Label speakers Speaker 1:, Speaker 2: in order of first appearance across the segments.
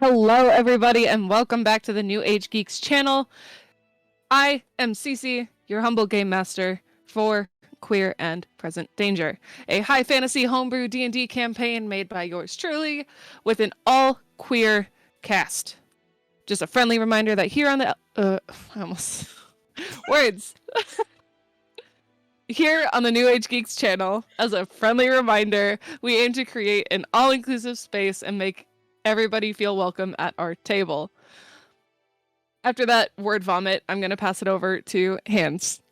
Speaker 1: Hello, everybody, and welcome back to the New Age Geeks channel. I am Cece, your humble game master for Queer and Present Danger, a high fantasy homebrew D&D campaign made by yours truly with an all-queer cast. Just a friendly reminder that here on the... words! Here on the New Age Geeks channel, as a friendly reminder, we aim to create an all-inclusive space and make everybody feel welcome at our table. After that word vomit, I'm going to pass it over to Hans.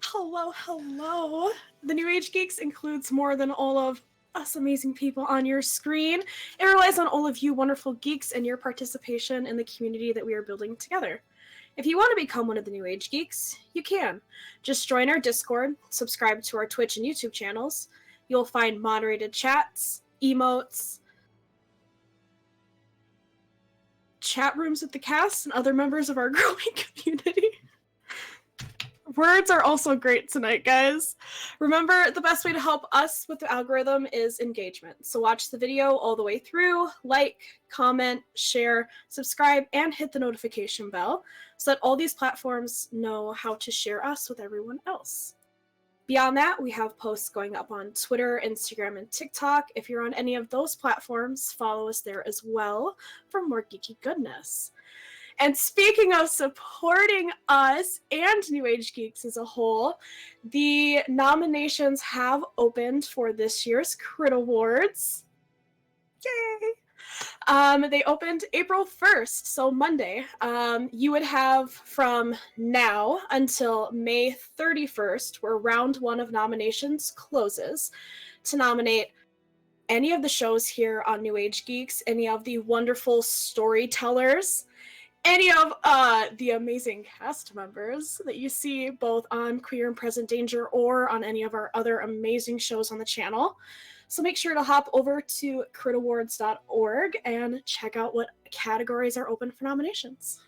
Speaker 2: Hello. The New Age Geeks includes more than all of us amazing people on your screen. It relies on all of you wonderful geeks and your participation in the community that we are building together. If you want to become one of the New Age Geeks, you can. Just join our Discord, subscribe to our Twitch and YouTube channels. You'll find moderated chats, emotes, chat rooms with the cast and other members of our growing community. Words are also great tonight, guys. Remember, the best way to help us with the algorithm is engagement. So watch the video all the way through, like, comment, share, subscribe, and hit the notification bell so that all these platforms know how to share us with everyone else. Beyond that, we have posts going up on Twitter, Instagram, and TikTok. If you're on any of those platforms, follow us there as well for more geeky goodness. And speaking of supporting us and New Age Geeks as a whole, the nominations have opened for this year's Crit Awards. Yay! They opened April 1st, so Monday. You would have from now until May 31st, where round one of nominations closes, to nominate any of the shows here on New Age Geeks, any of the wonderful storytellers, any of the amazing cast members that you see both on Queer and Present Danger or on any of our other amazing shows on the channel. So make sure to hop over to critawards.org and check out what categories are open for nominations.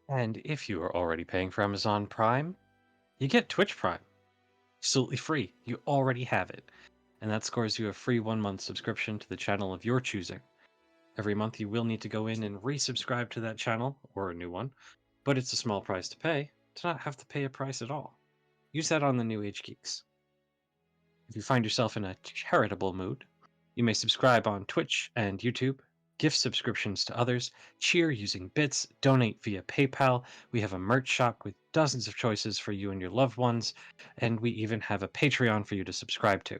Speaker 3: And if you are already paying for Amazon Prime, you get Twitch Prime. Absolutely free. You already have it. And that scores you a free 1-month subscription to the channel of your choosing. Every month you will need to go in and resubscribe to that channel, or a new one, but it's a small price to pay to not have to pay a price at all. Use that on the New Age Geeks. If you find yourself in a charitable mood, you may subscribe on Twitch and YouTube, gift subscriptions to others, cheer using bits, donate via PayPal. We have a merch shop with dozens of choices for you and your loved ones, and we even have a Patreon for you to subscribe to.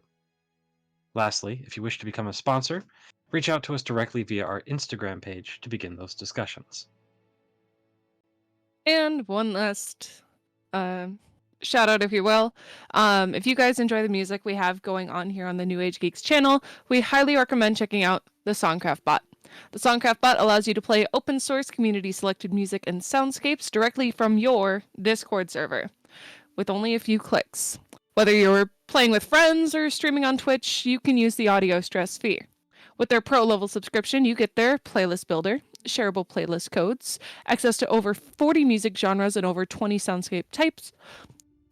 Speaker 3: Lastly, if you wish to become a sponsor, reach out to us directly via our Instagram page to begin those discussions.
Speaker 1: And one last shout out, if you will. If you guys enjoy the music we have going on here on the New Age Geeks channel, we highly recommend checking out the SonCraft bot. The SonCraft bot allows you to play open source community selected music and soundscapes directly from your Discord server with only a few clicks. Whether you're playing with friends or streaming on Twitch, you can use the audio stress-free. With their pro level subscription, you get their playlist builder, shareable playlist codes, access to over 40 music genres and over 20 soundscape types,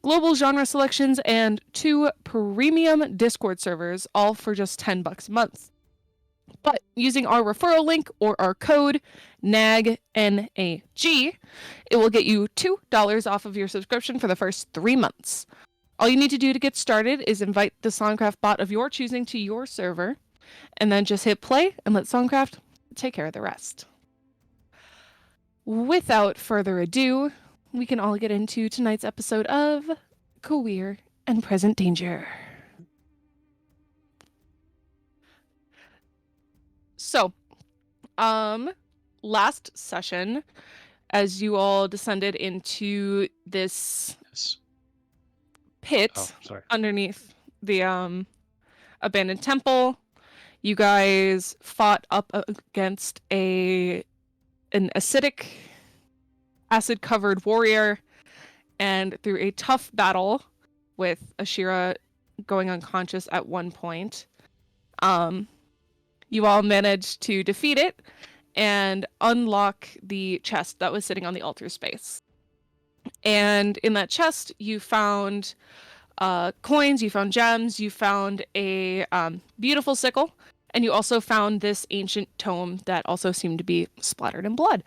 Speaker 1: global genre selections, and 2 premium Discord servers, all for just $10 a month. But using our referral link or our code NAG, N-A-G, it will get you $2 off of your subscription for the first 3 months. All you need to do to get started is invite the SonCraft bot of your choosing to your server, and then just hit play and let SonCraft take care of the rest. Without further ado, we can all get into tonight's episode of Queer and Present Danger. So, last session, as you all descended into this pit underneath the abandoned temple, you guys fought up against an acidic, acid-covered warrior, and through a tough battle with Ashira going unconscious at one point, you all managed to defeat it and unlock the chest that was sitting on the altar space. And in that chest, you found coins, you found gems, you found a beautiful sickle And you also found this ancient tome that also seemed to be splattered in blood.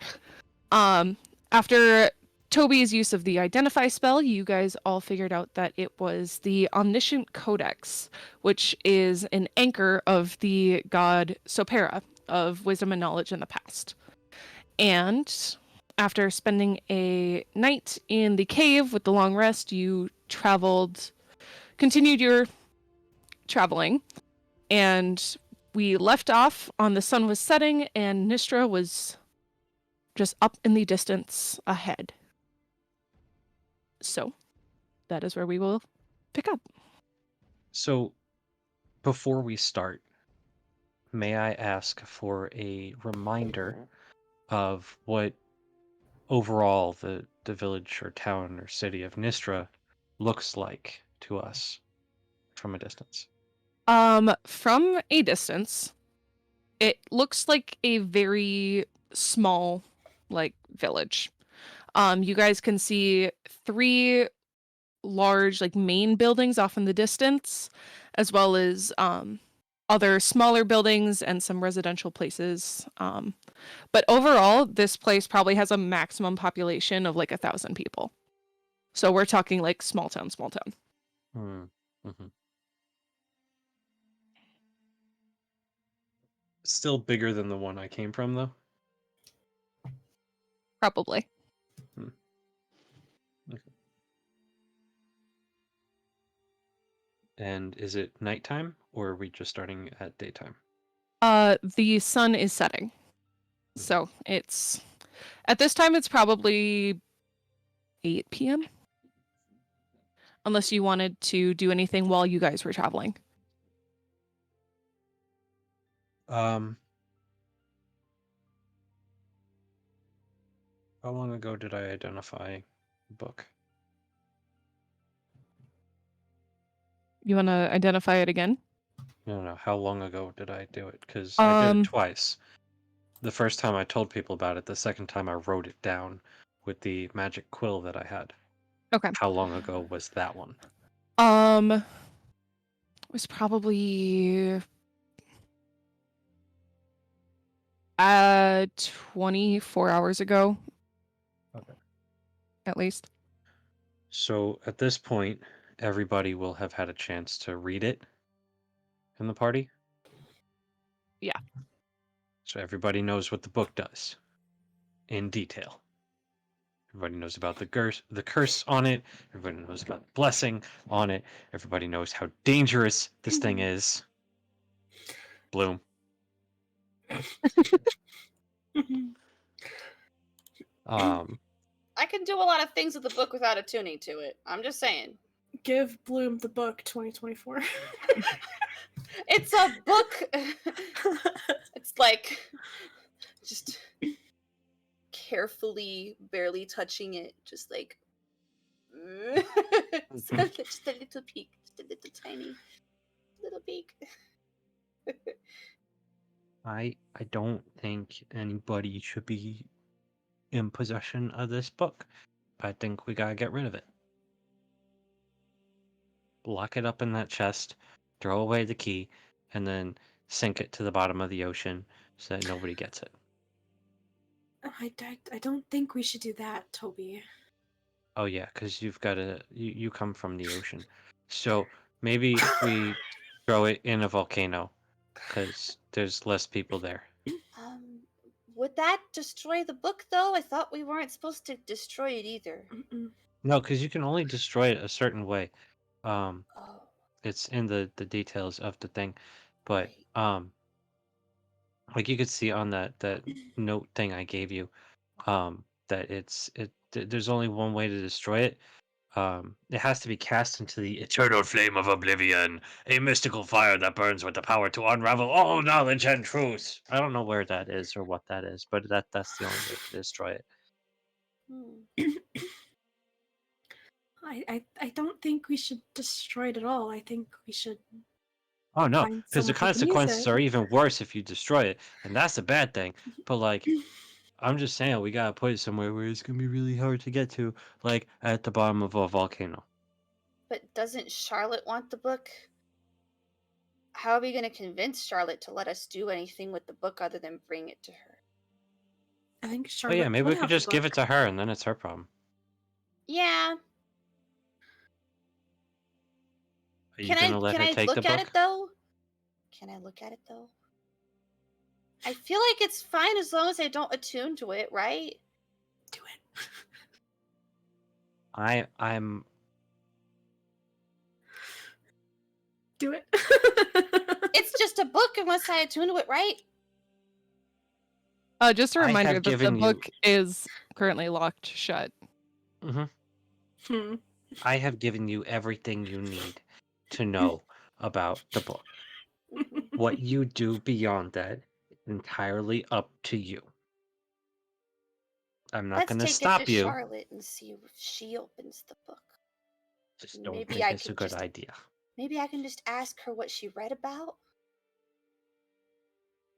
Speaker 1: After Toby's use of the Identify spell, you guys all figured out that it was the Omniscient Codex, which is an anchor of the god Sopera, of wisdom and knowledge in the past. And after spending a night in the cave with the long rest, you continued your traveling, and we left off on the sun was setting and Nistra was just up in the distance ahead. So that is where we will pick up.
Speaker 3: So, before we start, may I ask for a reminder of what overall the village or town or city of Nistra looks like to us from a distance?
Speaker 1: From a distance, it looks like a very small, like, village. You guys can see 3 large, like, main buildings off in the distance, as well as other smaller buildings and some residential places. But overall, this place probably has a maximum population of like 1,000 people. So we're talking like small town, small town.
Speaker 3: Mm-hmm. Still bigger than the one I came from, though?
Speaker 1: Probably.
Speaker 3: Okay. And is it nighttime, or are we just starting at daytime?
Speaker 1: The sun is setting. So it's at this time it's probably 8 p.m. Unless you wanted to do anything while you guys were traveling.
Speaker 3: How long ago did I identify the book?
Speaker 1: You want to identify it again?
Speaker 3: No. How long ago did I do it? Because I did it
Speaker 1: Um,
Speaker 3: twice. The first time I told people about it. The second time I wrote it down with the magic quill that I had.
Speaker 1: okay.
Speaker 3: How long ago was that one?
Speaker 1: It was probably 24 hours ago.
Speaker 3: Okay.
Speaker 1: At least.
Speaker 3: So at this point, everybody will have had a chance to read it in the party?
Speaker 1: Yeah.
Speaker 3: So everybody knows what the book does in detail. Everybody knows about the curse on it. Everybody knows about the blessing on it. Everybody knows how dangerous this thing is. Bloom.
Speaker 4: I can do a lot of things with the book without attuning to it. I'm just saying.
Speaker 2: Give Bloom the book 2024.
Speaker 4: It's a book. It's like just carefully, barely touching it, just like just a little peek, just a little tiny little peek.
Speaker 3: I don't think anybody should be in possession of this book. I think we gotta get rid of it. Lock it up in that chest, throw away the key, and then sink it to the bottom of the ocean so that nobody gets it.
Speaker 2: I don't think we should do that, Toby.
Speaker 3: Oh yeah, because you come from the ocean. So maybe we throw it in a volcano, because there's less people there.
Speaker 4: Would that destroy the book though? I thought we weren't supposed to destroy it either.
Speaker 2: Mm-mm.
Speaker 3: No, because you can only destroy it a certain way.
Speaker 4: Oh,
Speaker 3: It's in the details of the thing, but
Speaker 4: right.
Speaker 3: like you could see on that note thing I gave you, that there's only one way to destroy it. It has to be cast into the eternal flame of oblivion, a mystical fire that burns with the power to unravel all knowledge and truth. I don't know where that is or what that is, but that's the only way to destroy it.
Speaker 2: I don't think we should destroy it at all. I think we should
Speaker 3: Oh no,
Speaker 2: find
Speaker 3: because the
Speaker 2: someone who can use
Speaker 3: consequences
Speaker 2: it.
Speaker 3: are even worse if you destroy it, and that's a bad thing. But like, I'm just saying, we gotta put it somewhere where it's gonna be really hard to get to, like at the bottom of a volcano.
Speaker 4: But doesn't Charlotte want the book? how are we going to convince Charlotte to let us do anything with the book other than bring it to her?
Speaker 2: I think
Speaker 3: Oh
Speaker 2: Charlotte.
Speaker 3: yeah, maybe
Speaker 2: could
Speaker 3: we
Speaker 2: have
Speaker 3: could
Speaker 2: the
Speaker 3: just give it
Speaker 2: book.
Speaker 3: to her, and then it's her problem.
Speaker 4: Yeah.
Speaker 3: Are you gonna let her take the
Speaker 4: look at
Speaker 3: book?
Speaker 4: it though? Can I look at it though? I feel like it's fine as long as I don't attune to it, right?
Speaker 2: Do it.
Speaker 3: I'm
Speaker 2: Do it.
Speaker 4: It's just a book unless I attune to it, right?
Speaker 1: Just a
Speaker 3: I
Speaker 1: reminder
Speaker 3: have
Speaker 1: that the
Speaker 3: given you-
Speaker 1: book is currently locked shut.
Speaker 2: Hmm.
Speaker 3: I have given you everything you need to know about the book.
Speaker 4: Mhm.
Speaker 3: What you do beyond that is entirely up to you. I'm not
Speaker 4: Let's
Speaker 3: gonna
Speaker 4: take
Speaker 3: stop
Speaker 4: it to
Speaker 3: you.
Speaker 4: Charlotte and see if she opens the book.
Speaker 3: Just don't
Speaker 4: Maybe
Speaker 3: think
Speaker 4: I
Speaker 3: it's a
Speaker 4: could
Speaker 3: good
Speaker 4: just-
Speaker 3: idea.
Speaker 4: Maybe I can just ask her what she read about.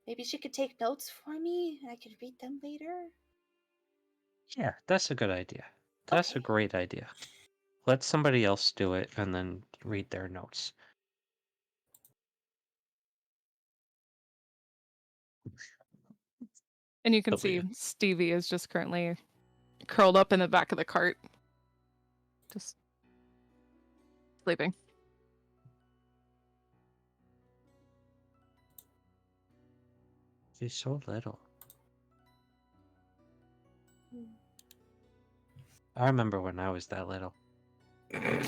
Speaker 4: Maybe she could take notes for me and I could read them later.
Speaker 3: Yeah, that's a good idea. That's a
Speaker 4: Okay.
Speaker 3: great idea. Let somebody else do it and then read their notes.
Speaker 1: And you can
Speaker 3: Oh,
Speaker 1: see
Speaker 3: yeah.
Speaker 1: Stevie is just currently curled up in the back of the cart. Just sleeping.
Speaker 3: She's so little. I remember when I was that little.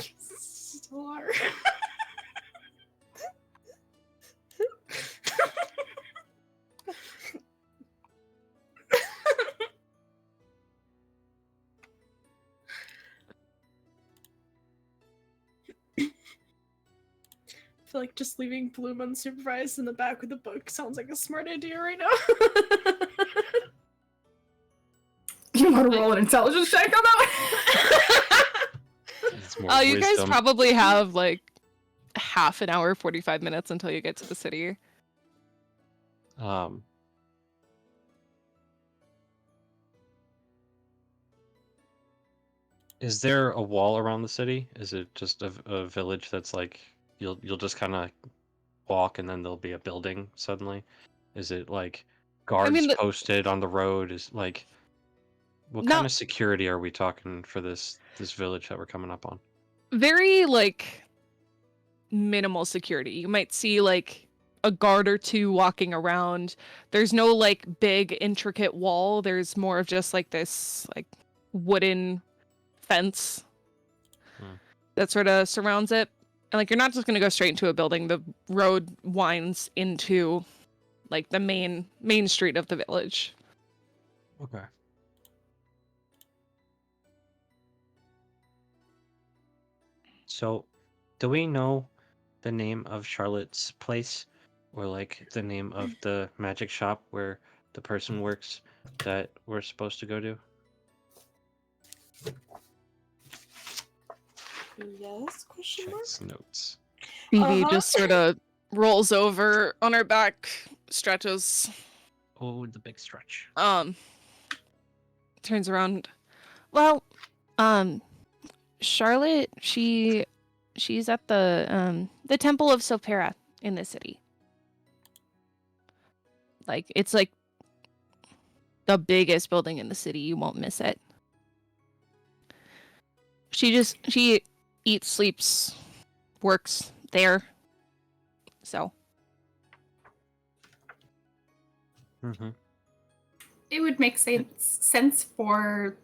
Speaker 2: Still are. I feel like just leaving Bloom unsupervised in the back with the book sounds like a smart idea right now.
Speaker 5: You want to roll an intelligence check on that
Speaker 3: It's more
Speaker 1: You guys
Speaker 3: wisdom.
Speaker 1: probably have like half an hour, 45 minutes until you get to the city.
Speaker 3: Is there a wall around the city? Is it just a village that's like you'll just kind of walk and then there'll be a building suddenly? Is it like guards
Speaker 1: the-
Speaker 3: posted on the road? Is like what
Speaker 1: Not-
Speaker 3: kind of security are we talking for this village that we're coming up on?
Speaker 1: Very like minimal security. You might see like a guard or two walking around. There's no like big intricate wall. There's more of just like this like wooden fence that sort of surrounds it. And like you're not just going to go straight into a building. The road winds into like the main street of the village.
Speaker 3: Okay. So, do we know the name of Charlotte's place or like the name of the magic shop where the person works that we're supposed to go to?
Speaker 2: Yes? Question mark?
Speaker 3: Checks notes.
Speaker 1: Phoebe
Speaker 2: Uh-huh.
Speaker 1: just sort of rolls over on her back, stretches,
Speaker 3: Oh, the big stretch.
Speaker 1: turns around. Well, Charlotte, she's at the Temple of Sopera in the city. Like it's like the biggest building in the city. You won't miss it. She eats, sleeps, works there. So
Speaker 3: Mm-hmm.
Speaker 5: It would make sense for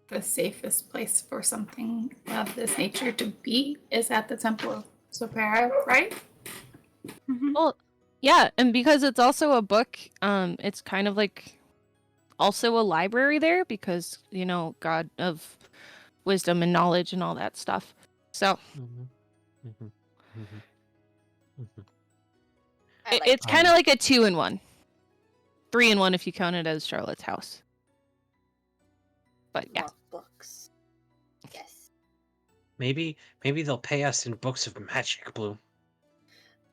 Speaker 5: the safest place for something of this nature to be is at the Temple of Sopera, right?
Speaker 2: Mhm.
Speaker 1: well, yeah, and because it's also a book, it's kind of like also a library there because, you know, God of wisdom and knowledge and all that stuff. So
Speaker 3: Mm-hmm. Mm-hmm. Mm-hmm. Mm-hmm.
Speaker 4: I like
Speaker 1: it's kind of
Speaker 3: Um,
Speaker 1: like a 2-in-1. 3-in-1 if you count it as Charlotte's house. But yeah.
Speaker 4: more books. Yes.
Speaker 3: maybe they'll pay us in books of magic, Blue,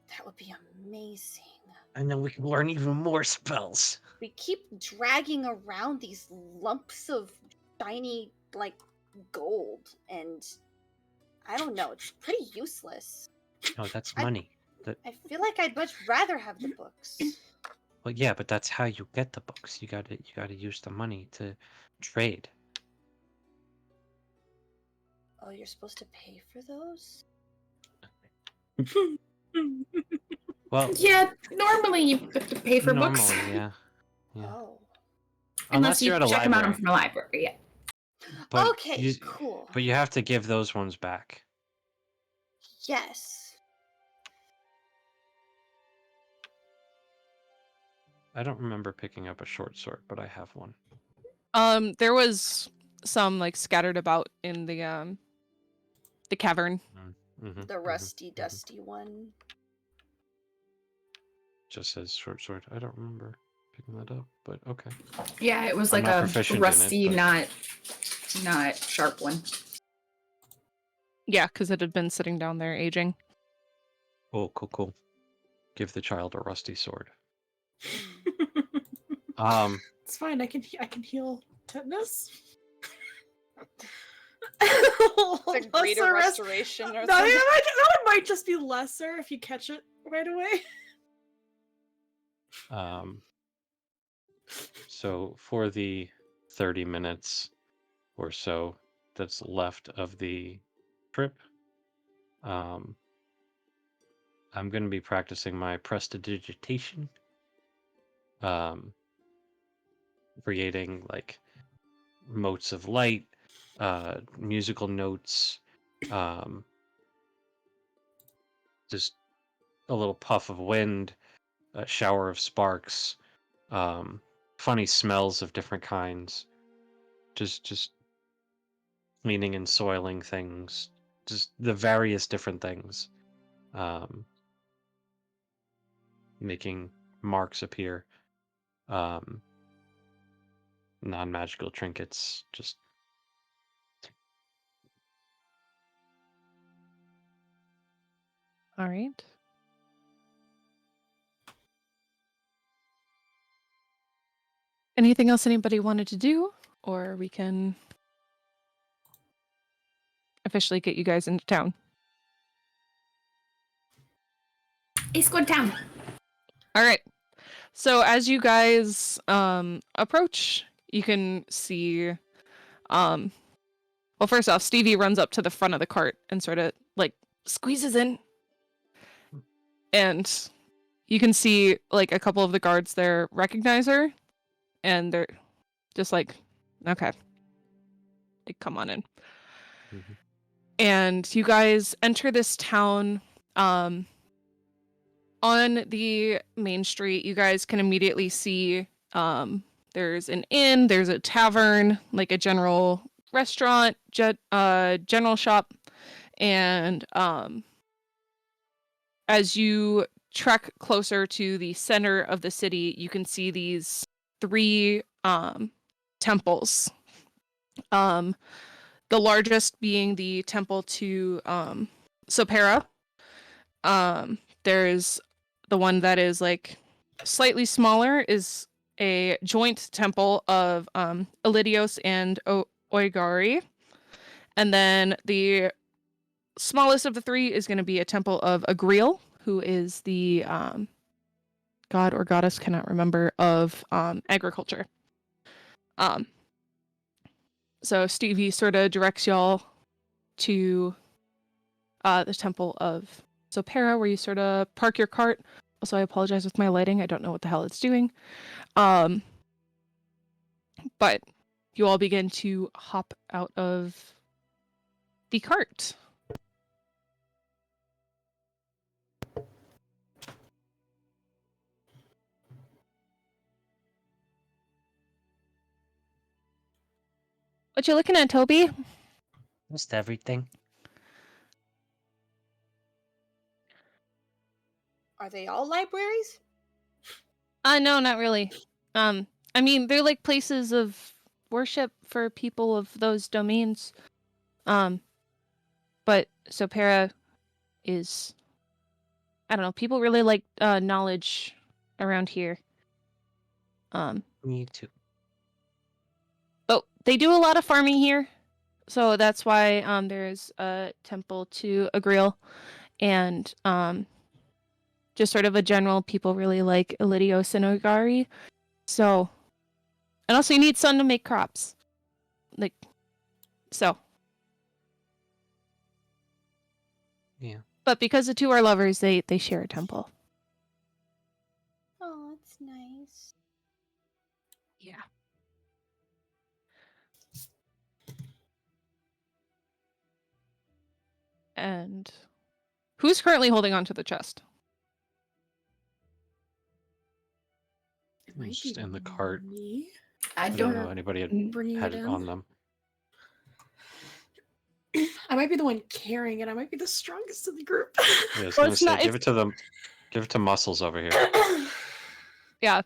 Speaker 4: That would be amazing.
Speaker 3: and then we can learn even more spells.
Speaker 4: We keep dragging around these lumps of shiny, like, gold, and I don't know, it's pretty useless.
Speaker 3: No, that's
Speaker 4: I-
Speaker 3: money.
Speaker 4: I feel like I'd much rather have the books.
Speaker 3: Well, yeah, but that's how you get the books. You gotta use the money to trade.
Speaker 4: Oh, you're supposed to pay for those?
Speaker 3: Well,
Speaker 5: Yeah, normally you have to pay for
Speaker 3: normally,
Speaker 5: books.
Speaker 3: yeah.
Speaker 4: Oh.
Speaker 5: Unless you
Speaker 3: you're at a
Speaker 5: check them out
Speaker 3: library.
Speaker 5: from a library, yeah.
Speaker 3: But
Speaker 4: Okay, cool.
Speaker 3: But you have to give those ones back.
Speaker 4: Yes.
Speaker 3: I don't remember picking up a short sword, but I have one.
Speaker 1: There was some like scattered about in the cavern.
Speaker 3: Mm-hmm,
Speaker 4: The rusty, dusty one.
Speaker 3: Just says short sword. I don't remember picking that up, but okay.
Speaker 5: Yeah, it was
Speaker 3: I'm
Speaker 5: like
Speaker 3: not
Speaker 5: a
Speaker 3: proficient in it,
Speaker 5: rusty,
Speaker 3: but-
Speaker 5: not sharp one.
Speaker 1: Yeah, because it had been sitting down there aging.
Speaker 3: Cool. Give the child a rusty sword.
Speaker 2: It's fine. I can heal tetanus.
Speaker 4: The greater
Speaker 2: Lesser
Speaker 4: restoration or
Speaker 2: that
Speaker 4: something.
Speaker 2: one might just be lesser if you catch it right away.
Speaker 3: So for the 30 minutes or so that's left of the trip, I'm going to be practicing my prestidigitation, creating like motes of light, musical notes, just a little puff of wind, a shower of sparks, funny smells of different kinds, just cleaning and soiling things, just the various different things, making marks appear, non-magical trinkets, just
Speaker 1: All right. Anything else anybody wanted to do, or we can officially get you guys into town?
Speaker 5: Ace Squad Town.
Speaker 1: All right. So as you guys approach, you can see well, first off, Stevie runs up to the front of the cart and sort of like squeezes in. And you can see like a couple of the guards there recognize her, and they're just like, okay, like, come on in.
Speaker 3: Mhm.
Speaker 1: And you guys enter this town. On the main street, you guys can immediately see there's an inn, there's a tavern, like a general restaurant, general shop, and as you trek closer to the center of the city, you can see these three temples. The largest being the temple to Sopera. There's the one that is like slightly smaller is a joint temple of Elidios and Oigari. And then the smallest of the three is going to be a temple of Agril, who is the god or goddess, cannot remember, of agriculture. So Stevie sort of directs y'all to the temple of Sopera, where you sort of park your cart. Also, I apologize with my lighting. I don't know what the hell it's doing. But you all begin to hop out of the cart. What you looking at, Toby?
Speaker 3: Just everything.
Speaker 4: Are they all libraries?
Speaker 1: No, not really. I mean, they're like places of worship for people of those domains. But Sopera is, I don't know, people really like knowledge around here.
Speaker 3: Me too.
Speaker 1: But they do a lot of farming here. So that's why there's a temple to Agril, and just sort of a general people really like Ilidio Sinogari. So, and also you need sun to make crops. Like, so.
Speaker 3: Yeah.
Speaker 1: But because the two are lovers, they share a temple.
Speaker 4: Oh, that's nice.
Speaker 1: Yeah. And who's currently holding on to the chest?
Speaker 2: It might
Speaker 3: Just
Speaker 2: be
Speaker 3: in the cart.
Speaker 2: me.
Speaker 5: I
Speaker 3: I don't know
Speaker 5: don't.
Speaker 3: anybody had,
Speaker 2: Bringing
Speaker 3: had
Speaker 2: it
Speaker 3: it
Speaker 2: in.
Speaker 3: on them.
Speaker 2: I might be the one carrying it. I might be the strongest in the group.
Speaker 3: Yeah, I was
Speaker 1: Well,
Speaker 3: gonna
Speaker 1: it's
Speaker 3: say,
Speaker 1: not-
Speaker 3: give it to them. Give it to Muscles over here.
Speaker 1: Yeah.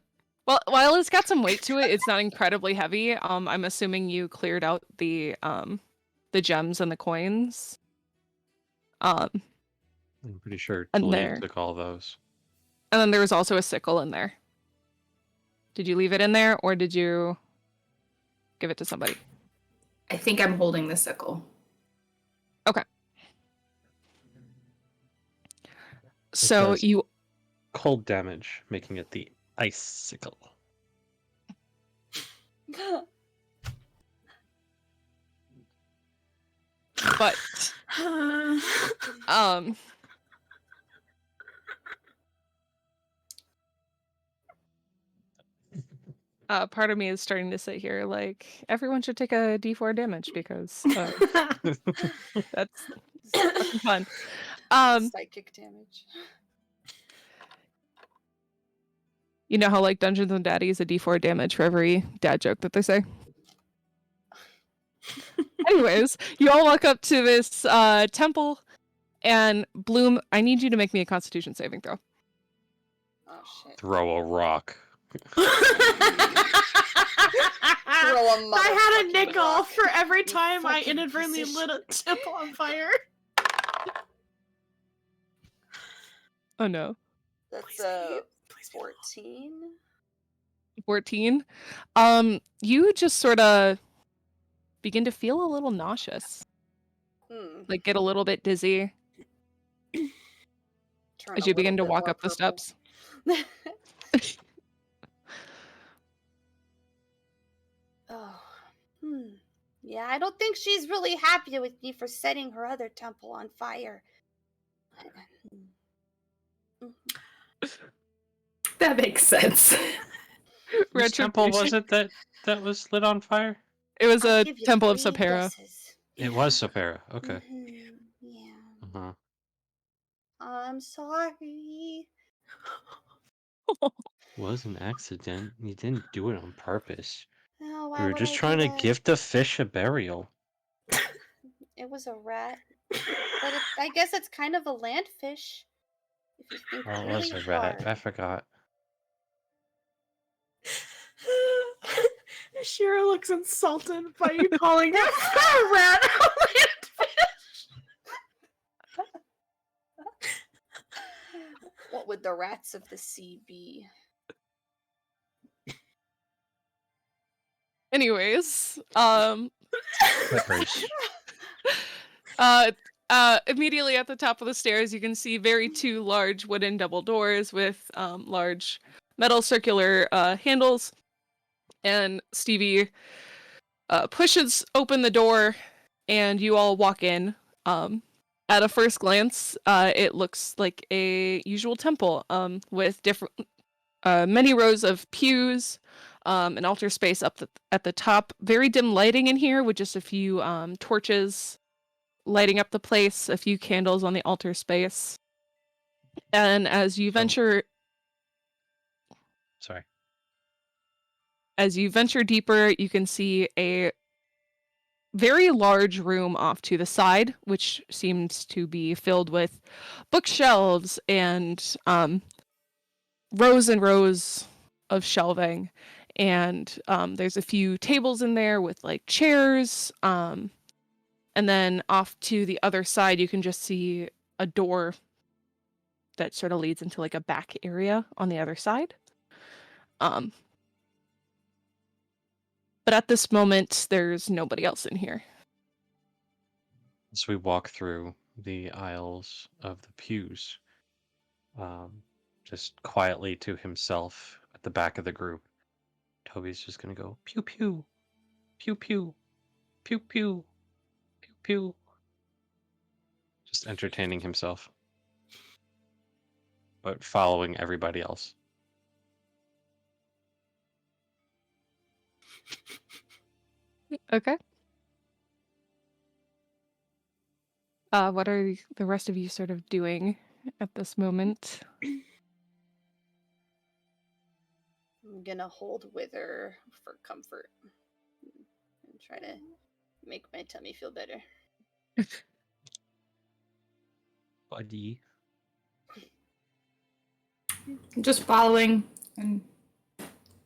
Speaker 1: Well, while it's got some weight to it, it's not incredibly heavy. I'm assuming you cleared out the gems and the coins.
Speaker 3: I'm pretty sure
Speaker 1: And
Speaker 3: Talia
Speaker 1: there.
Speaker 3: took all those.
Speaker 1: And then there was also a sickle in there. Did you leave it in there, or did you give it to somebody?
Speaker 5: I think I'm holding the sickle.
Speaker 1: So
Speaker 3: does.
Speaker 1: you
Speaker 3: Cold damage, making it the icicle.
Speaker 1: but part of me is starting to sit here like everyone should take a d4 damage because that's fucking fun.
Speaker 4: Psychic damage.
Speaker 1: You know how like Dungeons and Daddy is a d4 damage for every dad joke that they say? Anyways, you all walk up to this temple, and Bloom, I need you to make me a Constitution saving throw.
Speaker 4: Oh shit.
Speaker 3: Throw a rock.
Speaker 4: Throw a
Speaker 2: I had a
Speaker 4: motherfucking
Speaker 2: nickel
Speaker 4: rock.
Speaker 2: for every
Speaker 4: You
Speaker 2: time I
Speaker 4: fucking
Speaker 2: inadvertently
Speaker 4: piece of
Speaker 2: lit a temple on fire.
Speaker 1: Oh no.
Speaker 4: That's
Speaker 2: Please be- please be
Speaker 4: 14.
Speaker 1: 14. You just sort of begin to feel a little nauseous, like get a little bit dizzy
Speaker 4: Turn
Speaker 1: as
Speaker 4: a
Speaker 1: you begin to
Speaker 4: little bit
Speaker 1: walk
Speaker 4: more
Speaker 1: up the
Speaker 4: purple.
Speaker 1: steps.
Speaker 4: Oh. Yeah, I don't think she's really happy with me for setting her other temple on fire.
Speaker 5: That makes sense.
Speaker 3: Which temple was
Speaker 1: Retribution.
Speaker 3: it that was lit on fire?
Speaker 1: It was
Speaker 4: I'll
Speaker 1: a
Speaker 4: give you
Speaker 1: temple of
Speaker 4: 3
Speaker 1: Sapera.
Speaker 4: guesses.
Speaker 3: It was Sapera. Okay.
Speaker 4: Yeah.
Speaker 3: Uh-huh.
Speaker 4: I'm sorry.
Speaker 3: Was an accident. You didn't do it on purpose.
Speaker 4: Oh, why
Speaker 3: We were
Speaker 4: would
Speaker 3: just
Speaker 4: I
Speaker 3: trying
Speaker 4: do
Speaker 3: to
Speaker 4: that?
Speaker 3: give the fish a burial.
Speaker 4: It was a rat. But I guess it's kind of a landfish. If you think
Speaker 3: Oh, it
Speaker 4: really
Speaker 3: was a rat.
Speaker 4: hard.
Speaker 3: I forgot.
Speaker 2: Shira looks insulted by you calling it a rat.
Speaker 4: What would the rats of the sea be?
Speaker 1: Anyways,
Speaker 3: Peppers.
Speaker 1: immediately at the top of the stairs, you can see two large wooden double doors with large metal circular handles. And Stevie pushes open the door, and you all walk in. At a first glance, it looks like a usual temple with different, many rows of pews, an altar space up at the top. Very dim lighting in here with just a few torches lighting up the place, a few candles on the altar space. And as you venture
Speaker 3: Sorry.
Speaker 1: deeper, you can see a very large room off to the side, which seems to be filled with bookshelves and rows and rows of shelving. And there's a few tables in there with like chairs. And then off to the other side, you can just see a door that sort of leads into like a back area on the other side. But at this moment, there's nobody else in here.
Speaker 3: As we walk through the aisles of the pews, just quietly to himself at the back of the group, Toby's just gonna go pew pew, pew pew, pew pew, pew pew, just entertaining himself, but following everybody else.
Speaker 1: Okay. What are the rest of you sort of doing at this moment?
Speaker 4: I'm gonna hold Wither for comfort and try to make my tummy feel better.
Speaker 3: Buddy.
Speaker 5: Just following and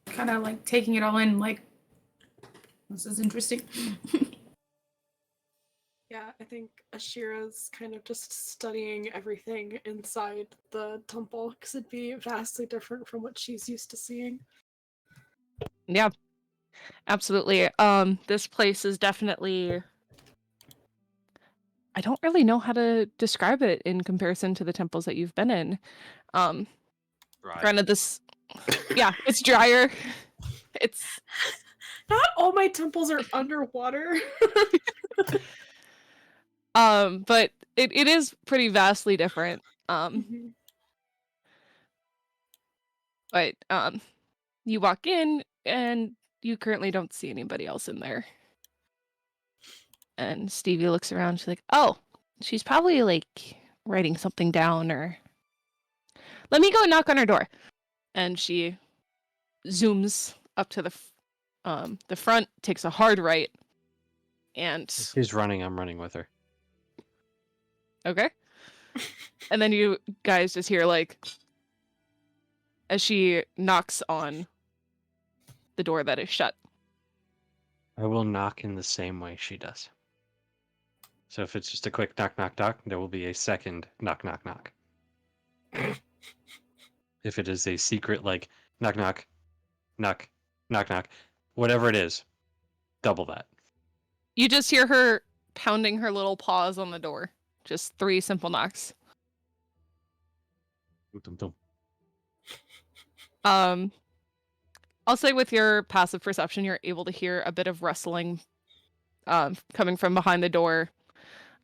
Speaker 5: kind of like taking it all in. Like, this is interesting.
Speaker 2: Yeah, I think Ashira's kind of just studying everything inside the temple because it'd be vastly different from what she's used to seeing.
Speaker 1: Yeah, absolutely. This place is definitely. I don't really know how to describe it in comparison to the temples that you've been in. Granted, this, yeah, it's drier. It's
Speaker 2: Not all my temples are underwater.
Speaker 1: but it is pretty vastly different.
Speaker 2: Mhm.
Speaker 1: But you walk in and you currently don't see anybody else in there. And Stevie looks around, she's like, "Oh, she's probably like writing something down, or let me go knock on her door." And she zooms up to the front, takes a hard right, and
Speaker 3: She's running, I'm running with her.
Speaker 1: okay. And then you guys just hear like as she knocks on the door that is shut.
Speaker 3: I will knock in the same way she does. So if it's just a quick knock, knock, knock, there will be a second knock, knock, knock. If it is a secret, like knock, knock, knock, knock, knock, whatever it is, double that.
Speaker 1: You just hear her pounding her little paws on the door. Just 3 simple knocks.
Speaker 3: Dum, dum,
Speaker 1: I'll say with your passive perception, you're able to hear a bit of rustling coming from behind the door.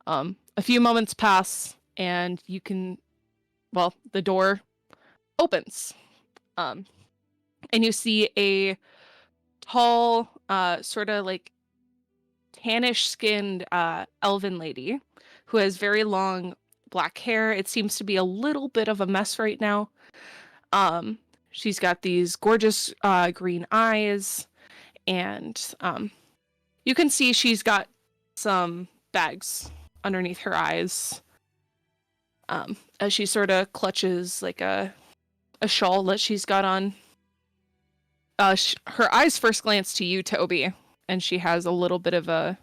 Speaker 1: A few moments pass, and you can, well, the door opens. And you see a tall, sort of like tannish-skinned elven lady who has very long black hair. It seems to be a little bit of a mess right now. She's got these gorgeous green eyes, and you can see she's got some bags underneath her eyes as she sort of clutches like a shawl that she's got on. Her eyes first glance to you, Toby, and she has a little bit of a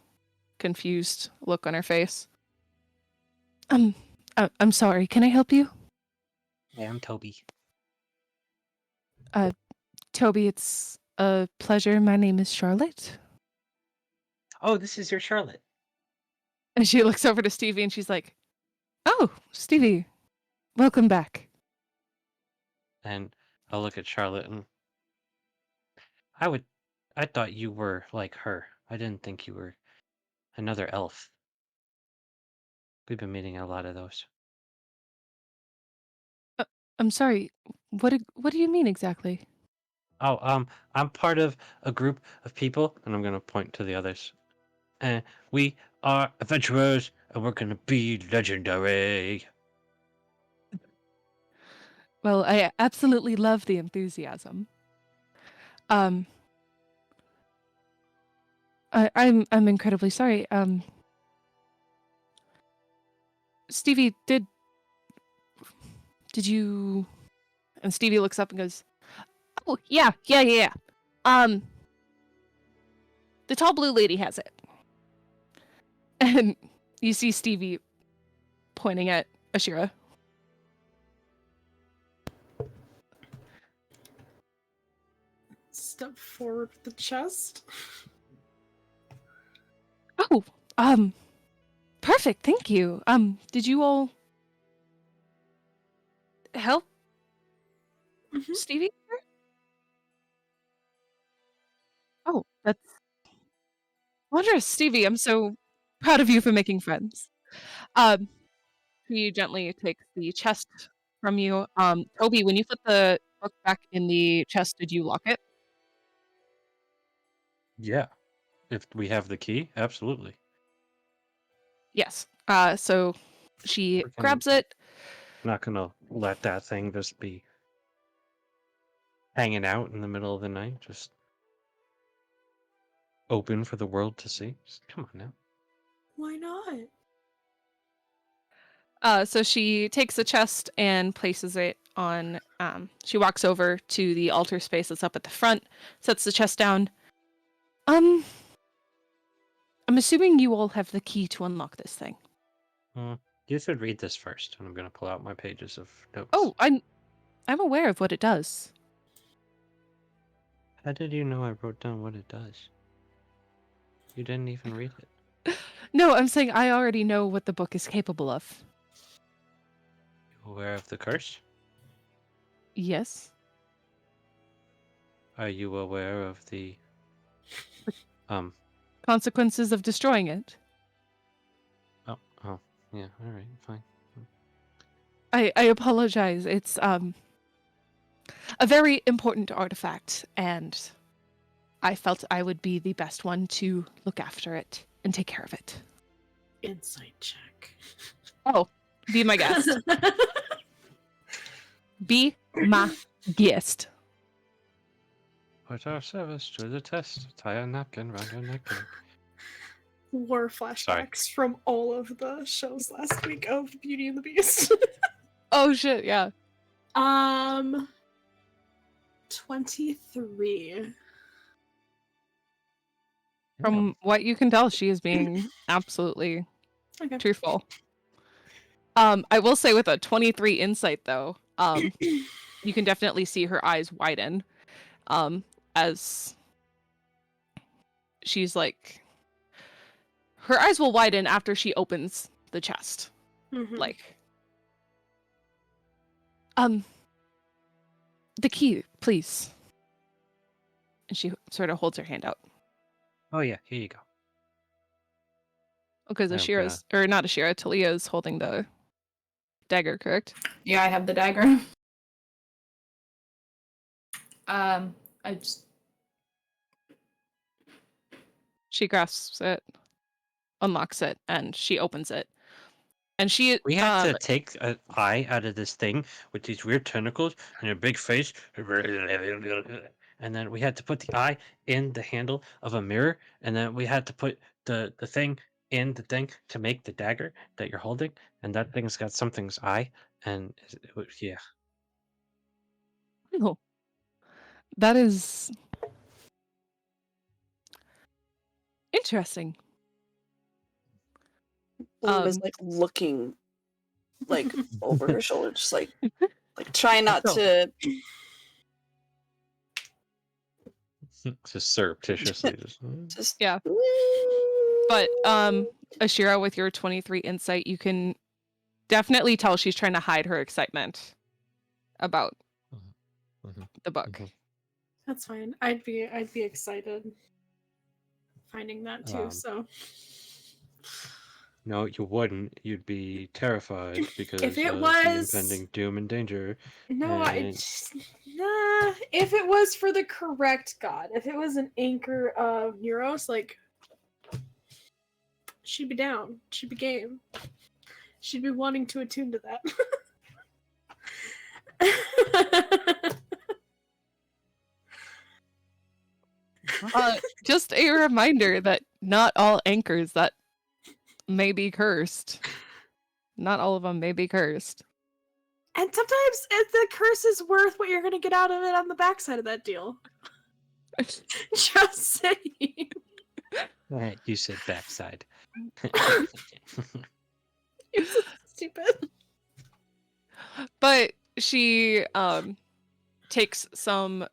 Speaker 1: confused look on her face. I'm sorry, can I help you?
Speaker 3: Hey, I'm Toby.
Speaker 1: Toby, it's a pleasure. My name is Charlotte.
Speaker 3: Oh, this is your Charlotte.
Speaker 1: And she looks over to Stevie and she's like, "Oh, Stevie, welcome back."
Speaker 3: And I'll look at Charlotte and I thought you were like her. I didn't think you were another elf. We've been meeting a lot of those.
Speaker 1: I'm sorry. What do you mean exactly?
Speaker 3: Oh, I'm part of a group of people, and I'm gonna point to the others. And we are adventurers, and we're gonna be legendary.
Speaker 1: Well, I absolutely love the enthusiasm. I'm incredibly sorry. Stevie, did you? And Stevie looks up and goes, "Oh, yeah. The tall blue lady has it." And you see Stevie pointing at Ashira.
Speaker 2: Step forward with the chest.
Speaker 1: Oh, perfect. Thank you. Did you all help
Speaker 2: Mhm.
Speaker 1: Stevie? Oh, that's wondrous, Stevie. I'm so proud of you for making friends. Um, he gently takes the chest from you. Toby, when you put the book back in the chest, did you lock it?
Speaker 3: Yeah. If we have the key, absolutely.
Speaker 1: Yes. So she
Speaker 3: Freaking
Speaker 1: grabs it.
Speaker 3: not gonna let that thing just be hanging out in the middle of the night, just open for the world to see. Just, come on now.
Speaker 2: Why not?
Speaker 1: So she takes the chest and places it on. She walks over to the altar space that's up at the front, sets the chest down. I'm assuming you all have the key to unlock this thing.
Speaker 3: You should read this first, and I'm gonna pull out my pages of notes.
Speaker 1: Oh, I'm aware of what it does.
Speaker 3: How did you know I wrote down what it does? You didn't even read it.
Speaker 1: No, I'm saying I already know what the book is capable of.
Speaker 3: You aware of the curse?
Speaker 1: Yes.
Speaker 3: Are you aware of the
Speaker 1: Consequences of destroying it.
Speaker 3: oh yeah, all right, fine.
Speaker 1: I apologize. It's a very important artifact, and I felt I would be the best one to look after it and take care of it.
Speaker 2: Insight check.
Speaker 1: Oh, be my guest. Be my guest.
Speaker 3: Put our service to the test. Tie a napkin round your neck.
Speaker 2: War flashbacks from all of the shows last week of Beauty and the Beast.
Speaker 1: Oh shit, yeah.
Speaker 2: 23.
Speaker 1: From what you can tell, she is being absolutely
Speaker 2: Okay.
Speaker 1: truthful. I will say with a 23 insight though, you can definitely see her eyes widen. As she's like, her eyes will widen after she opens the chest.
Speaker 2: Mhm.
Speaker 1: Like, the key, please. And she sort of holds her hand out.
Speaker 3: Oh yeah, here you go.
Speaker 1: Because
Speaker 3: I'm
Speaker 1: Ashira's, or not Ashira, Talia is holding the dagger, correct?
Speaker 5: Yeah, I have the dagger. I just
Speaker 1: She grasps it, unlocks it, and she opens it. And she,
Speaker 3: We have to take an eye out of this thing with these weird tentacles and a big face, and then we had to put the eye in the handle of a mirror, and then we had to put the thing in the thing to make the dagger that you're holding, and that thing's got something's eye, and yeah.
Speaker 1: oh, that is interesting.
Speaker 6: Blue is like looking like over her shoulder, just like trying not to.
Speaker 3: Just surreptitiously.
Speaker 6: Just
Speaker 1: Yeah. But Ashira, with your 23 insight, you can definitely tell she's trying to hide her excitement about the book.
Speaker 2: That's fine. I'd be excited finding that too. So
Speaker 3: No, you wouldn't. You'd be terrified because
Speaker 2: if it
Speaker 3: of
Speaker 2: was
Speaker 3: the impending doom and danger.
Speaker 2: no,
Speaker 3: and...
Speaker 2: nah. If it was for the correct god, if it was an anchor of Neuros, like she'd be down. She'd be game. She'd be wanting to attune to that.
Speaker 1: Just a reminder that not all anchors that may be cursed. Not all of them may be cursed.
Speaker 2: And sometimes the curse is worth what you're going to get out of it on the backside of that deal. Just saying.
Speaker 3: You said backside.
Speaker 2: You're so stupid.
Speaker 1: But she takes some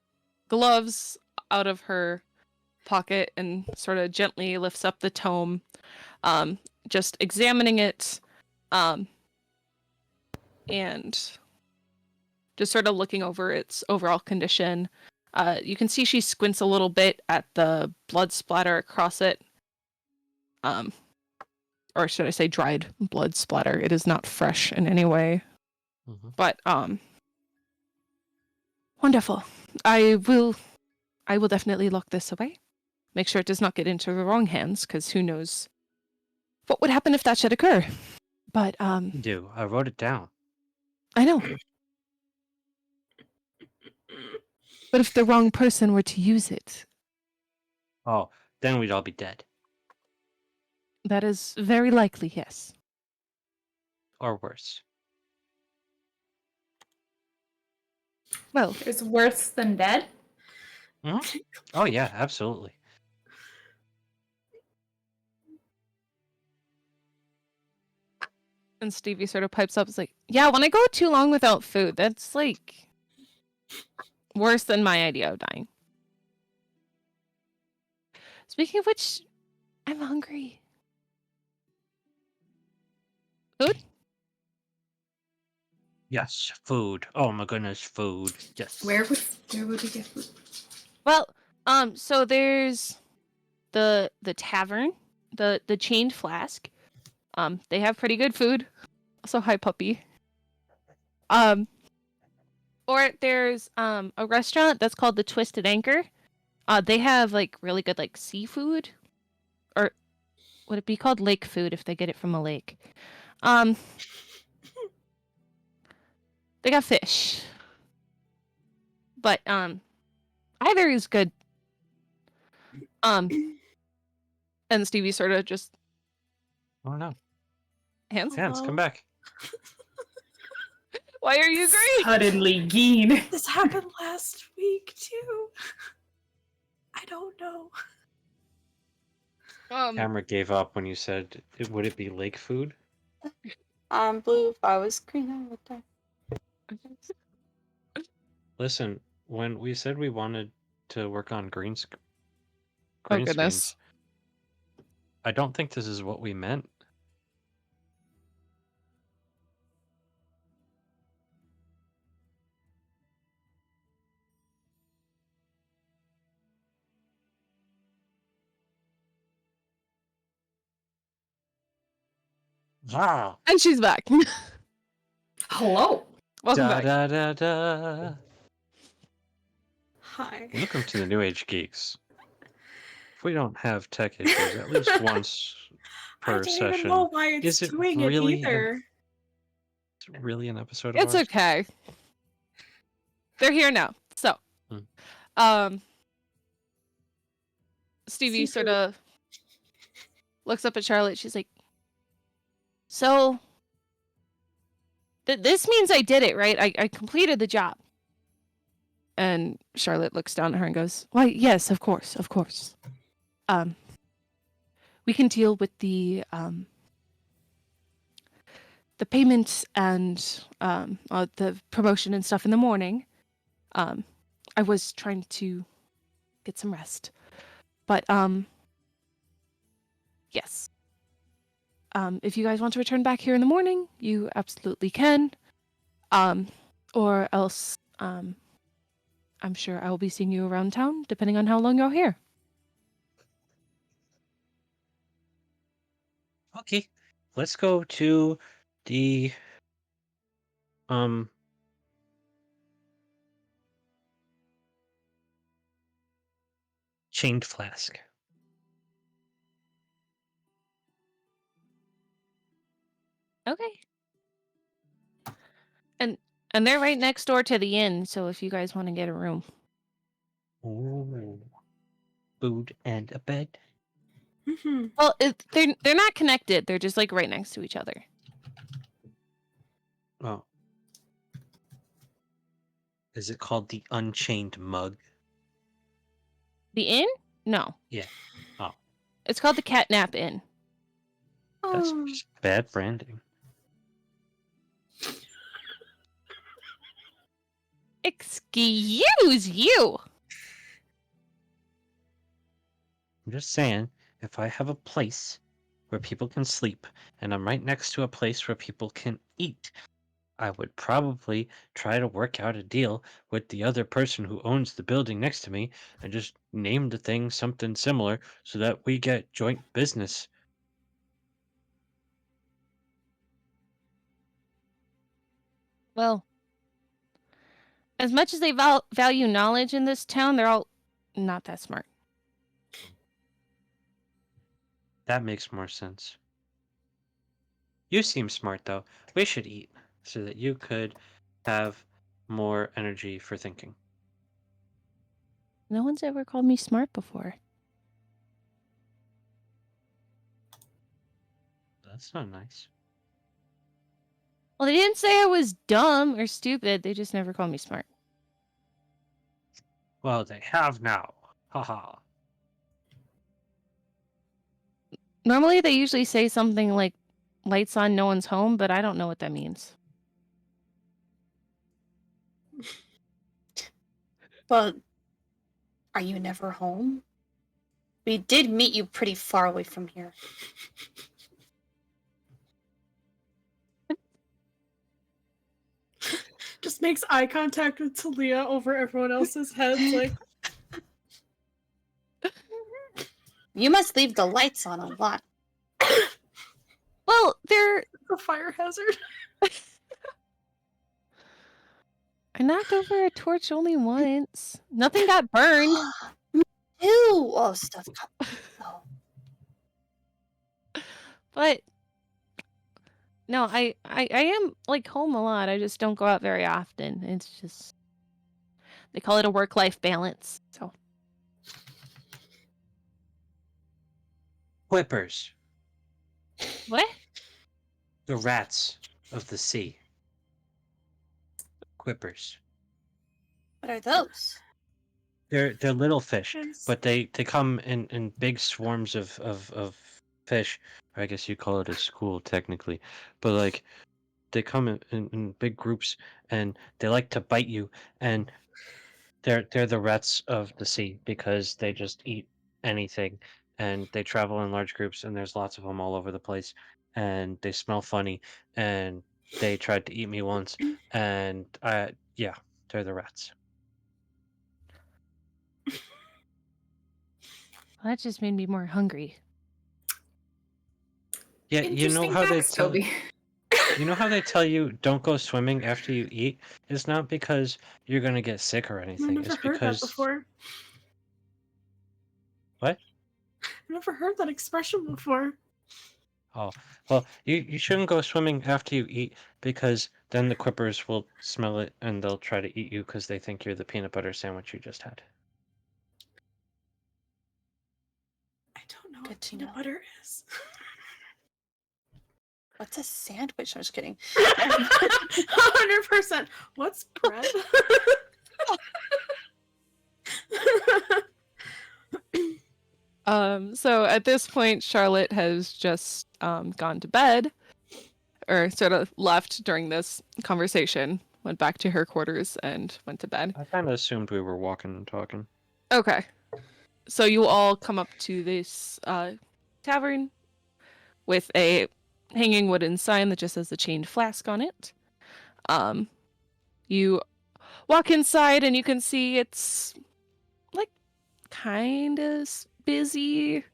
Speaker 1: gloves out of her pocket and sort of gently lifts up the tome, just examining it, and just sort of looking over its overall condition. You can see she squints a little bit at the blood splatter across it. Or should I say dried blood splatter? It is not fresh in any way.
Speaker 3: Mhm.
Speaker 1: But wonderful. I will definitely lock this away. Make sure it does not get into the wrong hands, because who knows what would happen if that should occur. But
Speaker 3: Do I wrote it down?
Speaker 1: I know. But if the wrong person were to use it,
Speaker 3: Oh, then we'd all be dead.
Speaker 1: that is very likely, yes.
Speaker 3: Or worse.
Speaker 1: Well,
Speaker 5: There's worse than dead.
Speaker 3: Oh yeah, absolutely.
Speaker 1: and Stevie sort of pipes up, is like, yeah, when I go too long without food, that's like worse than my idea of dying. Speaking of which, I'm hungry. Food?
Speaker 3: Yes, food. Oh my goodness, food. Yes.
Speaker 5: Where would we get food?
Speaker 1: Well, so there's the tavern, the Chained Flask. They have pretty good food. Also, hi puppy. Or there's a restaurant that's called the Twisted Anchor. They have like really good like seafood, or would it be called lake food if they get it from a lake? They got fish, but either is good. And Stevie sort of just
Speaker 3: Oh no.
Speaker 1: hands.
Speaker 3: Hans, come
Speaker 2: Hello?
Speaker 3: back.
Speaker 1: Why are you green?
Speaker 5: Suddenly, Geen.
Speaker 2: This happened last week too. I don't know.
Speaker 3: Camera gave up when you said, would it be lake food?
Speaker 4: I'm blue. If I was green, I would die.
Speaker 3: Listen, when we said we wanted to work on green
Speaker 1: Oh
Speaker 3: screens,
Speaker 1: goodness.
Speaker 3: I don't think this is what we meant. Wow.
Speaker 1: And she's back.
Speaker 5: Hello.
Speaker 1: Welcome
Speaker 3: Da
Speaker 1: back.
Speaker 3: da da da.
Speaker 2: Hi.
Speaker 3: Welcome to the New Age Geeks. If we don't have tech issues at least once
Speaker 2: I
Speaker 3: per
Speaker 2: don't even
Speaker 3: session,
Speaker 2: know why it's
Speaker 3: is it
Speaker 2: doing
Speaker 3: really
Speaker 2: it either.
Speaker 3: it's really an episode of
Speaker 1: It's
Speaker 3: ours?
Speaker 1: okay. They're here now. So,
Speaker 3: Hmm.
Speaker 1: Stevie
Speaker 2: Seafood.
Speaker 1: sort of looks up at Charlotte. She's like, so this means I did it, right? I completed the job. And Charlotte looks down at her and goes, why, yes, of course, of course. We can deal with the payment and the promotion and stuff in the morning. I was trying to get some rest. But yes. If you guys want to return back here in the morning, you absolutely can. Or else I'm sure I will be seeing you around town, depending on how long you're here.
Speaker 3: Okay, let's go to the Chained Flask.
Speaker 1: Okay. And they're right next door to the inn, so if you guys want to get a room.
Speaker 3: Ooh. Food and a bed.
Speaker 2: Mm-hmm.
Speaker 1: Well, they're not connected. They're just like right next to each other.
Speaker 3: Oh. Is it called the Unchained Mug?
Speaker 1: The inn? No.
Speaker 3: Yeah. Oh.
Speaker 1: It's called the Catnap Inn.
Speaker 3: That's
Speaker 4: Oh.
Speaker 3: just bad branding.
Speaker 1: Excuse you.
Speaker 3: I'm just saying, if I have a place where people can sleep, and I'm right next to a place where people can eat, I would probably try to work out a deal with the other person who owns the building next to me and just name the thing something similar so that we get joint business.
Speaker 1: Well, as much as they value knowledge in this town, they're all not that smart.
Speaker 3: That makes more sense. You seem smart, though. We should eat so that you could have more energy for thinking.
Speaker 1: No one's ever called me smart before.
Speaker 3: That's not nice.
Speaker 1: Well, they didn't say I was dumb or stupid. They just never called me smart.
Speaker 3: Well, they have now. Haha.
Speaker 1: Normally, they usually say something like, lights on, no one's home, but I don't know what that means.
Speaker 4: Well, are you never home? We did meet you pretty far away from here.
Speaker 2: Just makes eye contact with Talia over everyone else's heads, like,
Speaker 4: You must leave the lights on a lot.
Speaker 1: Well, they're...
Speaker 2: a fire hazard.
Speaker 1: I knocked over a torch only once. Nothing got burned.
Speaker 4: Me too. Oh, stuff got. Oh.
Speaker 1: But no, I am like home a lot. I just don't go out very often. It's just they call it a work-life balance. So
Speaker 3: Whippers.
Speaker 1: what?
Speaker 3: The rats of the sea. Quippers.
Speaker 4: What are those?
Speaker 3: They're little fish,
Speaker 2: Yes.
Speaker 3: but they come in big swarms of fish. Or I guess you call it a school technically, but like they come in big groups and they like to bite you, and they're the rats of the sea because they just eat anything, and they travel in large groups, and there's lots of them all over the place, and they smell funny, and they tried to eat me once, and yeah, they're the rats.
Speaker 1: Well, that just made me more hungry.
Speaker 3: Yeah, you know
Speaker 5: Interesting
Speaker 3: how they
Speaker 5: facts,
Speaker 3: tell
Speaker 5: Toby.
Speaker 3: you know how they tell you don't go swimming after you eat? It's not because you're gonna get sick or
Speaker 2: I've
Speaker 3: anything.
Speaker 2: never
Speaker 3: It's
Speaker 2: heard that
Speaker 3: because
Speaker 2: before.
Speaker 3: what?
Speaker 2: I've never heard that expression before.
Speaker 3: Oh, well, you shouldn't go swimming after you eat because then the quippers will smell it and they'll try to eat you because they think you're the peanut butter sandwich you just had.
Speaker 2: I don't know
Speaker 4: Good
Speaker 2: what
Speaker 4: to
Speaker 2: peanut
Speaker 4: know.
Speaker 2: butter is.
Speaker 4: What's a sandwich? I'm just kidding.
Speaker 2: 100%. What's bread?
Speaker 1: So at this point, Charlotte has just gone to bed, or sort of left during this conversation, went back to her quarters and went to bed.
Speaker 3: I kind of assumed we were walking and talking.
Speaker 1: Okay. So you all come up to this tavern with a hanging wooden sign that just says the chained flask on it. You walk inside and you can see it's like kind of busy.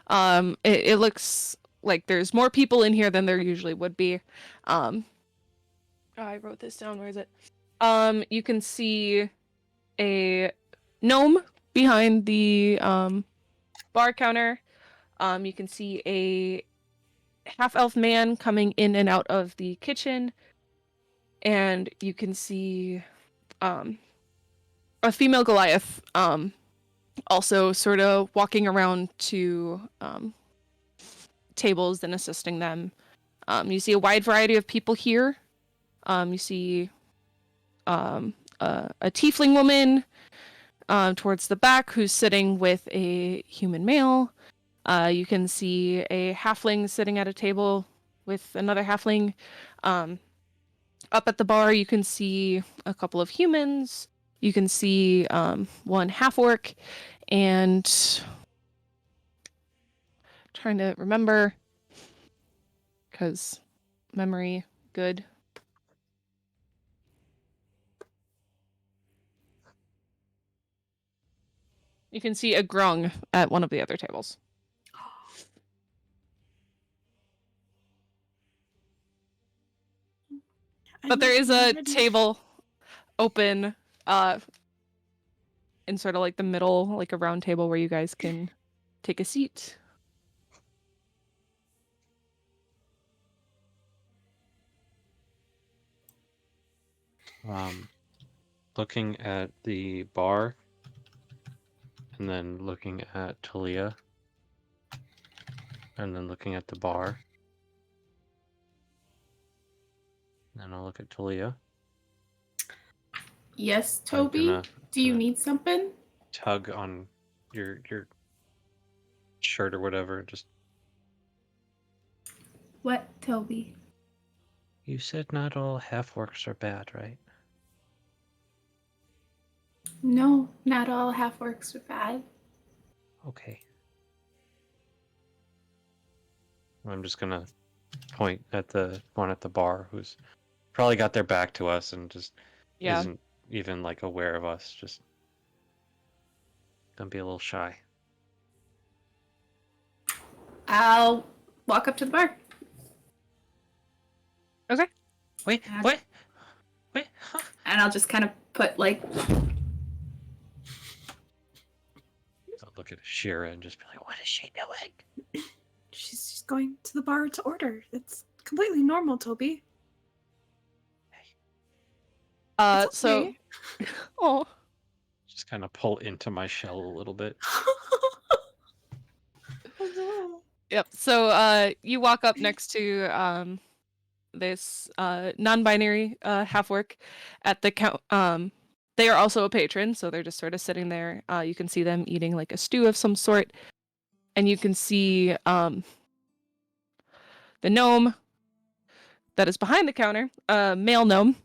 Speaker 1: It looks like there's more people in here than there usually would be. I wrote this down. Where is it? You can see a gnome behind the bar counter. You can see a half-elf man coming in and out of the kitchen, and you can see a female Goliath also sort of walking around to tables and assisting them. You see a wide variety of people here. You see a tiefling woman towards the back who's sitting with a human male. You can see a halfling sitting at a table with another halfling. Up at the bar, you can see a couple of humans. You can see one half-orc, and trying to remember, because memory, good. You can see a grung at one of the other tables. But there is a table open in sort of like the middle, like a round table where you guys can take a seat.
Speaker 3: Looking at the bar and then looking at Talia and then looking at the bar. And then I'll look at Talia.
Speaker 5: Yes,
Speaker 3: I'm
Speaker 5: Toby?
Speaker 3: gonna-
Speaker 5: Do you
Speaker 3: gonna
Speaker 5: need something?
Speaker 3: Tug on your shirt or whatever. Just
Speaker 5: What, Toby?
Speaker 3: you said not all half-orcs are bad, right?
Speaker 5: No, not all half-orcs are bad.
Speaker 3: Okay. I'm just gonna point at the one at the bar who's probably got their back to us and just
Speaker 1: Yeah.
Speaker 3: isn't even like aware of us. Just don't be a little shy.
Speaker 5: I'll walk up to the bar.
Speaker 1: Okay.
Speaker 3: Wait,
Speaker 5: And-
Speaker 3: what? Wait, huh?
Speaker 5: And I'll just kind of put like
Speaker 3: I'll look at Shira and just be like, what is she doing?
Speaker 2: She's just going to the bar to order. It's completely normal, Toby. It's
Speaker 1: So,
Speaker 2: okay.
Speaker 1: oh,
Speaker 3: Just kind of pull into my shell a little bit.
Speaker 2: Oh, no.
Speaker 1: yep. So, you walk up next to this non-binary half-orc at the count. They are also a patron, so they're just sort of sitting there. You can see them eating like a stew of some sort, and you can see the gnome that is behind the counter, male gnome.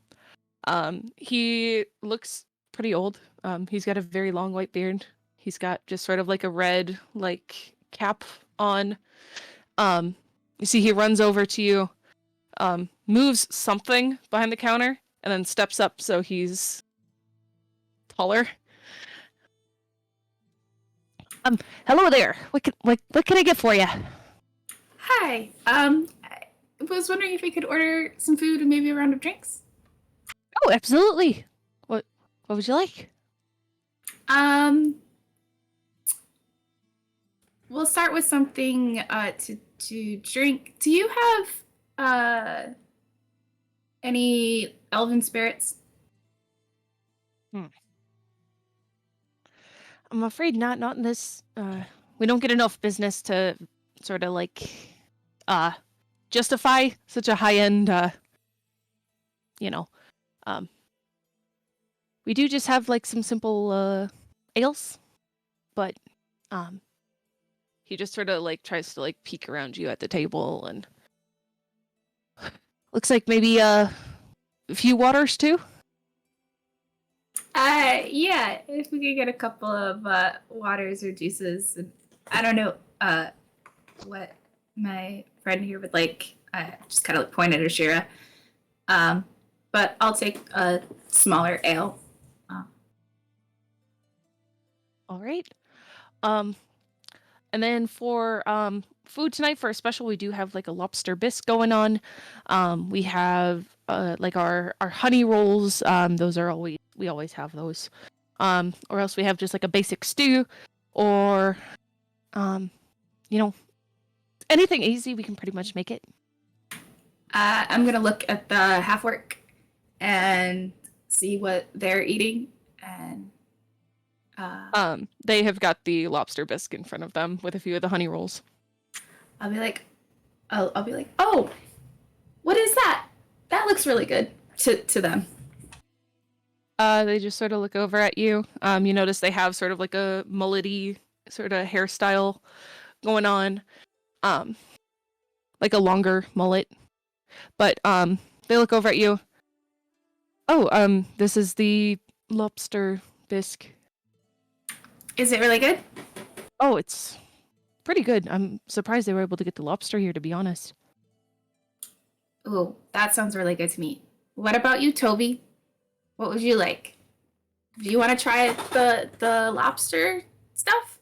Speaker 1: He looks pretty old. He's got a very long white beard. He's got just sort of like a red like cap on. You see he runs over to you, moves something behind the counter, and then steps up so he's taller. Hello there. What can I get for you?
Speaker 5: Hi. I was wondering if we could order some food and maybe a round of drinks.
Speaker 1: Oh, absolutely. What would you like?
Speaker 5: We'll start with something to drink. Do you have any elven spirits?
Speaker 1: I'm afraid not in this we don't get enough business to sort of like justify such a high-end you know. We do just have like some simple ales, but he just sort of like tries to like peek around you at the table and looks like maybe a few waters too.
Speaker 5: Yeah, if we could get a couple of waters or juices. And I don't know what my friend here would like. I just kind of point at Ashira. But I'll take a smaller ale.
Speaker 1: All right. And then for food tonight for a special, we do have like a lobster bisque going on. We have like our honey rolls. Those are we always have those. Or else we have just like a basic stew, or anything easy. We can pretty much make it.
Speaker 5: I'm gonna look at the half-orc and see what they're eating, and
Speaker 1: They have got the lobster bisque in front of them with a few of the honey rolls.
Speaker 5: I'll be like, oh, what is that? That looks really good to them.
Speaker 1: They just sort of look over at you. You notice they have sort of like a mullety sort of hairstyle going on, like a longer mullet. But they look over at you. Oh, this is the lobster bisque.
Speaker 5: Is it really good?
Speaker 1: Oh, it's pretty good. I'm surprised they were able to get the lobster here, to be honest.
Speaker 5: Oh, that sounds really good to me. What about you, Toby? What would you like? Do you want to try the lobster stuff?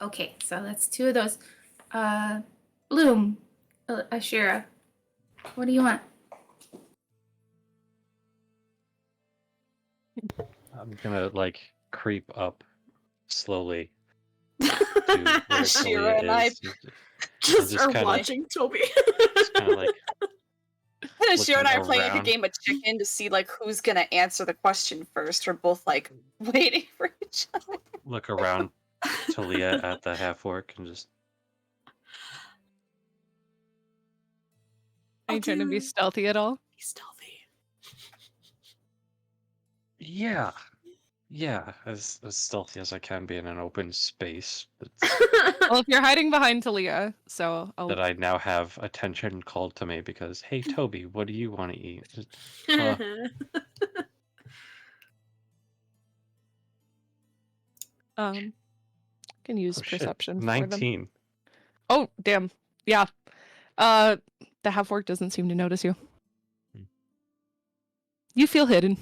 Speaker 5: Okay, so that's 2 of those. Bloom, Ashira, what do you want?
Speaker 3: I'm gonna like creep up slowly to where
Speaker 6: Shira
Speaker 3: Talia
Speaker 6: and I
Speaker 3: is.
Speaker 2: Just
Speaker 3: just
Speaker 2: are
Speaker 3: kinda-
Speaker 2: watching Toby.
Speaker 3: Just kind of like
Speaker 6: And Shira and I are playing like a
Speaker 3: around.
Speaker 6: game of chicken to see like who's gonna answer the question first. We're both like waiting for each other.
Speaker 3: look around Talia at the half orc and just
Speaker 1: Are you trying to be
Speaker 2: do-
Speaker 1: stealthy at all?
Speaker 2: Be stealthy.
Speaker 3: yeah, as stealthy as I can be in an open space.
Speaker 1: Well, if you're hiding behind Talia, so I'll...
Speaker 3: That I now have attention called to me because, hey, Toby, what do you want to eat? Just,
Speaker 1: can use
Speaker 3: oh, shit,
Speaker 1: perception for them.
Speaker 3: 19.
Speaker 1: Oh, damn. Yeah. The half orc doesn't seem to notice you.
Speaker 3: Hmm.
Speaker 1: You feel hidden.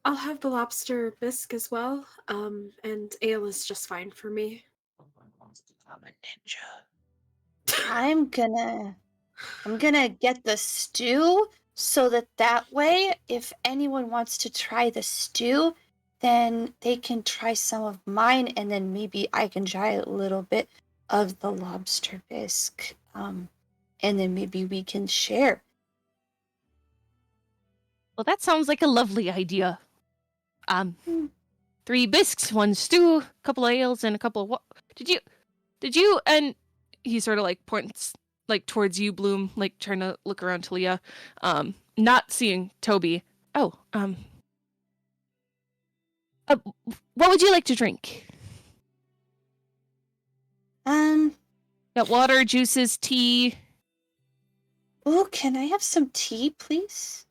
Speaker 2: I'll have the lobster bisque as well. And ale is just fine for me.
Speaker 3: I'm a ninja.
Speaker 4: I'm gonna get the stew so that way, if anyone wants to try the stew, then they can try some of mine, and then maybe I can try a little bit of the lobster bisque. And then maybe we can share.
Speaker 1: Well, that sounds like a lovely idea. 3 bisques, 1 stew, a couple of ales, and a couple of Did you, and he sort of like points like towards you, Bloom, like trying to look around Talia, not seeing Toby. Oh, what would you like to drink? Got water, juices, tea.
Speaker 4: Oh, can I have some tea, please?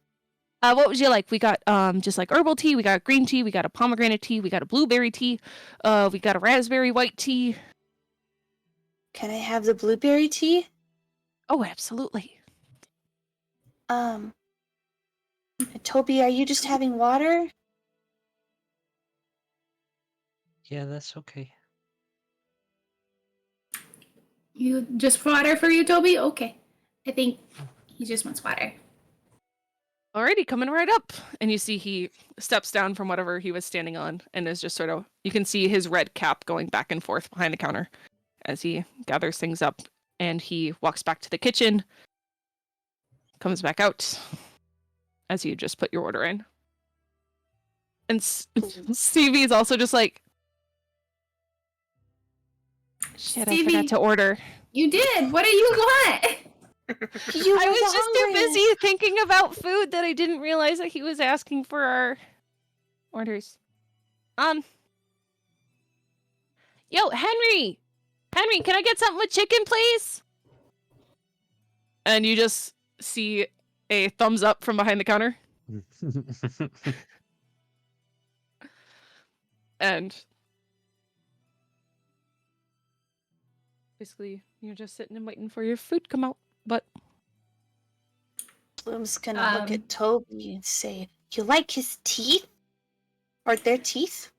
Speaker 1: What would you like? We got just like herbal tea, we got green tea, we got a pomegranate tea, we got a blueberry tea, we got a raspberry white tea.
Speaker 4: Can I have the blueberry tea?
Speaker 1: Oh, absolutely.
Speaker 4: Toby, are you just having water?
Speaker 3: Yeah, that's okay.
Speaker 5: You just water for you, Toby? Okay. I think he just wants water.
Speaker 1: Alrighty, coming right up. And you see he steps down from whatever he was standing on and is just sort of, you can see his red cap going back and forth behind the counter as he gathers things up. And he walks back to the kitchen, comes back out as you just put your order in. And Stevie is also just like, shit, I
Speaker 5: Stevie,
Speaker 1: forgot to order.
Speaker 5: You did. What do you want?
Speaker 1: I was just too busy thinking about food that I didn't realize that he was asking for our orders. Yo, Henry, can I get something with chicken, please? And you just see a thumbs up from behind the counter, and basically you're just sitting and waiting for your food come out. But
Speaker 4: Bloom's gonna look at Toby and say, "You like his teeth? Or their teeth?"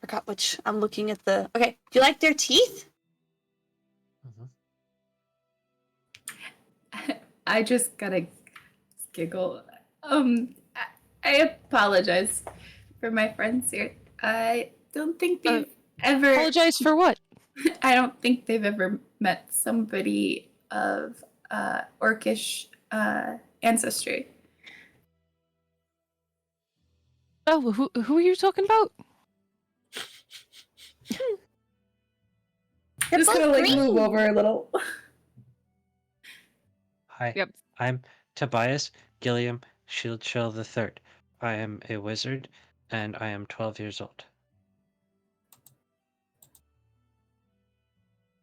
Speaker 4: Forgot which. I'm looking at the. Okay, do you like their teeth?
Speaker 5: I just gotta giggle. I apologize for my friends here. I don't think they've ever.
Speaker 1: Apologize for what?
Speaker 5: I don't think they've ever met somebody of orcish ancestry.
Speaker 1: Oh, who are you talking about?
Speaker 5: I'm just gonna like move over a little.
Speaker 3: Hi,
Speaker 1: Yep.
Speaker 3: I'm Tobias Gilliam Shieldshell III. I am a wizard, and I am 12 years old.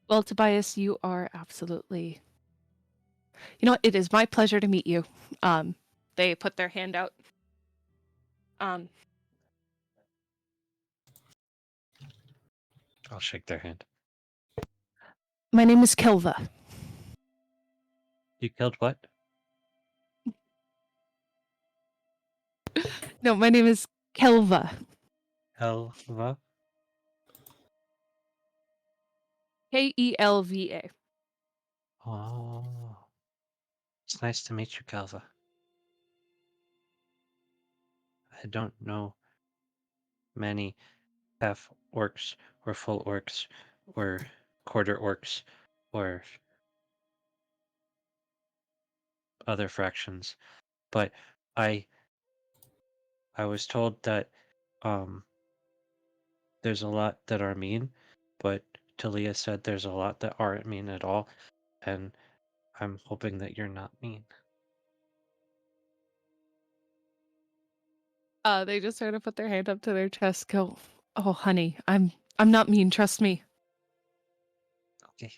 Speaker 1: Well, Tobias, you are absolutely... You know what? It is my pleasure to meet you. They put their hand out.
Speaker 3: I'll shake their hand.
Speaker 1: My name is Kelva.
Speaker 3: You killed what?
Speaker 1: No, my name is Kelva.
Speaker 3: Elva.
Speaker 1: Kelva.
Speaker 3: Oh, it's nice to meet you, Kelva. I don't know many half orcs or full orcs or quarter orcs or other fractions, but I was told that there's a lot that are mean, but Talia said there's a lot that aren't mean at all, and I'm hoping that you're not mean.
Speaker 1: They just sort of put their hand up to their chest, go, "Oh, honey, I'm not mean, trust me."
Speaker 3: Okay.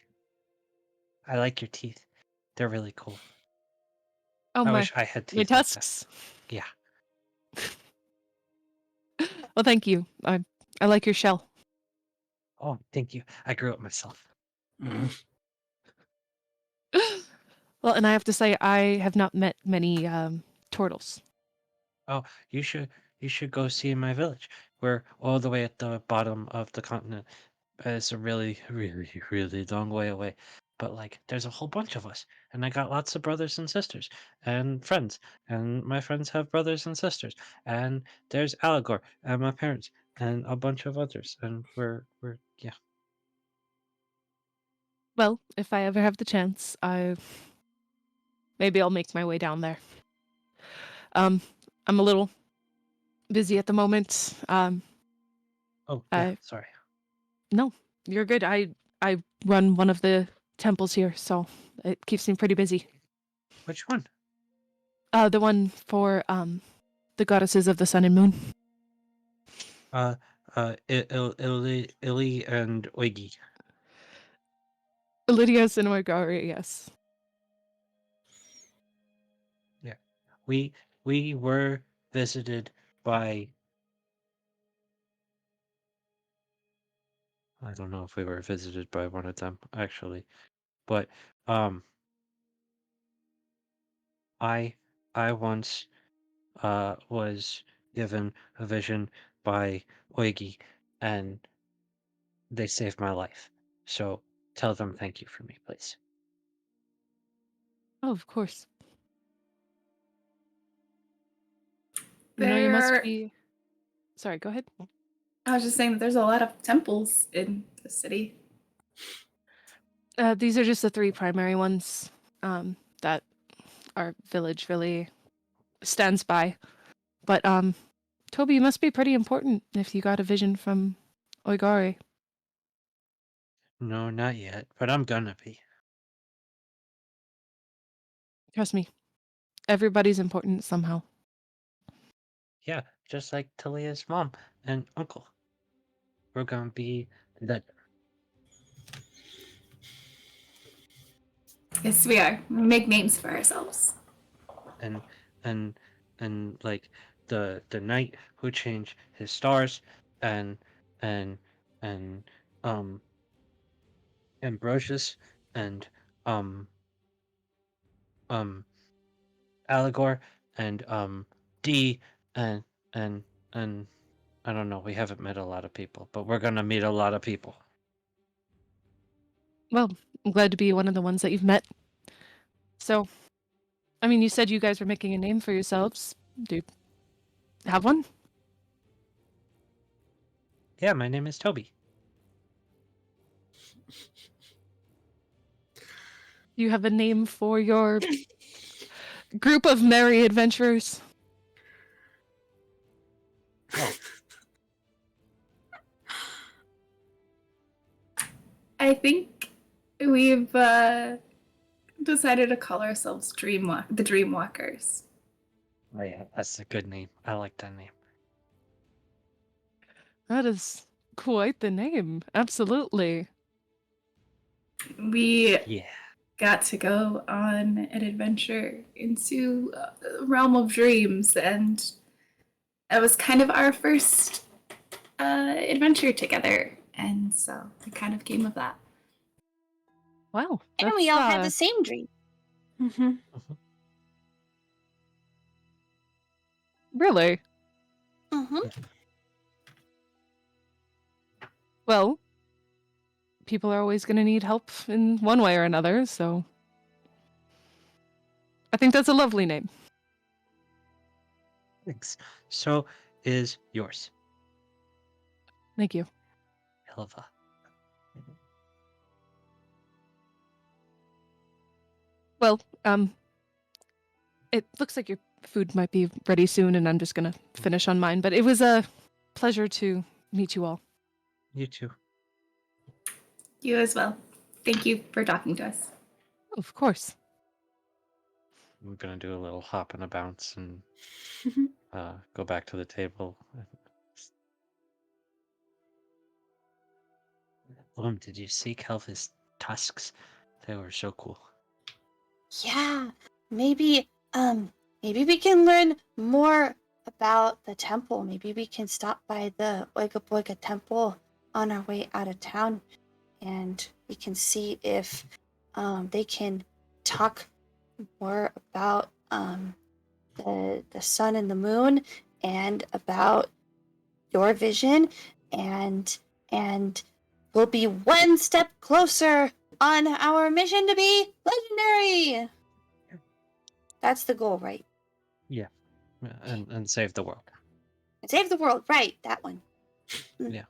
Speaker 3: I like your teeth. They're really cool.
Speaker 1: Oh,
Speaker 3: I
Speaker 1: my
Speaker 3: wish I had
Speaker 1: my
Speaker 3: teeth like that.
Speaker 1: tusks.
Speaker 3: Yeah.
Speaker 1: Well, thank you. I like your shell.
Speaker 3: Oh, thank you. I grew it myself.
Speaker 1: Well, and I have to say, I have not met many turtles.
Speaker 3: Oh, you should go see my village. We're all the way at the bottom of the continent. It's a really, really, really long way away. But like, there's a whole bunch of us, and I got lots of brothers and sisters and friends, and my friends have brothers and sisters, and there's Allegor and my parents and a bunch of others, and we're yeah.
Speaker 1: Well, if I ever have the chance, maybe I'll make my way down there. I'm a little busy at the moment.
Speaker 3: Oh yeah,
Speaker 1: I
Speaker 3: sorry.
Speaker 1: No, you're good. I run one of the temples here, so it keeps me pretty busy.
Speaker 3: Which one?
Speaker 1: The one for the goddesses of the sun and moon.
Speaker 3: Illy and Oigi.
Speaker 1: Lydia Cinemagari, yes.
Speaker 3: Yeah, we were visited by. I don't know if we were visited by one of them actually, but I once was given a vision by Oigi, and they saved my life. So tell them thank you for me, please.
Speaker 1: Oh, of course. You know, you must
Speaker 5: There,
Speaker 1: be. Sorry, go ahead.
Speaker 5: I was just saying that there's a lot of temples in the city.
Speaker 1: These are just the three primary ones that our village really stands by. But Toby, you must be pretty important if you got a vision from Oigari.
Speaker 3: No, not yet, but I'm gonna be.
Speaker 1: Trust me, everybody's important somehow.
Speaker 3: Yeah, just like Talia's mom and uncle. We're gonna be that.
Speaker 5: Yes, we are. We make names for ourselves.
Speaker 3: and and like the knight who changed his stars, and and and um Ambrosius, and um um Allegor, and D, and and and I don't know, we haven't met a lot of people, but we're gonna meet a lot of people.
Speaker 1: Well, I'm glad to be one of the ones that you've met. So, I mean, you said you guys were making a name for yourselves. Do you have one?
Speaker 3: Yeah, my name is Toby.
Speaker 1: Do you have a name for your group of merry adventurers?
Speaker 3: Oh,
Speaker 5: I think we've decided to call ourselves the Dreamwalkers.
Speaker 3: oh yeah, that's a good name. I like that name.
Speaker 1: That is quite the name. Absolutely.
Speaker 5: We
Speaker 3: Yeah.
Speaker 5: got to go on an adventure into the realm of dreams, and it was kind of our first adventure together, and so it kind of came of that.
Speaker 1: Wow.
Speaker 4: And we all had
Speaker 1: uh,
Speaker 4: the same dream.
Speaker 2: Mm-hmm.
Speaker 1: Really?
Speaker 4: Mm-hmm.
Speaker 1: Well, people are always going to need help in one way or another, so I think that's a lovely name.
Speaker 3: Thanks. So is yours,
Speaker 1: Thank you.
Speaker 3: Elva.
Speaker 1: Well, it looks like your food might be ready soon, and I'm just going to finish on mine, but it was a pleasure to meet you all.
Speaker 3: You too.
Speaker 5: You as well. Thank you for talking to us.
Speaker 1: Of course.
Speaker 3: I'm gonna do a little hop and a bounce and go back to the table. Did you see Kelvis' tusks? They were so cool.
Speaker 4: Yeah, maybe maybe we can learn more about the temple. Maybe we can stop by the Oiga Boiga temple on our way out of town, and we can see if they can talk more about the sun and the moon, and about your vision, and we'll be one step closer on our mission to be legendary. That's the goal, right?
Speaker 3: Yeah, and save the world.
Speaker 4: And save the world, right? That one.
Speaker 3: Yeah.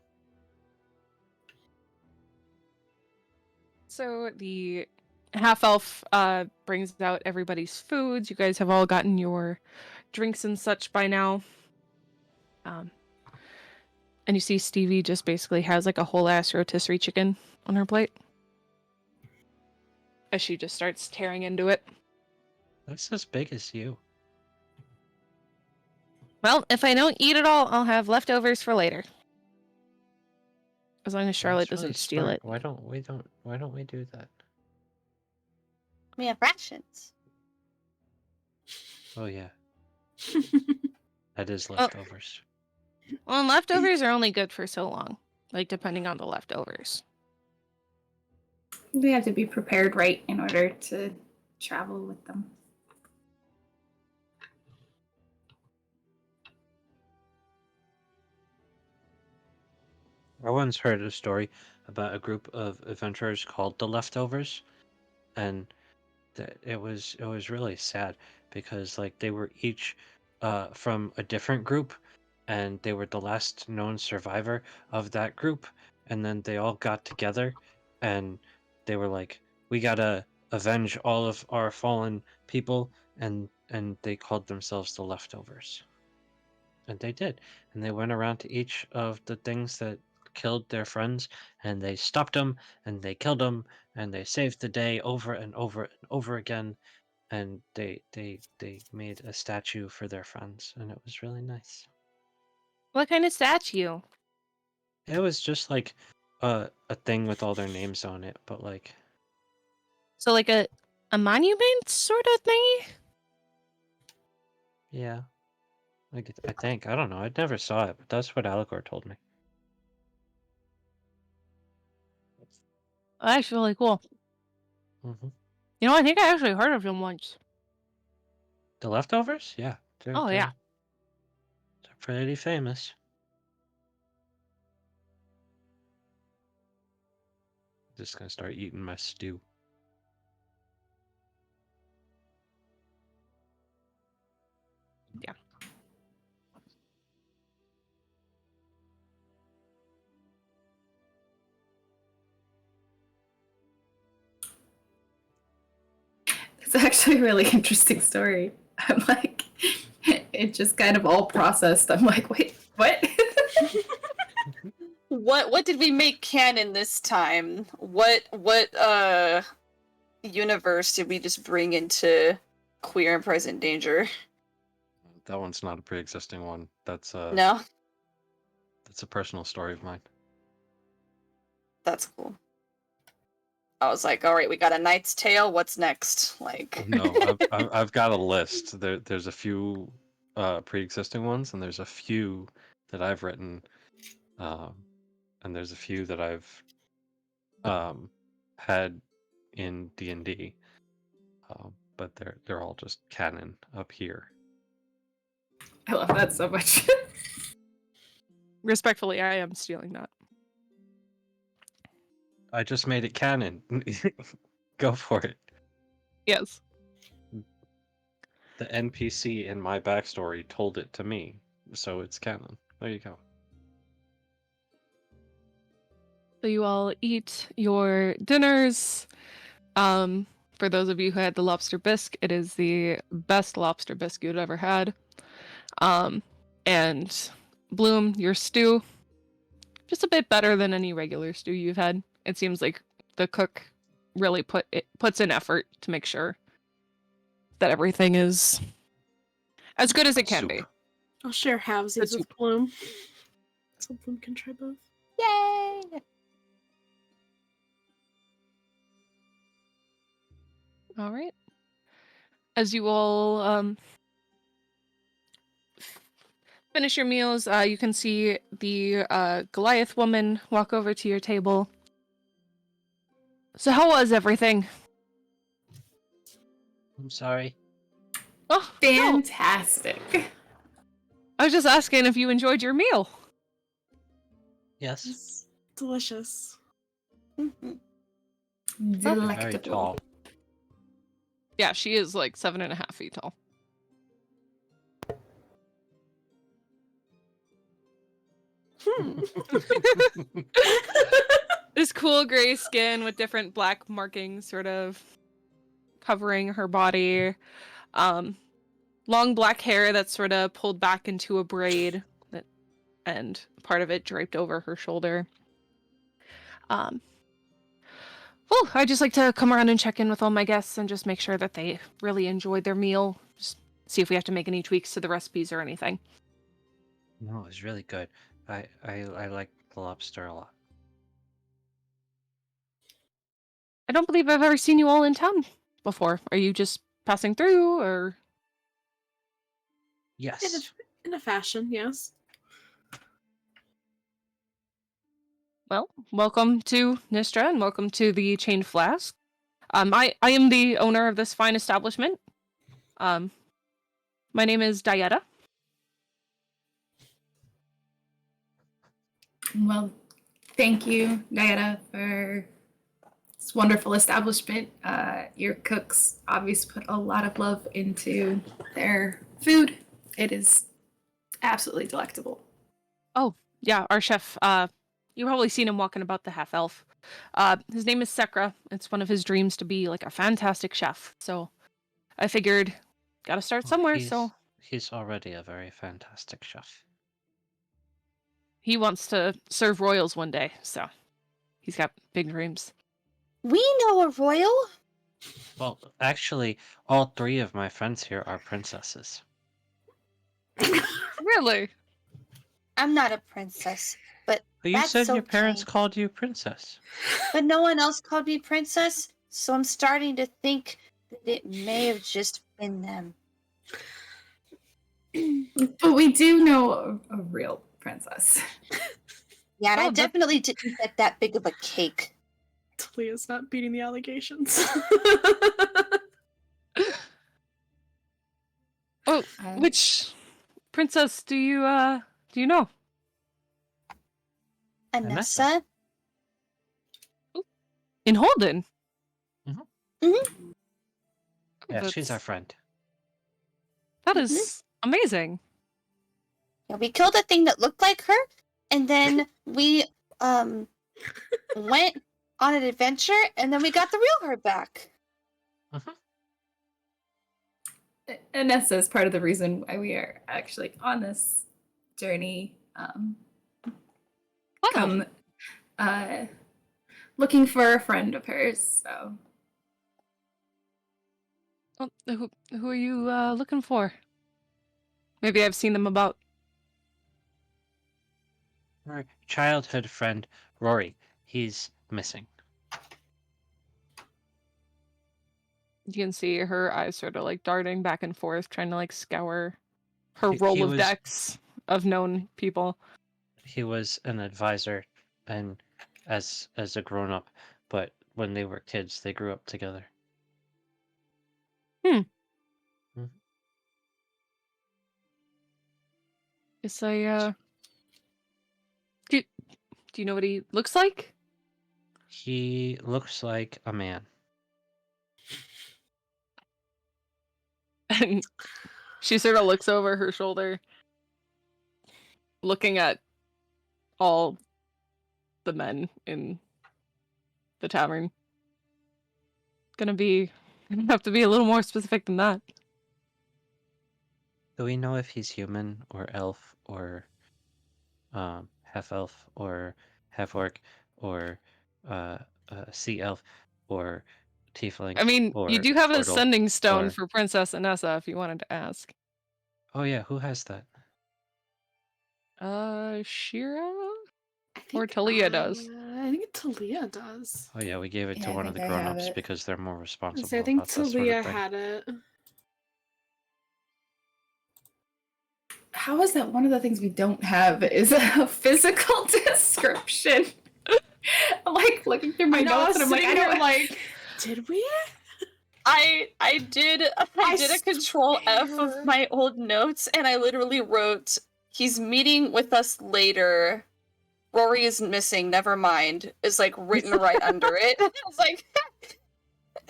Speaker 1: So the half elf brings out everybody's foods. You guys have all gotten your drinks and such by now. And you see Stevie just basically has like a whole ass rotisserie chicken on her plate. As she just starts tearing into it.
Speaker 3: Looks as big as you.
Speaker 1: Well, if I don't eat it all, I'll have leftovers for later. As long as Charlotte
Speaker 3: That's really
Speaker 1: doesn't steal
Speaker 3: smart.
Speaker 1: it.
Speaker 3: Why don't we do that?
Speaker 4: We have rations.
Speaker 3: Oh yeah. That is
Speaker 1: Oh.
Speaker 3: leftovers.
Speaker 1: Well, and leftovers are only good for so long. Like, depending on the leftovers.
Speaker 5: We have to be prepared right in order to travel with them.
Speaker 3: I once heard a story about a group of adventurers called the Leftovers, and it was really sad because like they were each from a different group, and they were the last known survivor of that group, and then they all got together, and they were like, we gotta avenge all of our fallen people, and they called themselves the Leftovers. And they did. And they went around to each of the things that killed their friends, and they stopped them, and they killed them, and they saved the day over and over and over again. And they made a statue for their friends, and it was really nice.
Speaker 1: What kind of statue?
Speaker 3: It was just like a thing with all their names on it, but like
Speaker 1: So, like a monument sort of thingy?
Speaker 3: yeah, I think I don't know. I never saw it, but that's what Allegor told me.
Speaker 1: Oh, that's really cool.
Speaker 3: Hmm.
Speaker 1: You know, I think I actually heard of them once.
Speaker 3: The Leftovers, yeah,
Speaker 1: Oh, yeah.
Speaker 3: they're pretty famous. Just gonna start eating my stew.
Speaker 1: Yeah.
Speaker 5: It's actually a really interesting story. I'm like, it just kind of all processed. I'm like, wait, what?
Speaker 6: What did we make canon this time? What universe did we just bring into queer and present danger?
Speaker 3: That one's not a pre-existing one. That's
Speaker 6: No,
Speaker 3: a personal story of mine.
Speaker 6: that's cool. I was like, all right, we got a Knight's Tale. What's next? Like,
Speaker 3: No, I've got a list. There's a few pre-existing ones, and there's a few that I've written, and there's a few that I've had in D&D, but they're all just canon up here.
Speaker 5: I love that so much.
Speaker 1: Respectfully, I am stealing that.
Speaker 3: I just made it canon. Go for it.
Speaker 1: Yes.
Speaker 3: The NPC in my backstory told it to me, so it's canon. There you go.
Speaker 1: So you all eat your dinners. For those of you who had the lobster bisque, it is the best lobster bisque you'd ever had. And Bloom, your stew, just a bit better than any regular stew you've had. It seems like the cook really puts in effort to make sure that everything is as good as it can be.
Speaker 3: Soup.
Speaker 2: I'll share halvesies
Speaker 1: That's
Speaker 2: with Bloom. So Bloom can try both.
Speaker 4: Yay!
Speaker 1: All right. As you all finish your meals, you can see the Goliath woman walk over to your table. So how was everything?
Speaker 3: I'm sorry.
Speaker 1: Oh, no.
Speaker 5: Fantastic.
Speaker 1: I was just asking if you enjoyed your meal.
Speaker 3: Yes.
Speaker 2: It's delicious.
Speaker 4: Mhm.
Speaker 3: Very
Speaker 5: Delectable.
Speaker 3: tall.
Speaker 1: Yeah, she is like 7.5 feet tall. This cool gray skin with different black markings sort of covering her body. Long black hair that's sort of pulled back into a braid and part of it draped over her shoulder. Well, I just like to come around and check in with all my guests and just make sure that they really enjoyed their meal. Just see if we have to make any tweaks to the recipes or anything.
Speaker 3: No, it was really good. I like the lobster a lot.
Speaker 1: I don't believe I've ever seen you all in town before. Are you just passing through, or?
Speaker 3: Yes.
Speaker 2: In a fashion, yes.
Speaker 1: Well, welcome to Nistra and welcome to the Chained Flask. I am the owner of this fine establishment. My name is Dieta.
Speaker 5: Well, thank you, Diana, for this wonderful establishment. Your cooks obviously put a lot of love into their food. It is absolutely delectable.
Speaker 1: Oh, yeah, our chef. You've probably seen him walking about the half elf. His name is Sekra. It's one of his dreams to be like a fantastic chef. So I figured, gotta start somewhere. So
Speaker 3: He's already a very fantastic chef.
Speaker 1: he wants to serve royals one day. So he's got big dreams.
Speaker 4: We know a royal.
Speaker 3: Well, actually, all three of my friends here are princesses.
Speaker 1: Really?
Speaker 4: I'm not a princess, but
Speaker 3: But you
Speaker 4: That's
Speaker 3: said your parents
Speaker 4: okay.
Speaker 3: called you princess.
Speaker 4: no one else called me princess, so I'm starting to think that it may have just been them.
Speaker 5: But we do know a real princess.
Speaker 4: Yeah, and I
Speaker 1: Oh, that-
Speaker 4: definitely didn't get that big of a cake.
Speaker 2: Talia's not beating the allegations.
Speaker 1: Oh,
Speaker 5: Uh,
Speaker 1: which princess do you know?
Speaker 4: Anessa?
Speaker 1: In Holden?
Speaker 3: Mhm.
Speaker 4: Mhm.
Speaker 3: Yeah, she's our
Speaker 1: That's-
Speaker 3: friend.
Speaker 1: That is amazing.
Speaker 4: Yeah, we killed a thing that looked like her, and then we went on an adventure, and then we got the real her back.
Speaker 5: Anessa is part of the reason why we are actually on this journey. Come looking for a friend of hers. So
Speaker 1: Oh, who are you looking for? Maybe I've seen them about.
Speaker 3: Our childhood friend, Rory. He's missing.
Speaker 1: You can see her eyes sort of like darting back and forth, trying to like scour her
Speaker 3: He-
Speaker 1: roll
Speaker 3: he
Speaker 1: of
Speaker 3: was-
Speaker 1: decks of known people.
Speaker 3: He was an advisor, and as a grown up, but when they were kids, they grew up together.
Speaker 1: Yes, I Do you know what he looks like?
Speaker 3: He looks like a man.
Speaker 1: And she sort of looks over her shoulder, looking at all the men in the tavern. Gonna have to be a little more specific than that.
Speaker 3: Do we know if he's human or elf or half elf or half orc or sea elf or tiefling?
Speaker 1: I mean, you
Speaker 3: or
Speaker 1: do have a
Speaker 3: turtle,
Speaker 1: sending stone
Speaker 3: or-
Speaker 1: for Princess Anessa if you wanted to ask.
Speaker 3: Oh yeah, who has that?
Speaker 1: Shira?
Speaker 2: I
Speaker 1: Or
Speaker 2: think,
Speaker 1: Talia does.
Speaker 2: I think Talia does.
Speaker 3: Oh yeah, we gave it
Speaker 5: Yeah,
Speaker 3: to
Speaker 5: I
Speaker 3: one of the
Speaker 5: think I have
Speaker 3: grown-ups
Speaker 5: it.
Speaker 3: because they're more responsible
Speaker 2: So I think
Speaker 3: about that sort
Speaker 2: Talia
Speaker 3: of thing.
Speaker 2: had it.
Speaker 5: How is that one of the things we don't have is a physical description? I'm like looking through my
Speaker 2: I know, I
Speaker 5: notes
Speaker 2: was
Speaker 5: and I'm like,
Speaker 2: sitting
Speaker 5: I
Speaker 2: here
Speaker 5: don't
Speaker 2: like, did we?
Speaker 4: I did a control F
Speaker 2: swear.
Speaker 4: of my old notes and I literally wrote, he's meeting with us later. Rory is missing, never mind. Is like written right under it. I was like,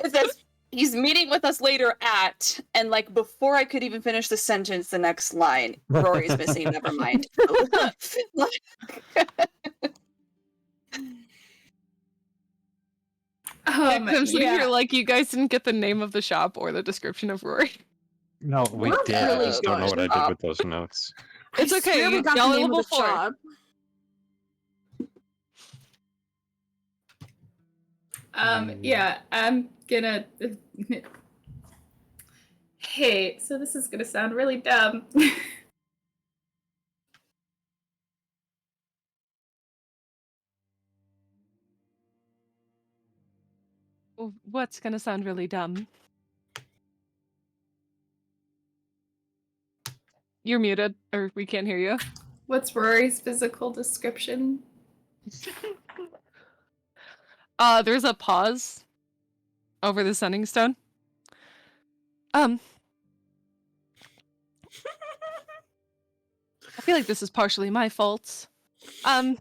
Speaker 4: it says he's meeting with us later at, and like before I could even finish the sentence, the next line, Rory's missing, never mind.
Speaker 1: You're like, you guys didn't get the name of the shop or the description of Rory.
Speaker 3: No, we
Speaker 2: We're
Speaker 3: did. I
Speaker 2: really
Speaker 3: just don't know what I did
Speaker 4: good.
Speaker 3: with those notes.
Speaker 1: It's
Speaker 2: I
Speaker 1: okay,
Speaker 2: swear we got
Speaker 1: y'all
Speaker 2: the
Speaker 1: are
Speaker 2: name of
Speaker 1: level
Speaker 2: the
Speaker 1: 4.
Speaker 2: shop.
Speaker 5: Yeah, I'm gonna. Hey, so this is gonna sound really dumb.
Speaker 1: What's gonna sound really dumb? You're muted, or we can't hear you.
Speaker 5: What's Rory's physical description?
Speaker 1: There's a pause over the sending stone. I feel like this is partially my fault.
Speaker 3: Partially.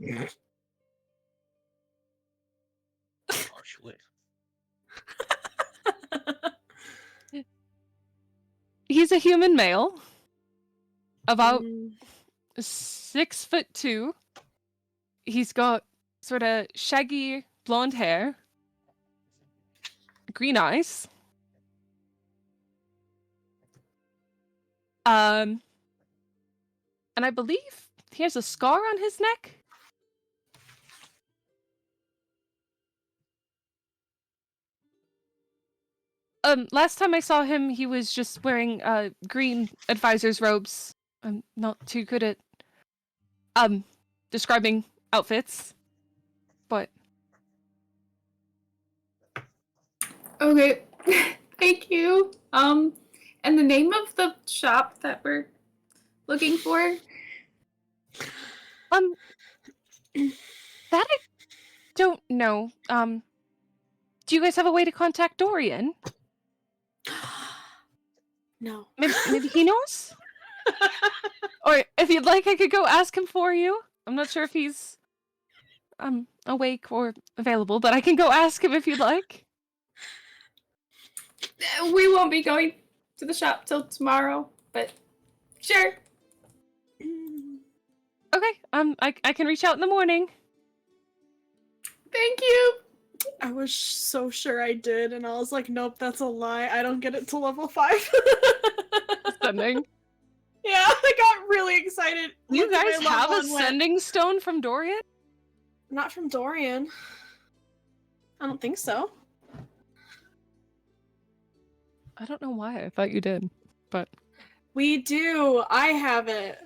Speaker 1: He's a human male, about
Speaker 2: Mm.
Speaker 1: 6'2". He's got sort of shaggy blonde hair, green eyes. And I believe he has a scar on his neck. Last time I saw him, he was just wearing green advisor's robes. I'm not too good at describing outfits, but
Speaker 5: Okay, thank you. And the name of the shop that we're looking for?
Speaker 1: that I don't know. Do you guys have a way to contact Dorian?
Speaker 2: No.
Speaker 1: Maybe he knows? Or if you'd like, I could go ask him for you. I'm not sure if he's awake or available, but I can go ask him if you'd like.
Speaker 5: We won't be going to the shop till tomorrow, but sure.
Speaker 1: Okay, I can reach out in the morning.
Speaker 5: Thank you.
Speaker 2: I was so sure I did, and I was like, nope, that's a lie. I don't get it till level 5.
Speaker 1: Sending.
Speaker 2: Yeah, I got really excited.
Speaker 1: You
Speaker 2: Looked at
Speaker 1: guys
Speaker 2: my
Speaker 1: have
Speaker 2: level
Speaker 1: a
Speaker 2: and went,
Speaker 1: sending stone from Dorian?
Speaker 2: Not from Dorian. I don't think so.
Speaker 1: I don't know why. I thought you did, but
Speaker 2: We do. I have it.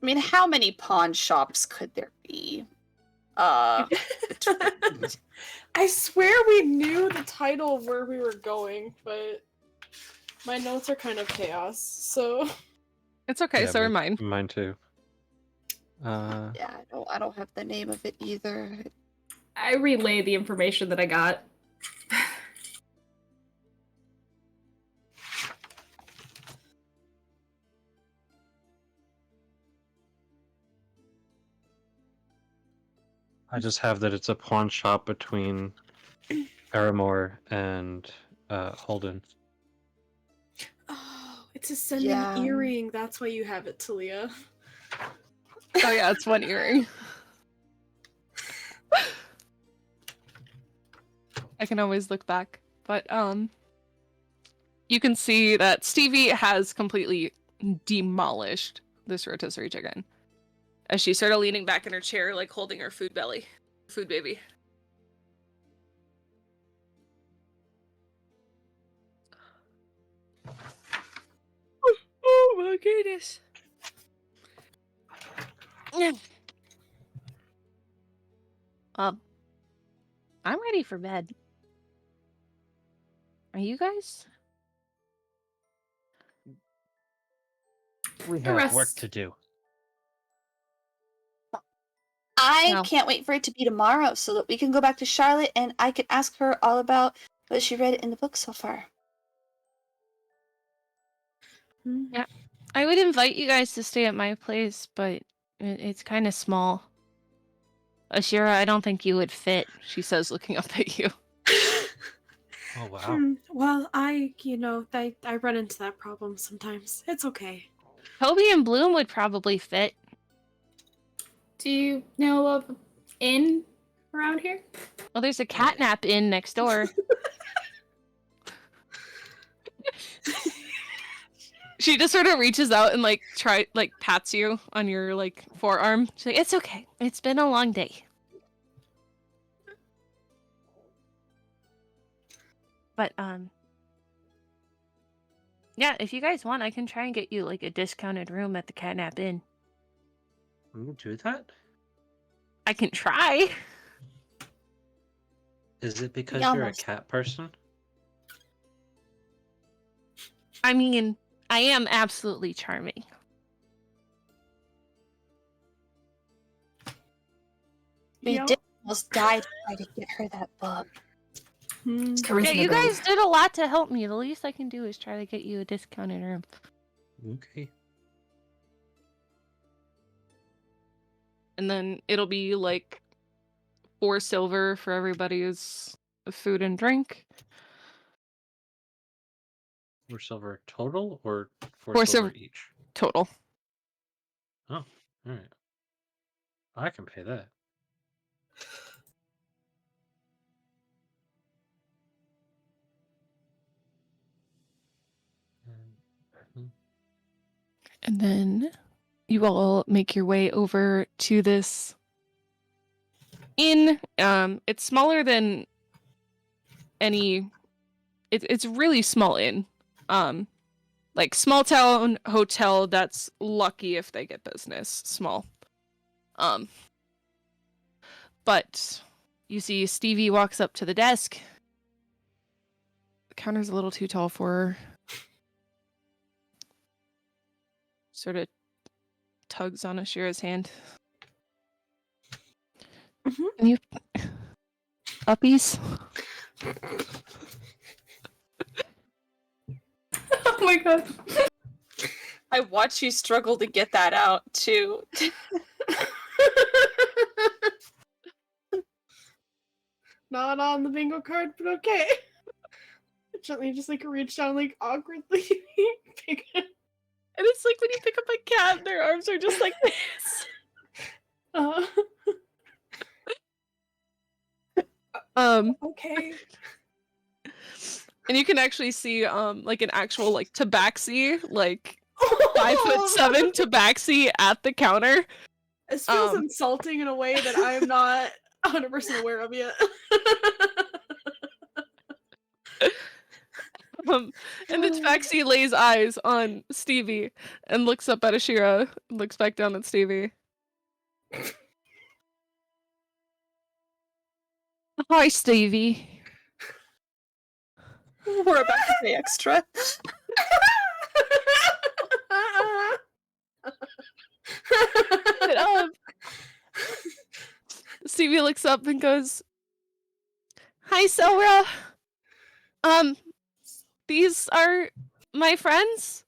Speaker 4: I mean, how many pawn shops could there be?
Speaker 2: I swear we knew the title of where we were going, but my notes are kind of chaos, so
Speaker 1: it's okay.
Speaker 3: Yeah,
Speaker 1: So are mine.
Speaker 3: Mine too.
Speaker 4: Yeah, I don't have the name of it either.
Speaker 5: I relay the information that I got.
Speaker 3: I just have that it's a pawn shop between Aramore and Holden.
Speaker 2: Oh, it's a sending
Speaker 4: Yeah.
Speaker 2: earring. That's why you have it, Talia.
Speaker 1: Oh yeah, it's one earring. I can always look back, but you can see that Stevie has completely demolished this rotisserie chicken as she's sort of leaning back in her chair, like holding her food baby. Oh my goodness. I'm ready for bed. Are you guys?
Speaker 3: We
Speaker 2: The
Speaker 3: have work
Speaker 2: rest-
Speaker 3: to do.
Speaker 4: I
Speaker 1: No.
Speaker 4: can't wait for it to be tomorrow so that we can go back to Charlotte and I can ask her all about what she read in the book so far.
Speaker 1: Yeah. I would invite you guys to stay at my place, but it's kind of small. Ashira, I don't think you would fit, she says, looking up at you.
Speaker 3: Oh wow.
Speaker 2: Well, I run into that problem sometimes. It's okay.
Speaker 1: Toby and Bloom would probably fit.
Speaker 5: Do you know of an inn around here?
Speaker 1: Well, there's a catnap inn next door. She just sort of reaches out and pats you on your forearm. She's like, "It's okay. It's been a long day." But yeah, if you guys want, I can try and get you a discounted room at the catnap inn.
Speaker 3: You do that?
Speaker 1: I can try.
Speaker 3: Is it because
Speaker 4: Yeah,
Speaker 3: you're a
Speaker 4: almost.
Speaker 3: cat person?
Speaker 1: I mean, I am absolutely charming.
Speaker 4: We
Speaker 2: Yeah.
Speaker 4: did almost die to try to get her that book.
Speaker 1: Yeah, you guys did a lot to help me. The least I can do is try to get you a discounted room.
Speaker 3: Okay.
Speaker 1: And then it'll be 4 silver for everybody's food and drink.
Speaker 3: 4 silver total or 4
Speaker 1: 4
Speaker 3: silver
Speaker 1: silver.
Speaker 3: each?
Speaker 1: Total.
Speaker 3: Oh, alright. I can pay that.
Speaker 1: And then you all make your way over to this inn. It's smaller than any. It's really small inn. Small town hotel that's lucky if they get business. Small. But you see Stevie walks up to the desk. The counter's a little too tall for her. Sort of tugs on Ashira's hand.
Speaker 2: Mhm.
Speaker 1: Can you puppies?
Speaker 5: Oh my god.
Speaker 4: I watch you struggle to get that out, too.
Speaker 2: Not on the bingo card, but okay. Gently just reach down awkwardly. Pick it.
Speaker 1: And it's like when you pick up a cat, their arms are just like this.
Speaker 2: Okay.
Speaker 1: And you can actually see an actual tabaxi, 5'7" tabaxi at the counter.
Speaker 2: This feels insulting in a way that I am not 100% aware of yet.
Speaker 1: And the tabaxi lays eyes on Stevie and looks up at Ashira, looks back down at Stevie. Hi, Stevie.
Speaker 4: We're about to pay extra.
Speaker 1: But, Stevie looks up and goes, "Hi, Selra. These are my friends,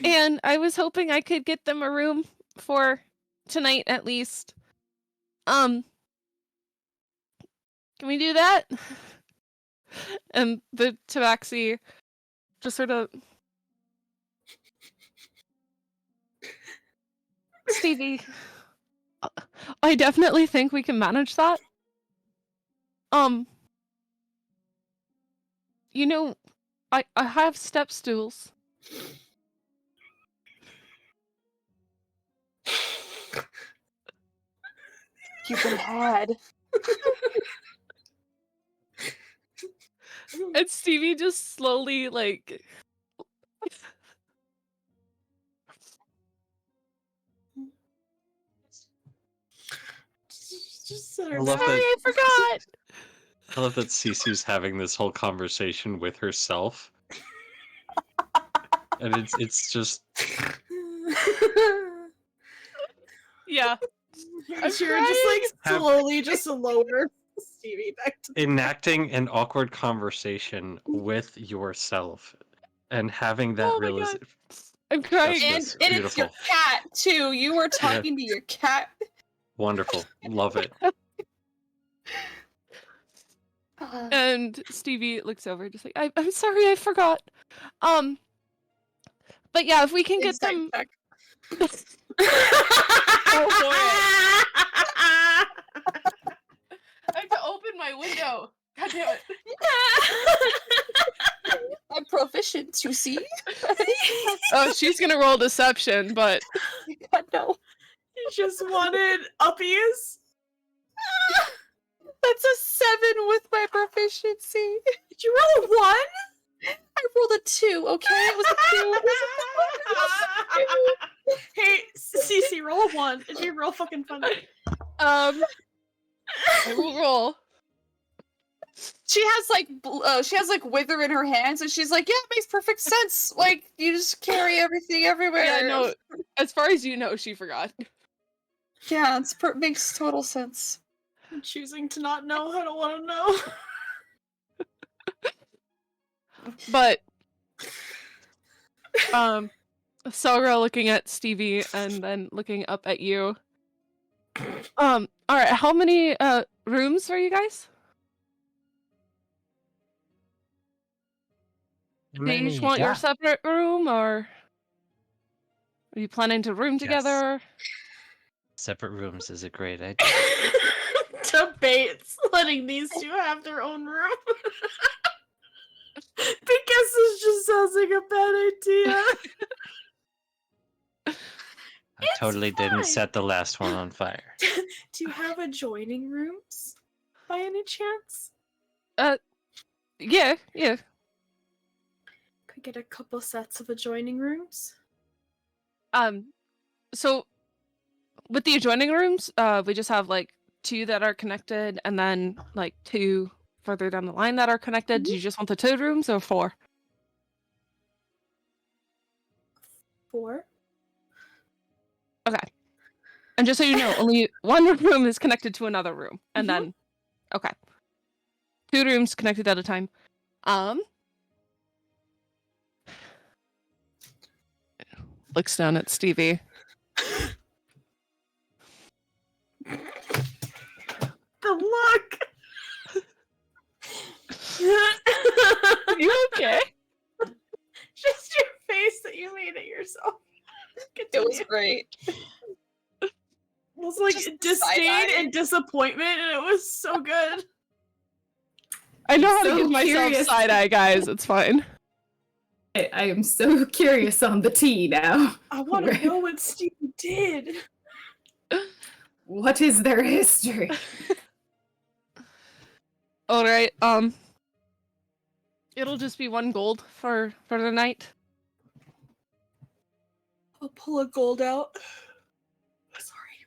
Speaker 1: and I was hoping I could get them a room for tonight at least. Can we do that? And the tabaxi just sort of... Stevie, I definitely think we can manage that. You know, I have step stools.
Speaker 4: You've been had.
Speaker 1: And Stevie just slowly, like...
Speaker 2: Just sit
Speaker 3: I
Speaker 2: her
Speaker 3: love
Speaker 2: down.
Speaker 1: Sorry, I forgot!
Speaker 3: I love that Cece's having this whole conversation with herself. And it's just
Speaker 1: Yeah. I'm
Speaker 2: Shira just like
Speaker 3: Have-
Speaker 2: slowly just lower Stevie back to the
Speaker 3: enacting an awkward conversation with yourself and having that
Speaker 1: Oh my
Speaker 3: realization.
Speaker 1: God. I'm crying.
Speaker 3: Justice.
Speaker 4: And it's your
Speaker 3: Beautiful.
Speaker 4: cat too. You were talking to your cat.
Speaker 3: Wonderful. Love it.
Speaker 1: And Stevie looks over, just like, I'm sorry, I forgot. But yeah, if we can get them...
Speaker 2: check.
Speaker 1: Oh boy. I have to open my window. God damn it.
Speaker 4: I'm proficient, you see?
Speaker 1: Oh, she's gonna roll deception, but...
Speaker 4: God, no.
Speaker 2: You just wanted uppies?
Speaker 4: That's a 7 with my proficiency.
Speaker 2: Did you roll a 1?
Speaker 4: I rolled a 2, okay? It was a 2.
Speaker 2: Hey, Cece, roll a 1. It'd be real fucking funny.
Speaker 1: I will roll.
Speaker 4: She has like wither in her hands, and she's like, "Yeah, it makes perfect sense. Like, you just carry everything everywhere."
Speaker 1: Yeah, no, as far as you know, she forgot.
Speaker 4: Yeah, makes total sense.
Speaker 2: I'm choosing to not know. I don't want to know.
Speaker 1: But, Saura looking at Stevie and then looking up at you. Alright, how many, rooms are you guys? Do you each want your separate room, or are you planning to room together?
Speaker 3: Separate rooms is a great idea.
Speaker 2: Debates letting these two have their own room. Because this just sounds like a bad idea.
Speaker 3: I totally didn't set the last one on fire.
Speaker 2: Do you have adjoining rooms by any chance?
Speaker 1: Yeah.
Speaker 2: Could get a couple sets of adjoining rooms.
Speaker 1: So with the adjoining rooms, we just have like 2 that are connected, and then like 2 further down the line that are connected. Do you just want the 2 rooms or 4?
Speaker 2: 4.
Speaker 1: Okay. And just so you know, only one room is connected to another room, and then okay, 2 rooms connected at a time. Looks down at Stevie.
Speaker 2: The look.
Speaker 1: You okay?
Speaker 2: Just your face that you made at yourself.
Speaker 4: It was great.
Speaker 2: It was like
Speaker 4: Just
Speaker 2: disdain
Speaker 4: side-eye.
Speaker 2: and disappointment, and it was so good.
Speaker 1: I know how
Speaker 5: So
Speaker 1: to give myself
Speaker 5: curious.
Speaker 1: side eye, guys. It's fine.
Speaker 5: I am so curious on the tea now.
Speaker 2: I want to know what Steve did.
Speaker 5: What is their history?
Speaker 1: All right. It'll just be 1 gold for the night.
Speaker 2: I'll pull a gold out. Sorry.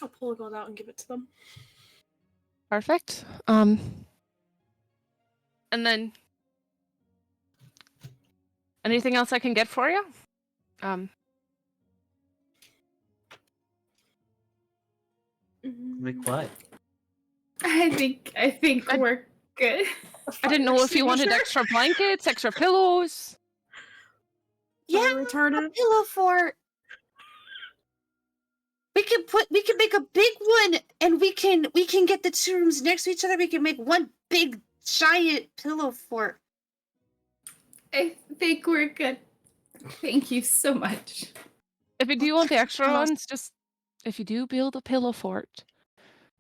Speaker 2: I'll pull a gold out and give it to them.
Speaker 1: Perfect. And then anything else I can get for you?
Speaker 3: Like what?
Speaker 5: I think we're good.
Speaker 1: I didn't know if you wanted extra blankets, extra pillows.
Speaker 2: Yeah,
Speaker 4: A
Speaker 2: retarded.
Speaker 4: pillow fort. We can make a big one, and we can get the 2 rooms next to each other. We can make one big giant pillow fort.
Speaker 5: I think we're good. Thank you so much.
Speaker 1: If you do want the extra
Speaker 2: Almost.
Speaker 1: ones, just if you do build a pillow fort,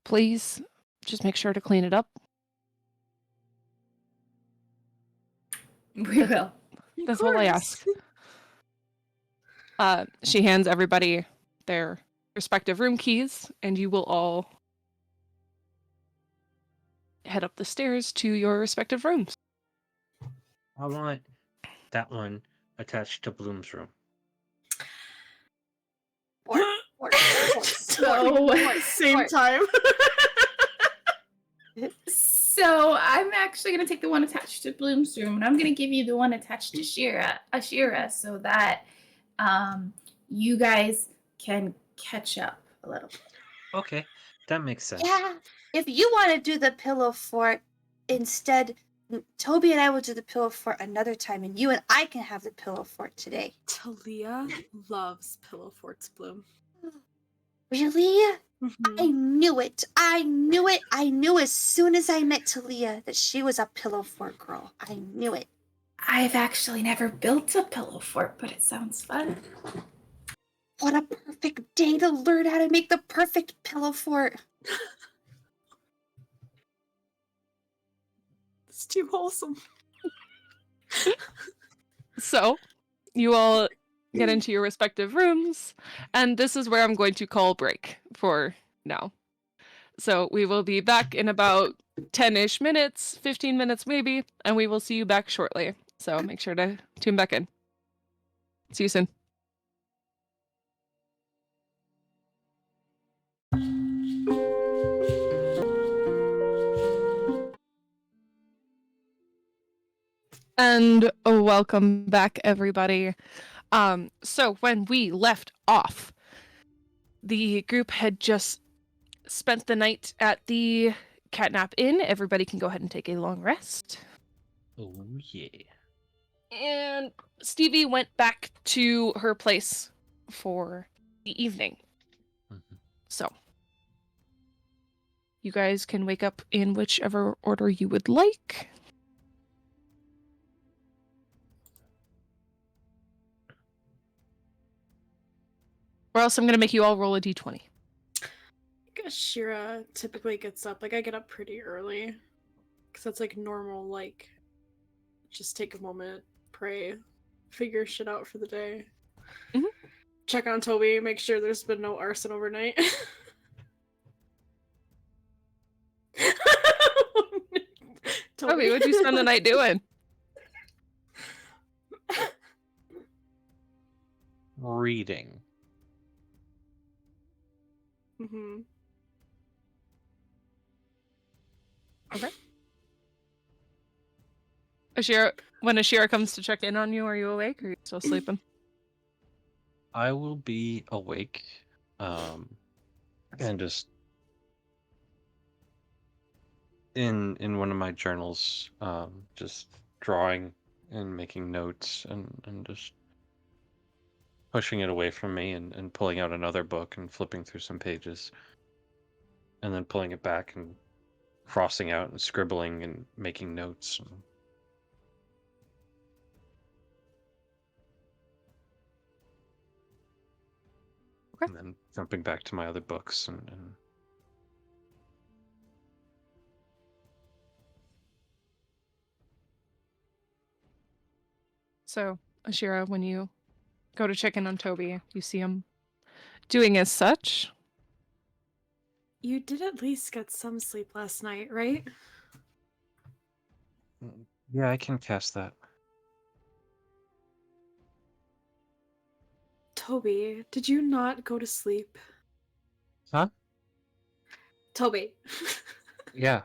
Speaker 1: please just make sure to clean it up.
Speaker 5: We will.
Speaker 2: Of
Speaker 1: That's all I ask.
Speaker 2: course.
Speaker 1: She hands everybody their respective room keys, and you will all head up the stairs to your respective rooms.
Speaker 3: I want that one attached to Bloom's room.
Speaker 2: Same time.
Speaker 5: So I'm actually going to take the one attached to Bloom's room, and I'm going to give you the one attached to Ashira, so that you guys can catch up a little.
Speaker 3: Okay, that makes sense.
Speaker 4: Yeah. If you want to do the pillow fort instead, Toby and I will do the pillow fort another time, and you and I can have the pillow fort today.
Speaker 2: Talia loves pillow forts, Bloom.
Speaker 4: Really?
Speaker 2: Mhm.
Speaker 4: I knew it. I knew as soon as I met Talia that she was a pillow fort girl. I knew it.
Speaker 5: I've actually never built a pillow fort, but it sounds fun.
Speaker 4: What a perfect day to learn how to make the perfect pillow fort.
Speaker 2: It's too wholesome.
Speaker 1: So, you all get into your respective rooms, and this is where I'm going to call break for now. So, we will be back in about 10-ish minutes, 15 minutes maybe, and we will see you back shortly. So, make sure to tune back in. See you soon. And welcome back, everybody. So when we left off, the group had just spent the night at the Catnap Inn. Everybody can go ahead and take a long rest.
Speaker 3: Oh yeah.
Speaker 1: And Stevie went back to her place for the evening.
Speaker 3: Mhm.
Speaker 1: So you guys can wake up in whichever order you would like. Or else I'm going to make you all roll a d20.
Speaker 2: I guess Shira typically gets up. Like, I get up pretty early. Because that's like normal, like, just take a moment, pray, figure shit out for the day.
Speaker 1: Mhm.
Speaker 2: Check on Toby, make sure there's been no arson overnight.
Speaker 1: Toby, what'd you spend the night doing?
Speaker 3: Reading.
Speaker 2: Mm-hmm.
Speaker 1: Ashira, when Ashira comes to check in on you, are you awake or are you still sleeping?
Speaker 3: I will be awake, and just in one of my journals, just drawing and making notes and just pushing it away from me and pulling out another book and flipping through some pages, and then pulling it back and crossing out and scribbling and making notes.
Speaker 1: Okay.
Speaker 3: And then jumping back to my other books and
Speaker 1: So, Ashira, when you go to check in on Toby, you see him doing as such.
Speaker 2: You did at least get some sleep last night, right?
Speaker 3: yeah, I can cast that.
Speaker 2: Toby, did you not go to sleep?
Speaker 3: Huh?
Speaker 2: Toby.
Speaker 3: Yeah.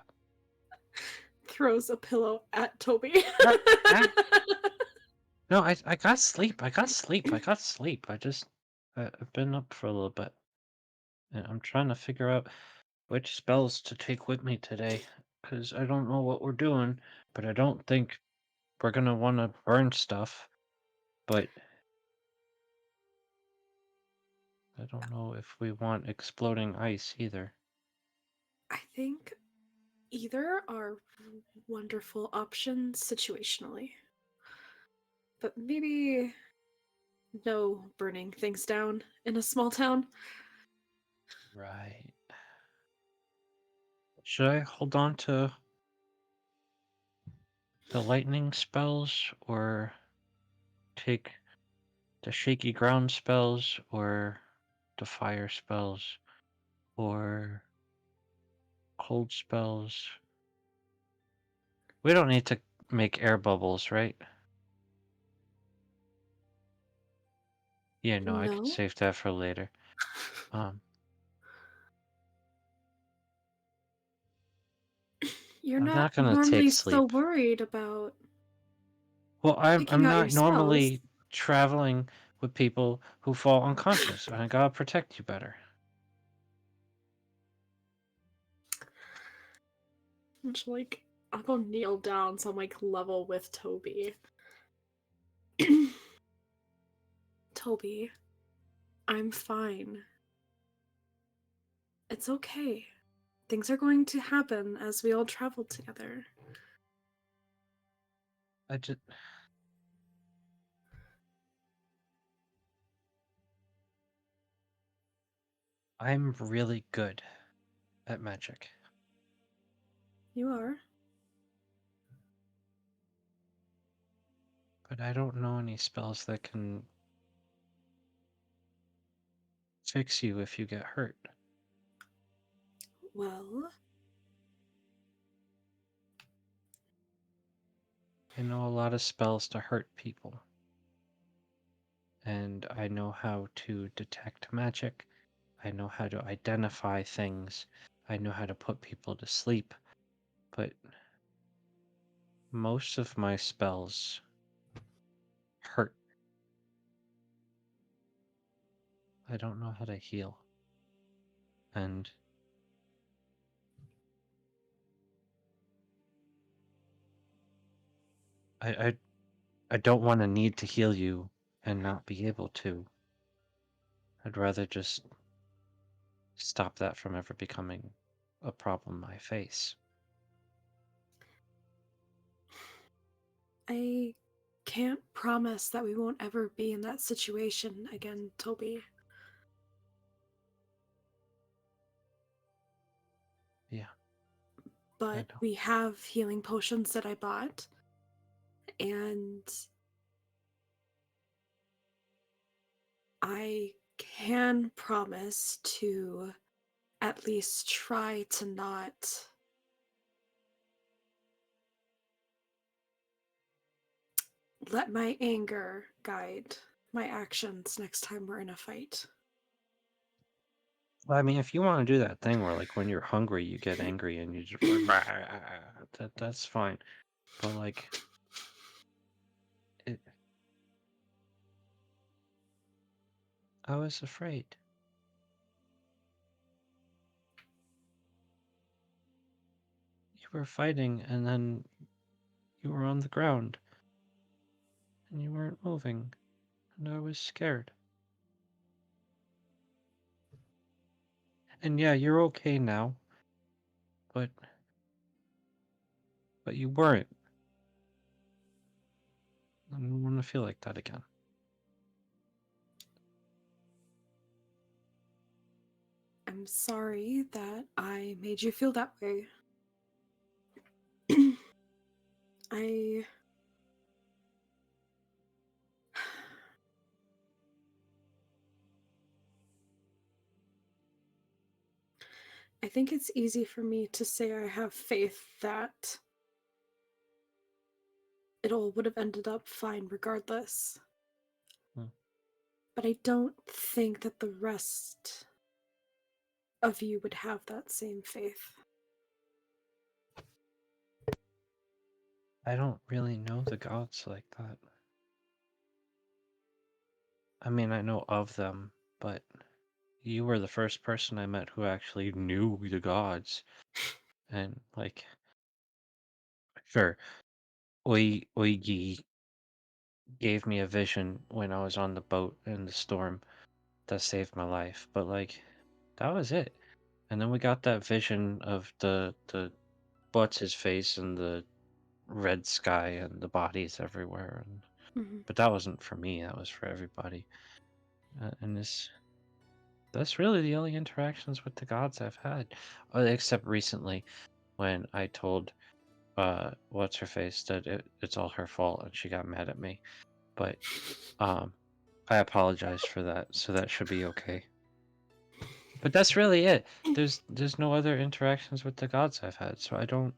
Speaker 2: Throws a pillow at Toby.
Speaker 3: No, I got sleep. I got sleep. I've been up for a little bit. And I'm trying to figure out which spells to take with me today, because I don't know what we're doing, but I don't think we're gonna want to burn stuff. But I don't know if we want exploding ice either.
Speaker 2: I think either are wonderful options situationally. But maybe no burning things down in a small town.
Speaker 3: Right. Should I hold on to the lightning spells or take the shaky ground spells or the fire spells or cold spells? We don't need to make air bubbles, right? Yeah, no, I could
Speaker 2: No?
Speaker 3: save that for later. Um,
Speaker 2: You're
Speaker 3: I'm
Speaker 2: not
Speaker 3: not gonna take
Speaker 2: normally so
Speaker 3: sleep.
Speaker 2: worried about
Speaker 3: Well, I'm
Speaker 2: picking
Speaker 3: I'm
Speaker 2: out your
Speaker 3: not
Speaker 2: spells.
Speaker 3: normally traveling with people who fall unconscious. I gotta protect you better.
Speaker 2: Which, like, I'll go kneel down so I'm like level with Toby. Toby, I'm fine. It's okay. Things are going to happen as we all travel together.
Speaker 3: I just I'm really good at magic.
Speaker 2: You are.
Speaker 3: But I don't know any spells that can fix you if you get hurt.
Speaker 2: Well,
Speaker 3: I know a lot of spells to hurt people. And I know how to detect magic. I know how to identify things. I know how to put people to sleep. But most of my spells hurt. I don't know how to heal. And I don't want to need to heal you and not be able to. I'd rather just stop that from ever becoming a problem I face.
Speaker 2: I can't promise that we won't ever be in that situation again, Toby.
Speaker 3: Yeah, I
Speaker 2: But
Speaker 3: know.
Speaker 2: we have healing potions that I bought, and I can promise to at least try to not let my anger guide my actions next time we're in a fight.
Speaker 3: Well, I mean, if you want to do that thing where, like, when you're hungry, you get angry and you just that's fine. But like, it, I was afraid. You were fighting, and then you were on the ground, and you weren't moving, and I was scared. And yeah, you're okay now, but you weren't. I don't want to feel like that again.
Speaker 2: I'm sorry that I made you feel that way. I I think it's easy for me to say I have faith that it all would have ended up fine regardless.
Speaker 3: Hmm.
Speaker 2: But I don't think that the rest of you would have that same faith.
Speaker 3: I don't really know the gods like that. I mean, I know of them, but you were the first person I met who actually knew the gods. And like, sure, Oigi gave me a vision when I was on the boat in the storm, that saved my life, but like that was it. And then we got that vision of the what's his face and the red sky and the bodies everywhere, and
Speaker 2: Mhm.
Speaker 3: but that wasn't for me, that was for everybody. And that's really the only interactions with the gods I've had, except recently when I told what's her face that it's all her fault and she got mad at me. But I apologized for that, so that should be okay. But that's really it. There's no other interactions with the gods I've had, so I don't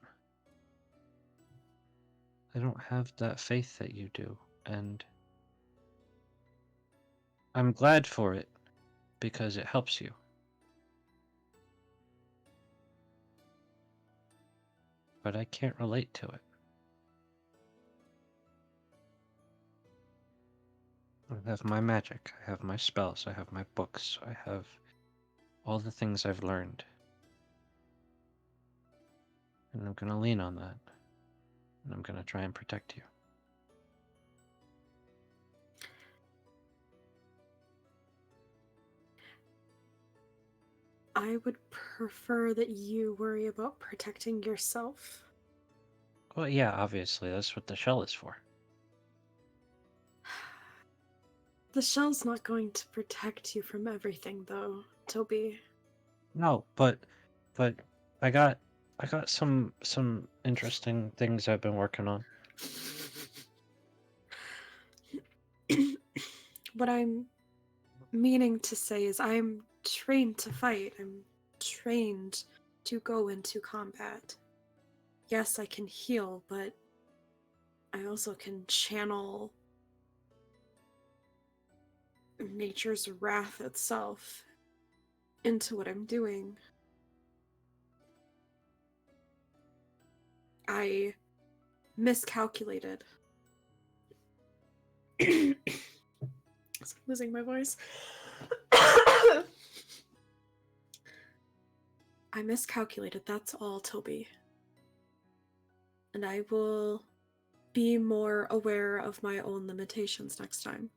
Speaker 3: have that faith that you do, and I'm glad for it because it helps you. But I can't relate to it. I have my magic, I have my spells, I have my books, I have all the things I've learned. And I'm gonna lean on that. And I'm gonna try and protect you.
Speaker 2: I would prefer that you worry about protecting yourself.
Speaker 3: Well, yeah, obviously, that's what the shell is for.
Speaker 2: The shell's not going to protect you from everything, though, Toby.
Speaker 3: No, but I got some interesting things I've been working on.
Speaker 2: What I'm meaning to say is I'm trained to fight. I'm trained to go into combat. Yes, I can heal, but I also can channel nature's wrath itself into what I'm doing. I miscalculated. I'm losing my voice. I miscalculated, that's all, Toby. And I will be more aware of my own limitations next time.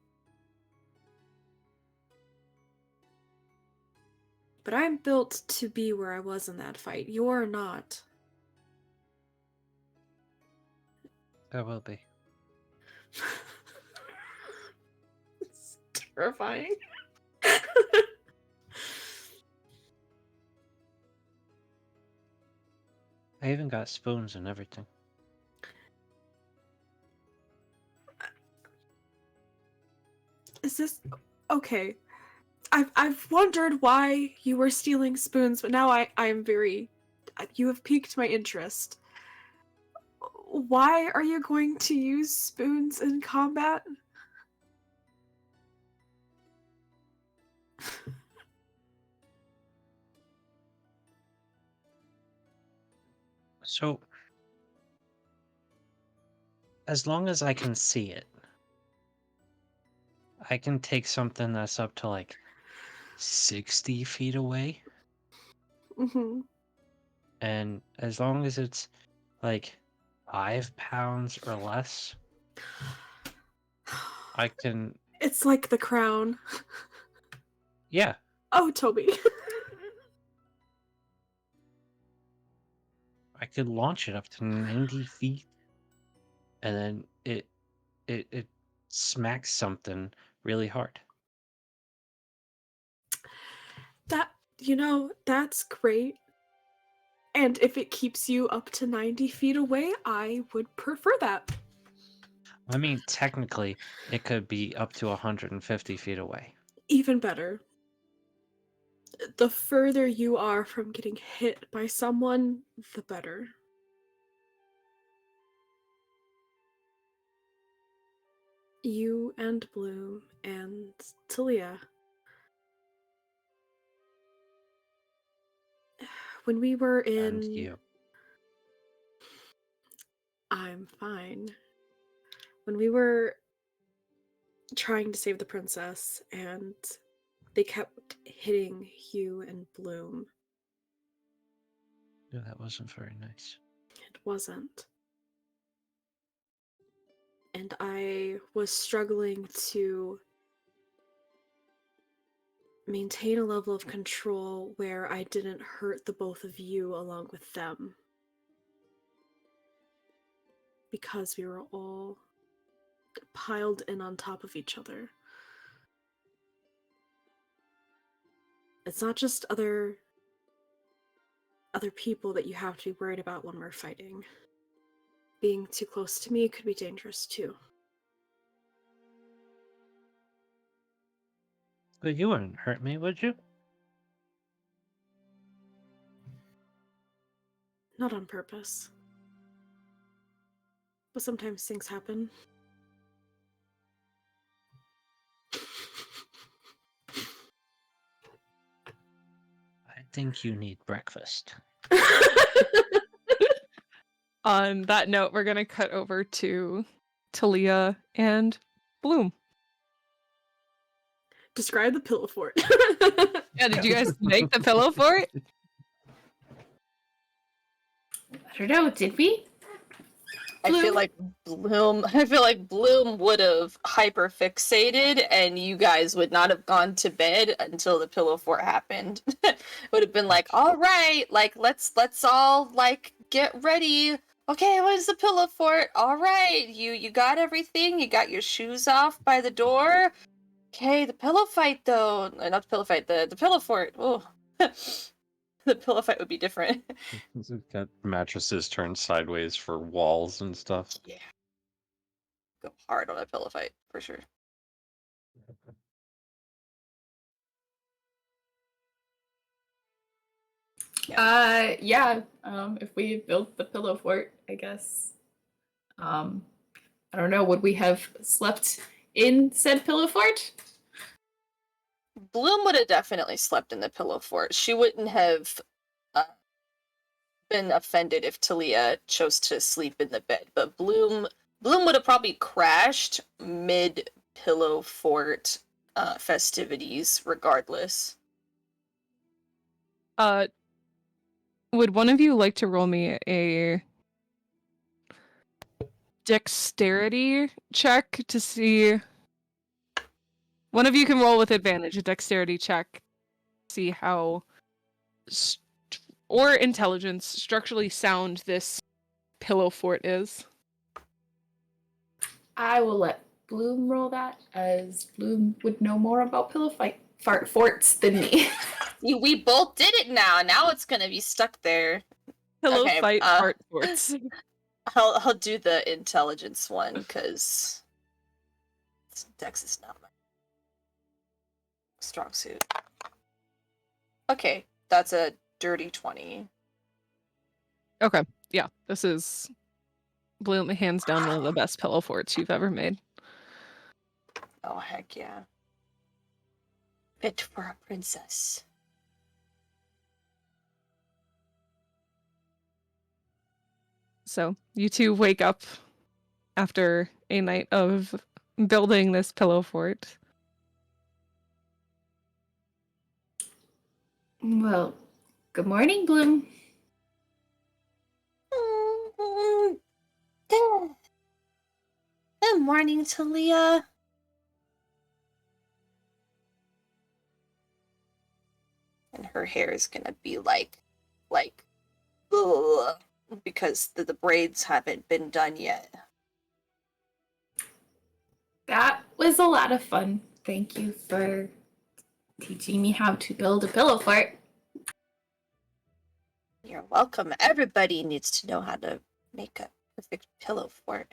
Speaker 2: But I'm built to be where I was in that fight. You're not.
Speaker 3: I will be.
Speaker 2: It's terrifying.
Speaker 3: I even got spoons and everything.
Speaker 2: Is this okay? I've wondered why you were stealing spoons, but now I'm very. You have piqued my interest. Why are you going to use spoons in combat?
Speaker 3: So, as long as I can see it, I can take something that's up to like 60 feet away,
Speaker 2: Mm-hmm.
Speaker 3: and as long as it's like 5 pounds or less, I can.
Speaker 2: It's like the crown.
Speaker 3: Yeah,
Speaker 2: Oh, Toby.
Speaker 3: I could launch it up to 90 feet, and then it smacks something really hard.
Speaker 2: That's great. And if it keeps you up to 90 feet away, I would prefer that.
Speaker 3: I mean, technically, it could be up to 150 feet away.
Speaker 2: Even better. The further you are from getting hit by someone, the better. You and Bloom and Talia. When we were
Speaker 3: And
Speaker 2: in...
Speaker 3: you.
Speaker 2: I'm fine. When we were trying to save the princess and they kept hitting Hugh and Bloom.
Speaker 3: Yeah, that wasn't very nice.
Speaker 2: It wasn't. And I was struggling to maintain a level of control where I didn't hurt the both of you along with them. Because we were all piled in on top of each other. It's not just other people that you have to be worried about when we're fighting. Being too close to me could be dangerous too.
Speaker 3: But you wouldn't hurt me, would you?
Speaker 2: Not on purpose. But sometimes things happen.
Speaker 3: I think you need breakfast.
Speaker 1: On that note, we're gonna cut over to Talia and Bloom.
Speaker 2: Describe the pillow fort.
Speaker 1: Yeah, did you guys make the pillow fort?
Speaker 5: I don't know, did we?
Speaker 4: I feel like Bloom would have hyperfixated and you guys would not have gone to bed until the pillow fort happened. Would have been like, all right, like let's all like get ready. Okay, what is the pillow fort? All right, you got everything, you got your shoes off by the door. Okay, the pillow fight though. Not the pillow fight, the pillow fort. Oh. The pillow fight would be different.
Speaker 3: It's got mattresses turned sideways for walls and stuff.
Speaker 4: Yeah. Go hard on a pillow fight, for sure.
Speaker 5: Yeah. If we built the pillow fort, I guess. I don't know, would we have slept in said pillow fort?
Speaker 4: Bloom would have definitely slept in the pillow fort. She wouldn't have been offended if Talia chose to sleep in the bed, but Bloom would have probably crashed mid pillow fort festivities regardless.
Speaker 1: Would one of you like to roll me a dexterity check to see? One of you can roll with advantage a dexterity check, see how or intelligence structurally sound this pillow fort is.
Speaker 5: I will let Bloom roll that, as Bloom would know more about pillow forts than me.
Speaker 4: We both did it now. Now it's gonna be stuck there.
Speaker 1: Pillow
Speaker 4: Okay,
Speaker 1: fight fart forts.
Speaker 4: I'll do the intelligence one because Dex is not my strong suit. Okay, that's a dirty 20.
Speaker 1: Okay, yeah, this is Bloom, hands down one of the best pillow forts you've ever made.
Speaker 4: Oh heck yeah! Fit for a princess.
Speaker 1: So you two wake up after a night of building this pillow fort.
Speaker 5: Well, good morning, Bloom.
Speaker 4: Good morning, Talia. And her hair is gonna be like, ugh, because the braids haven't been done yet.
Speaker 5: That was a lot of fun. Thank you for teaching me how to build a pillow fort.
Speaker 4: You're welcome. Everybody needs to know how to make a perfect pillow fort.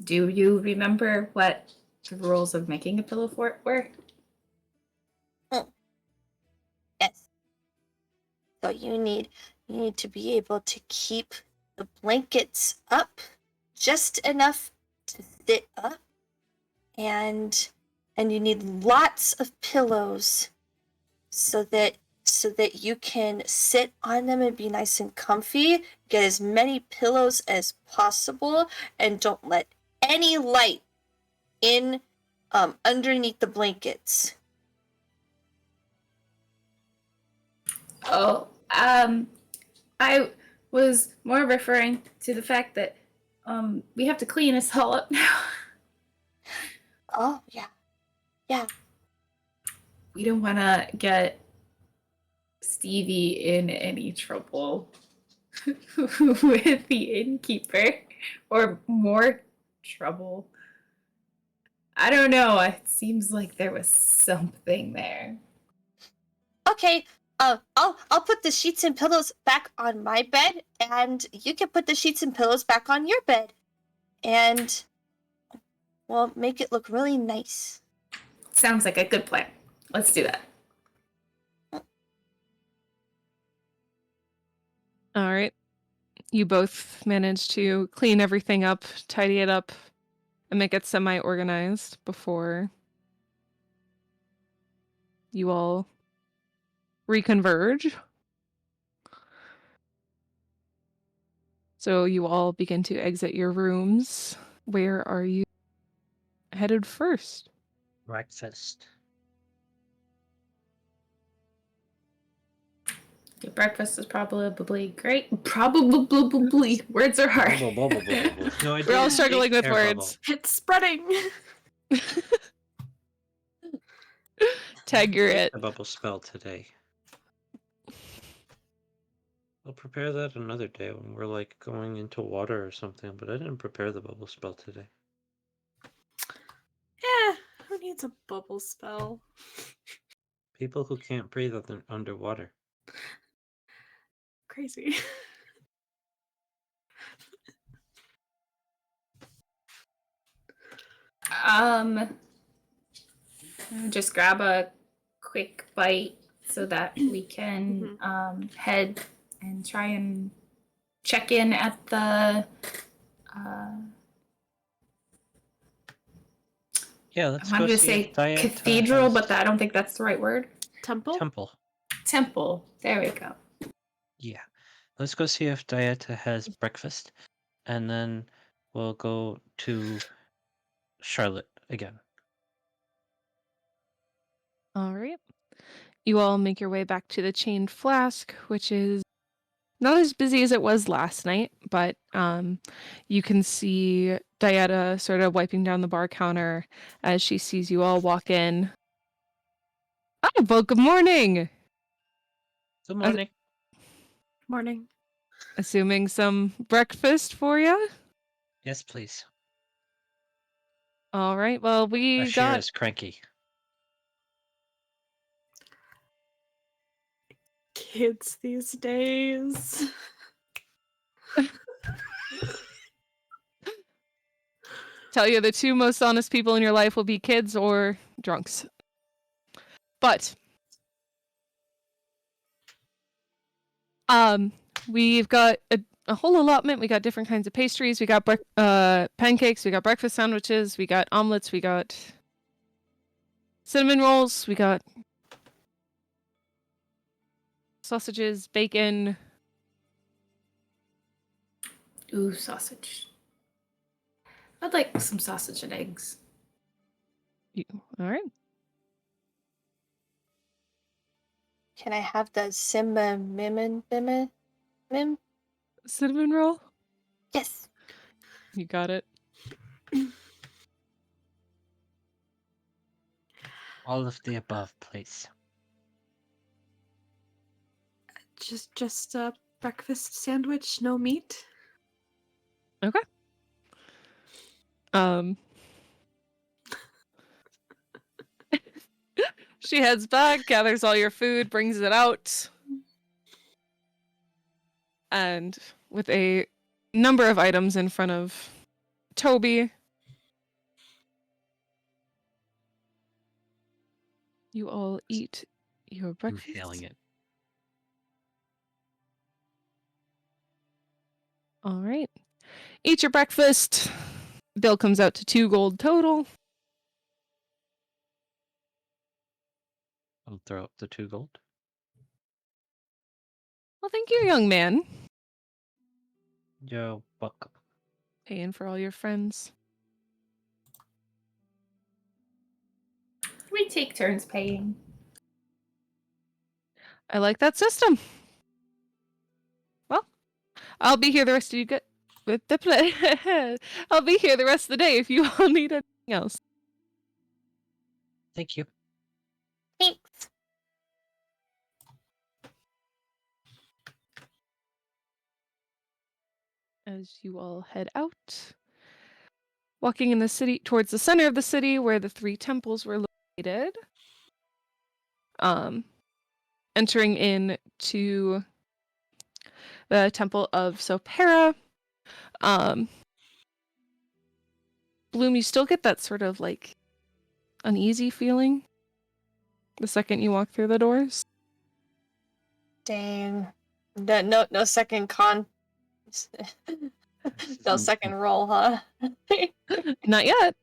Speaker 5: Do you remember what the rules of making a pillow fort were?
Speaker 4: Yes. So you need to be able to keep the blankets up just enough to sit up, and you need lots of pillows so that you can sit on them and be nice and comfy. Get as many pillows as possible, and don't let any light in underneath the blankets.
Speaker 5: Oh, I was more referring to the fact that we have to clean us all up now.
Speaker 4: Oh, yeah. Yeah.
Speaker 5: We don't want to get Stevie in any trouble with the innkeeper or more trouble. I don't know. It seems like there was something there.
Speaker 4: Okay. I'll put the sheets and pillows back on my bed, and you can put the sheets and pillows back on your bed, and we'll make it look really nice.
Speaker 5: Sounds like a good plan. Let's do that.
Speaker 1: All right. You both manage to clean everything up, tidy it up, and make it semi-organized before you all reconverge. So you all begin to exit your rooms. Where are you headed first?
Speaker 3: Breakfast.
Speaker 5: Your breakfast is probably great. Probably. Words are hard.
Speaker 3: No, I
Speaker 1: We're all
Speaker 3: did
Speaker 1: struggling
Speaker 3: take
Speaker 1: with
Speaker 3: air
Speaker 1: words.
Speaker 2: It's spreading.
Speaker 1: Tag, you're it.
Speaker 3: A bubble spell today. I'll prepare that another day when we're like going into water or something, but I didn't prepare the bubble spell today.
Speaker 2: Who needs a bubble spell?
Speaker 3: People who can't breathe underwater.
Speaker 2: Crazy.
Speaker 5: Just grab a quick bite so that we can head and try and check in at the
Speaker 3: Yeah, let's
Speaker 5: I
Speaker 3: go
Speaker 5: wanted to
Speaker 3: see
Speaker 5: say
Speaker 3: if Diet
Speaker 5: cathedral,
Speaker 3: has
Speaker 5: but I don't think that's the right word.
Speaker 2: Temple?
Speaker 3: temple.
Speaker 5: Temple. There we go.
Speaker 3: Yeah. Let's go see if Dieta has breakfast, and then we'll go to Charlotte again.
Speaker 1: All right. You all make your way back to the Chained Flask, which is not as busy as it was last night, but you can see Dieta sort of wiping down the bar counter as she sees you all walk in. Ah, well, good morning.
Speaker 3: Good morning.
Speaker 2: Morning.
Speaker 1: Assuming some breakfast for you?
Speaker 3: Yes, please.
Speaker 1: All right. Well, we got
Speaker 3: Ashira's cranky.
Speaker 2: Kids these days.
Speaker 1: tell you the two most honest people in your life will be kids or drunks. But we've got a whole allotment. We got different kinds of pastries. We got pancakes. We got breakfast sandwiches. We got omelets. We got cinnamon rolls. We got sausages, bacon.
Speaker 5: Ooh, sausage. I'd like some sausage and eggs.
Speaker 1: All right.
Speaker 4: Can I have the cinnamon?
Speaker 1: Cinnamon roll?
Speaker 4: Yes.
Speaker 1: You got it.
Speaker 3: All of the above, please.
Speaker 2: Just a breakfast sandwich, no meat.
Speaker 1: Okay. She heads back, gathers all your food, brings it out. And with a number of items in front of Toby, you all eat your breakfast.
Speaker 3: Inhaling it.
Speaker 1: All right. Eat your breakfast. Bill comes out to 2 gold total.
Speaker 3: I'll throw up the 2 gold.
Speaker 1: Well, thank you, young man.
Speaker 3: You're welcome.
Speaker 1: Paying for all your friends.
Speaker 5: We take turns paying.
Speaker 1: I like that system. Well, I'll be here the rest of you with the play. I'll be here the rest of the day if you all need anything else.
Speaker 3: Thank you.
Speaker 4: Thanks.
Speaker 1: As you all head out, walking in the city towards the center of the city where the 3 temples were located. Entering in to the Temple of Sopera. Bloom, you still get that sort of like uneasy feeling the second you walk through the doors.
Speaker 4: Dang. No second no second roll, huh?
Speaker 1: Not yet.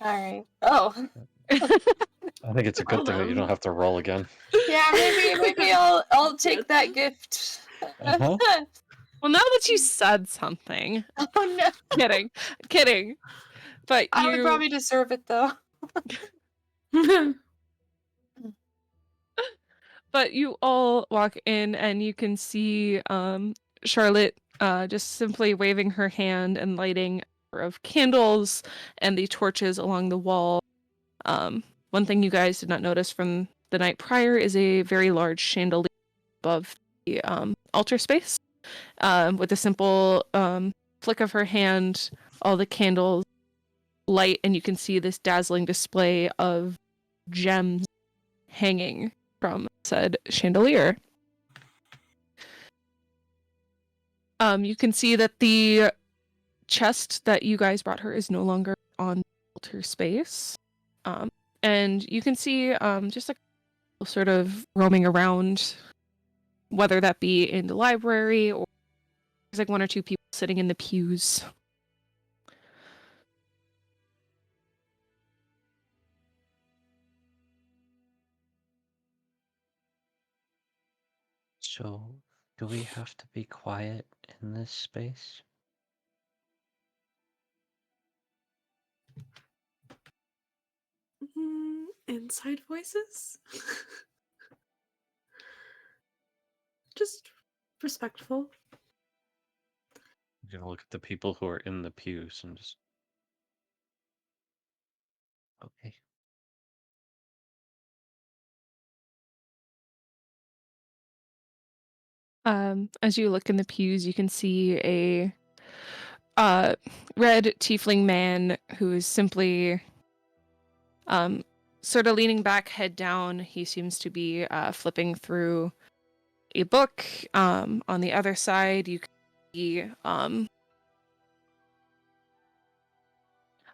Speaker 4: Alright. Oh.
Speaker 3: I think it's a good thing that you don't have to roll again.
Speaker 4: Yeah, maybe I'll take that gift.
Speaker 3: Uh-huh.
Speaker 1: Well, now that you said something.
Speaker 4: Oh no.
Speaker 1: Kidding. But
Speaker 4: I would probably deserve it though.
Speaker 1: But you all walk in and you can see Charlotte just simply waving her hand and lighting a number of candles and the torches along the wall. One thing you guys did not notice from the night prior is a very large chandelier above the altar space. With a simple flick of her hand, all the candles light, and you can see this dazzling display of gems hanging from said chandelier. You can see that the chest that you guys brought her is no longer on the altar space. And you can see just like sort of roaming around, whether that be in the library or there's like 1 or 2 people sitting in the pews.
Speaker 3: So, do we have to be quiet in this space?
Speaker 2: Inside voices? Just respectful.
Speaker 3: I'm gonna look at the people who are in the pews and just... Okay.
Speaker 1: As you look in the pews, you can see a red tiefling man who is simply sort of leaning back, head down. He seems to be flipping through a book. On the other side, you can see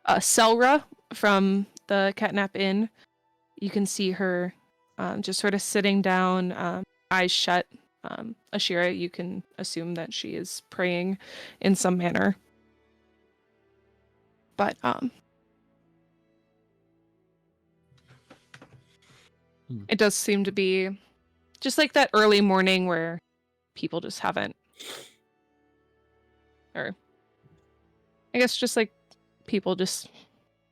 Speaker 1: Selra from the Catnap Inn. You can see her just sort of sitting down, eyes shut. Ashira, you can assume that she is praying in some manner. But it does seem to be just like that early morning where people just haven't, or I guess just like people just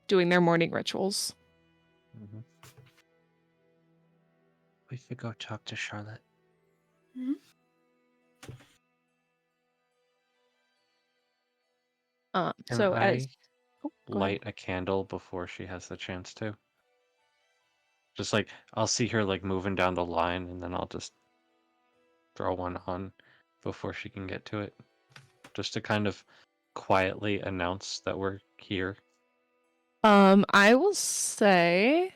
Speaker 1: doing their morning rituals.
Speaker 3: Mm-hmm. We should go talk to Charlotte.
Speaker 2: Mm-hmm.
Speaker 1: So as
Speaker 3: light a candle before she has the chance to? Just like, I'll see her like moving down the line and then I'll just throw one on before she can get to it. Just to kind of quietly announce that we're here.
Speaker 1: I will say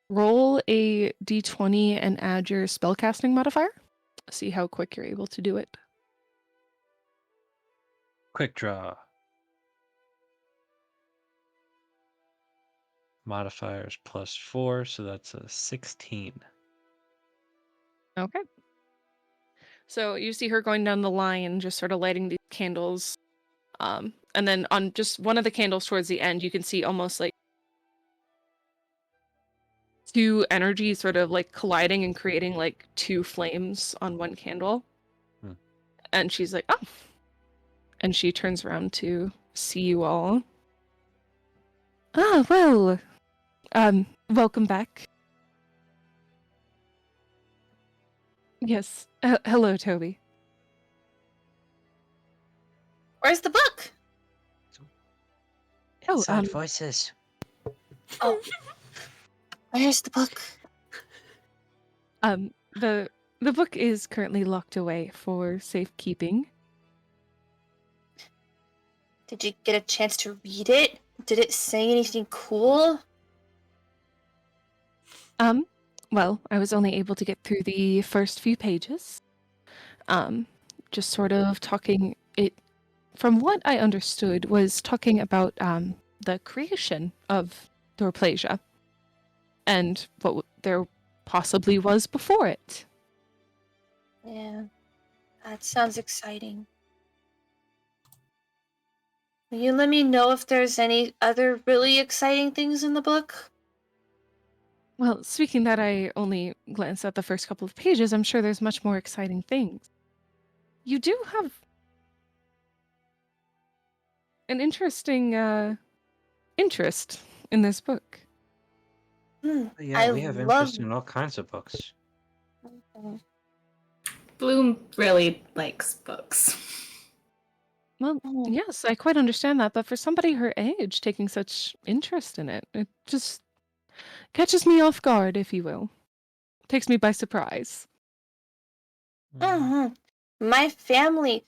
Speaker 1: roll a d20 and add your spellcasting modifier. See how quick you're able to do it.
Speaker 3: Quick draw. Modifiers +4, so that's a 16.
Speaker 1: Okay. So you see her going down the line, just sort of lighting these candles. And then on just one of the candles towards the end, you can see almost like 2 energies sort of like colliding and creating like 2 flames on one candle. And she's like, oh. And she turns around to see you all. Ah, well, welcome back. Yes. Hello, Toby.
Speaker 4: Where's the book?
Speaker 3: Inside voices.
Speaker 4: Oh. Where's the book?
Speaker 1: The book is currently locked away for safekeeping.
Speaker 4: Did you get a chance to read it? Did it say anything cool?
Speaker 1: Well, I was only able to get through the first few pages. Just sort of talking it from what I understood was talking about the creation of Thorplasia and what there possibly was before it.
Speaker 4: Yeah, that sounds exciting. Will you let me know if there's any other really exciting things in the book?
Speaker 1: Well, speaking that I only glanced at the first couple of pages, I'm sure there's much more exciting things. You do have an interesting interest in this book.
Speaker 3: Yeah,
Speaker 4: I
Speaker 3: we have
Speaker 4: love.
Speaker 3: interest in all kinds of books.
Speaker 5: Bloom really likes books.
Speaker 1: Well, yes, I quite understand that, but for somebody her age taking such interest in it, it just catches me off guard, if you will. Takes me by surprise.
Speaker 4: My family.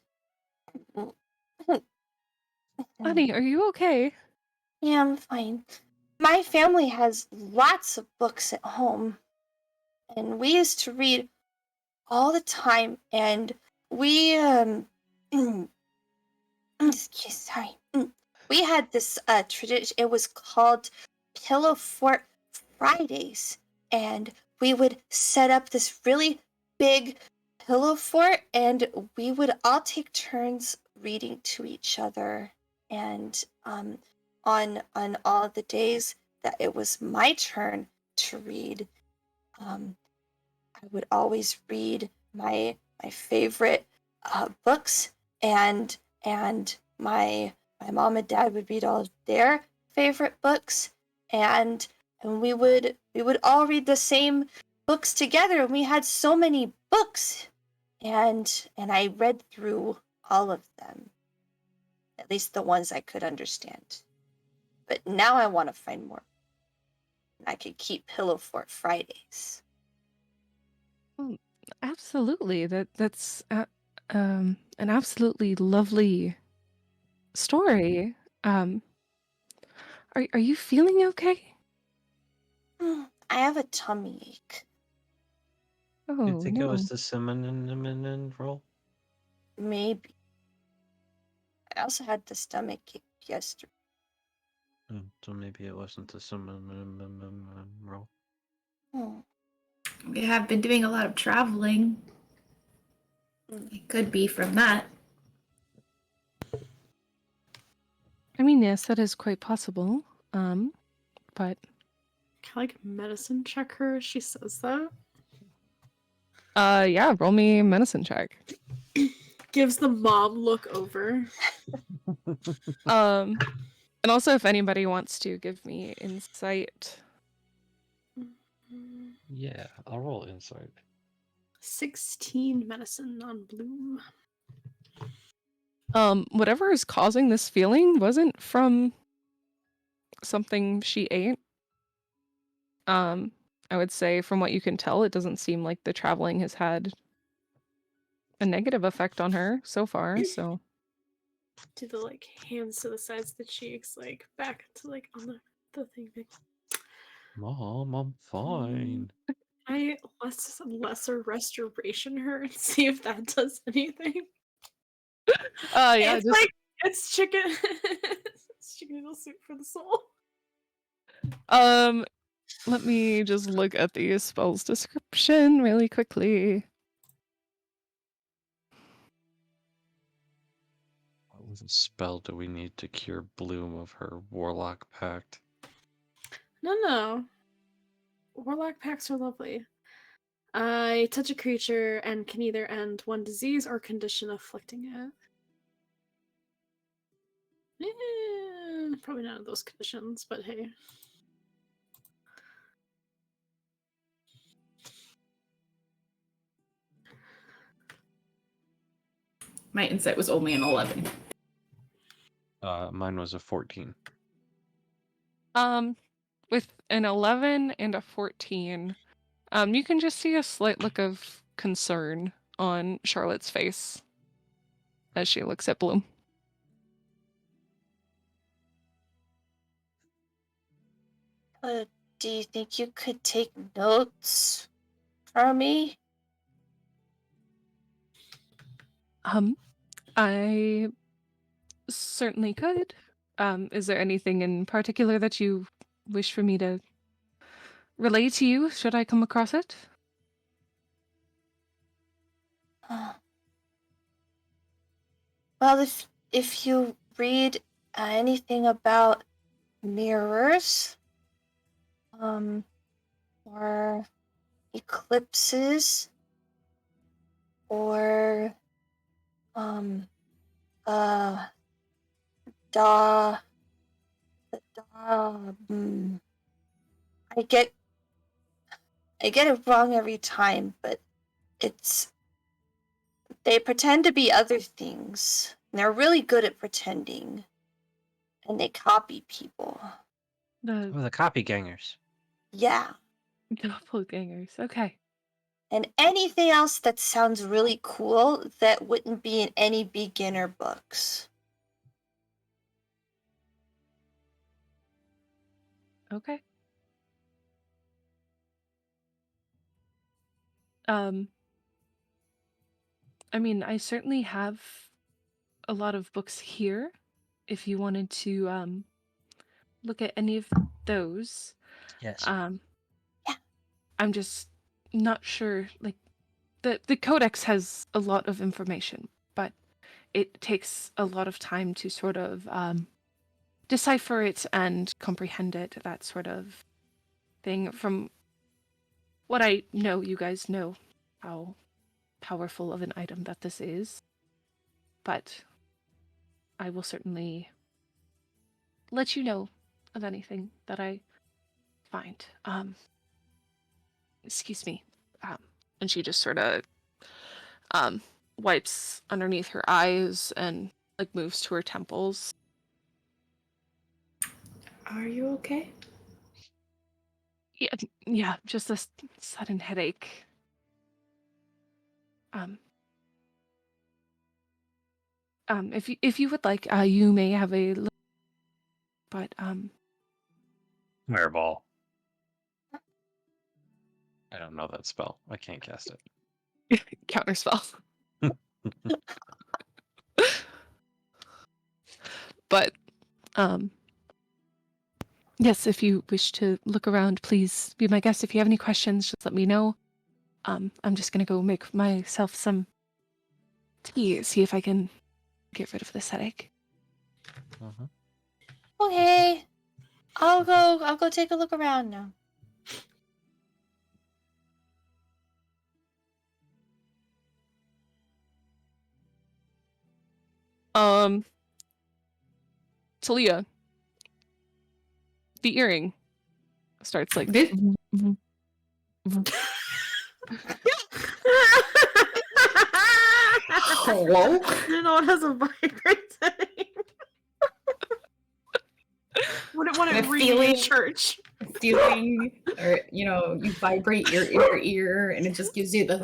Speaker 1: Honey, are you okay?
Speaker 4: Yeah, I'm fine. My family has lots of books at home, and we used to read all the time. And we sorry, we had this tradition. It was called Pillow Fort Fridays, and we would set up this really big pillow fort, and we would all take turns reading to each other. And on all the days that it was my turn to read, I would always read my favorite books, and my mom and dad would read all of their favorite books, and we would all read the same books together, and we had so many books, and I read through all of them, at least the ones I could understand. But now I want to find more. I could keep Pillow Fort Fridays.
Speaker 1: Absolutely. That's an absolutely lovely story. Are you feeling okay?
Speaker 4: I have a tummy ache.
Speaker 1: Oh,
Speaker 3: You think it
Speaker 1: no.
Speaker 3: was the cinnamon roll?
Speaker 4: Maybe. I also had the stomach ache yesterday.
Speaker 3: So maybe it wasn't the cinnamon roll.
Speaker 5: We have been doing a lot of traveling. It could be from that.
Speaker 1: I mean, yes, that is quite possible. But
Speaker 2: Can I like medicine check her as she says that?
Speaker 1: yeah, roll me a medicine check.
Speaker 2: Gives the mom look over.
Speaker 1: And also if anybody wants to give me insight.
Speaker 3: Yeah, I'll roll insight.
Speaker 2: 16 medicine on Bloom.
Speaker 1: Whatever is causing this feeling wasn't from something she ate. I would say from what you can tell, it doesn't seem like the traveling has had a negative effect on her so far, so.
Speaker 2: Do the like hands to the sides of the cheeks, like back to like on the thing. Like,
Speaker 3: Mom, I'm fine.
Speaker 2: I lesser restoration her and see if that does anything.
Speaker 1: Yeah,
Speaker 2: It's
Speaker 1: just
Speaker 2: like it's chicken. It's chicken noodle soup for the soul.
Speaker 1: let me just look at the spell's description really quickly.
Speaker 3: What spell do we need to cure Bloom of her Warlock Pact?
Speaker 2: No. Warlock packs are lovely. I touch a creature and can either end one disease or condition afflicting it. Probably none of those conditions, but hey.
Speaker 5: My insight was only an 11.
Speaker 3: Mine was a 14.
Speaker 1: with an 11 and a 14, you can just see a slight look of concern on Charlotte's face as she looks at Bloom.
Speaker 4: Do you think you could take notes for me?
Speaker 1: I certainly could. Is there anything in particular that you wish for me to relay to you, should I come across it?
Speaker 4: Well, if you read anything about mirrors, or eclipses, or da, I get it wrong every time, but they pretend to be other things. And they're really good at pretending. And they copy people.
Speaker 3: The copy gangers.
Speaker 4: Yeah.
Speaker 1: Doppelgangers, okay.
Speaker 4: And anything else that sounds really cool that wouldn't be in any beginner books.
Speaker 1: Okay. I mean, I certainly have a lot of books here if you wanted to look at any of those.
Speaker 3: Yes.
Speaker 4: Yeah.
Speaker 1: I'm just not sure, like, the codex has a lot of information, but it takes a lot of time to sort of decipher it and comprehend it, that sort of thing. From what I know, you guys know how powerful of an item that this is, but I will certainly let you know of anything that I find. Excuse me. And she just sort of wipes underneath her eyes and like moves to her temples.
Speaker 5: Are you okay?
Speaker 1: Yeah, just a sudden headache. If you would like, you may have a little, but
Speaker 3: Fireball. I don't know that spell. I can't cast it.
Speaker 1: counterspell. But yes, if you wish to look around, please be my guest. If you have any questions, just let me know. I'm just gonna go make myself some tea, see if I can get rid of this headache.
Speaker 3: Uh-huh.
Speaker 4: Okay. I'll go take a look around now.
Speaker 1: Talia, the earring starts like
Speaker 5: Hello?
Speaker 2: You know, it has a vibrate setting. Wouldn't want to
Speaker 5: The
Speaker 2: read
Speaker 5: feeling-
Speaker 2: in church.
Speaker 5: Feeling, or you vibrate your inner ear, and it just gives you the.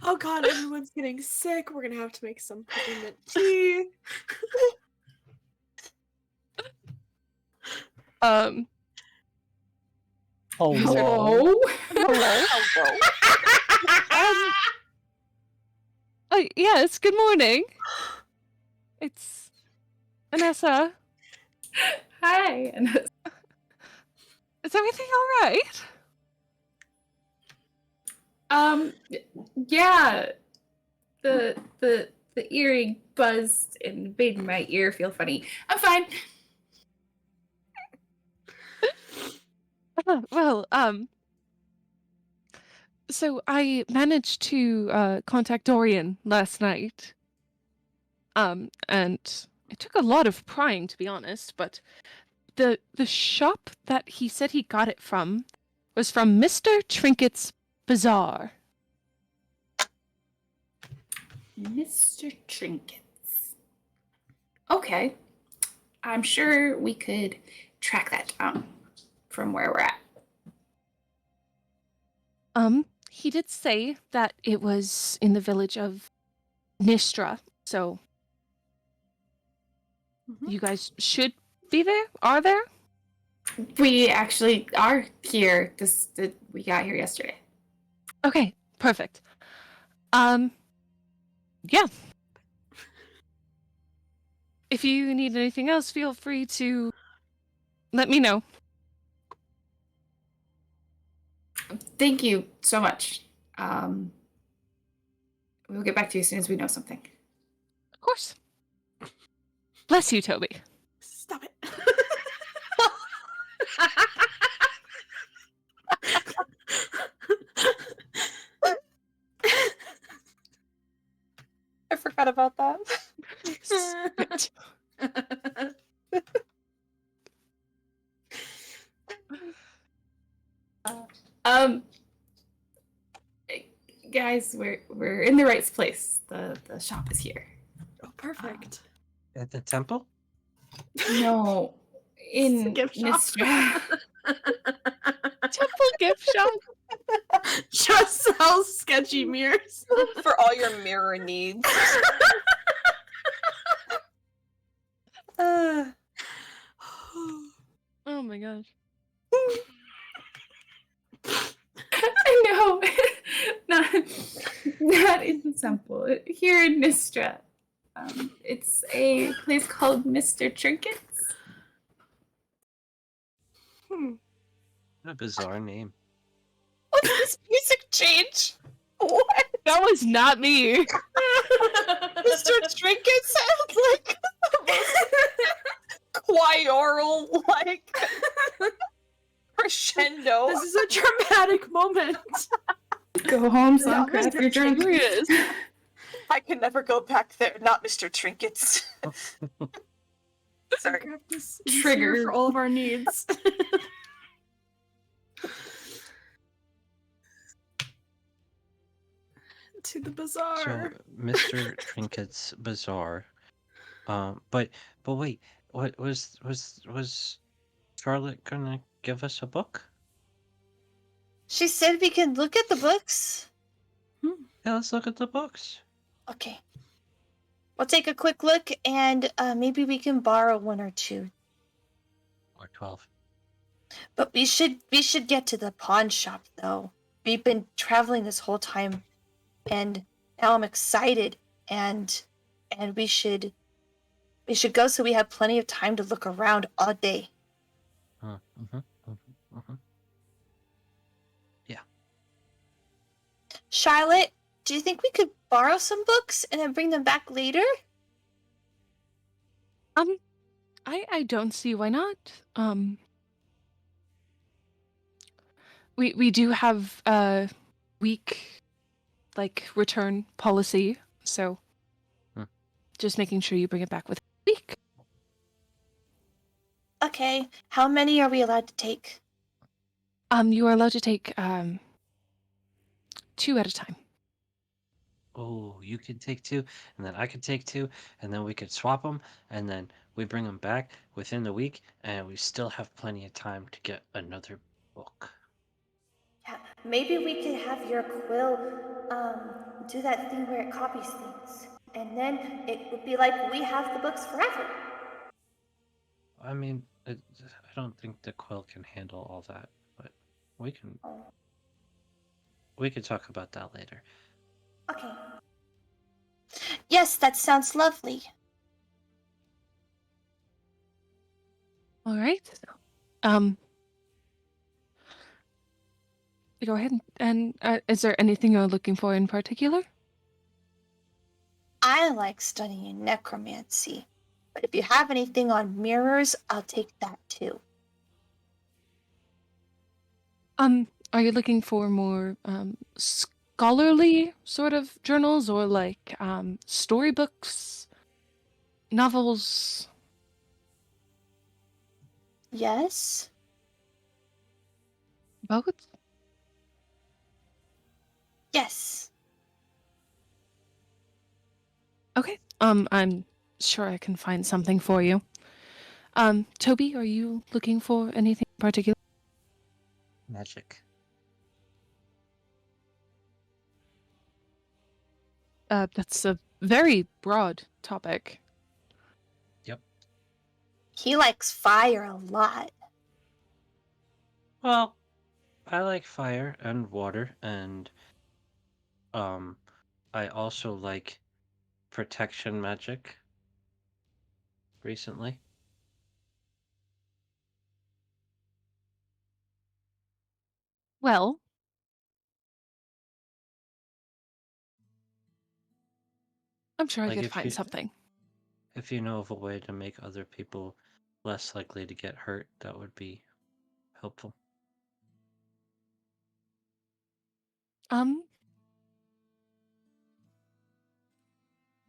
Speaker 2: Oh god, everyone's getting sick. We're gonna have to make some peppermint tea.
Speaker 5: Hello.
Speaker 1: Yes, good morning. It's Anessa.
Speaker 5: Hi. And
Speaker 1: Is everything all right?
Speaker 5: yeah. The earring buzzed and made my ear feel funny. I'm fine.
Speaker 1: Well, so I managed to contact Dorian last night. And it took a lot of prying, to be honest, but the shop that he said he got it from was from Mr. Trinket's Bazaar.
Speaker 5: Mr. Trinkets. Okay. I'm sure we could track that down from where we're at.
Speaker 1: He did say that it was in the village of Nistra, so
Speaker 2: Mhm.
Speaker 1: you guys should be there. Are there?
Speaker 5: We actually are here. We got here yesterday.
Speaker 1: Okay, perfect. Yeah. If you need anything else, feel free to let me know.
Speaker 5: Thank you so much. We'll get back to you as soon as we know something.
Speaker 1: Of course. Bless you, Toby.
Speaker 2: Stop it.
Speaker 4: I forgot about that.
Speaker 5: Guys, we're in the right place. The shop is here.
Speaker 2: Oh, perfect.
Speaker 3: At the temple?
Speaker 5: No, in
Speaker 2: Gift shop.
Speaker 5: Nistra.
Speaker 1: Temple gift shop.
Speaker 2: Just sells sketchy mirrors.
Speaker 4: For all your mirror needs.
Speaker 1: Oh my gosh.
Speaker 5: I know. not in the temple. Here in Nistra. It's a place called Mr. Trinkets.
Speaker 3: What a bizarre name.
Speaker 4: What did this music change? What?
Speaker 1: That was not me.
Speaker 4: Mr. Trinket sounds like the most choral, like crescendo.
Speaker 2: This is a dramatic moment.
Speaker 5: Go home,
Speaker 4: Yeah,
Speaker 5: SonCraft. You're drunk.
Speaker 1: Here it is.
Speaker 4: I can never go back there. Not Mr. Trinkets. Sorry.
Speaker 2: SonCraft is
Speaker 5: Trigger.
Speaker 2: here for all of our needs. To the bazaar.
Speaker 3: So, Mr. Trinket's Bazaar. But wait, what was Charlotte gonna give us a book?
Speaker 4: She said we can look at the books.
Speaker 3: Yeah, let's look at the books.
Speaker 4: Okay. We'll take a quick look and maybe we can borrow one or two.
Speaker 3: Or 12.
Speaker 4: But we should get to the pawn shop though. We've been traveling this whole time and now I'm excited and we should go so we have plenty of time to look around all day.
Speaker 3: Yeah.
Speaker 4: Charlotte, do you think we could borrow some books and then bring them back later?
Speaker 1: I don't see why not. We do have a week return policy, so just making sure you bring it back within a week.
Speaker 4: Okay. How many are we allowed to take?
Speaker 1: You are allowed to take 2 at a time.
Speaker 3: Oh, you can take 2, and then I can take 2, and then we could swap them, and then we bring them back within the week, and we still have plenty of time to get another book.
Speaker 4: Yeah, maybe we could have your quill do that thing where it copies things. And then it would be like we have the books forever.
Speaker 3: I mean, I don't think the quill can handle all that, but we can talk about that later.
Speaker 4: Okay. Yes, that sounds lovely.
Speaker 1: All right. Go ahead. And is there anything you're looking for in particular?
Speaker 4: I like studying necromancy. But if you have anything on mirrors, I'll take that too.
Speaker 1: Are you looking for more scholarly sort of journals or like storybooks, novels?
Speaker 4: Yes?
Speaker 1: Both?
Speaker 4: Yes.
Speaker 1: Okay. I'm sure I can find something for you. Toby, are you looking for anything in particular?
Speaker 3: Magic.
Speaker 1: That's a very broad topic.
Speaker 3: Yep.
Speaker 4: He likes fire a lot.
Speaker 3: Well, I like fire and water, and I also like protection magic recently.
Speaker 1: Well, I'm sure I
Speaker 3: Like
Speaker 1: could find something.
Speaker 3: if you know of a way to make other people less likely to get hurt, that would be helpful.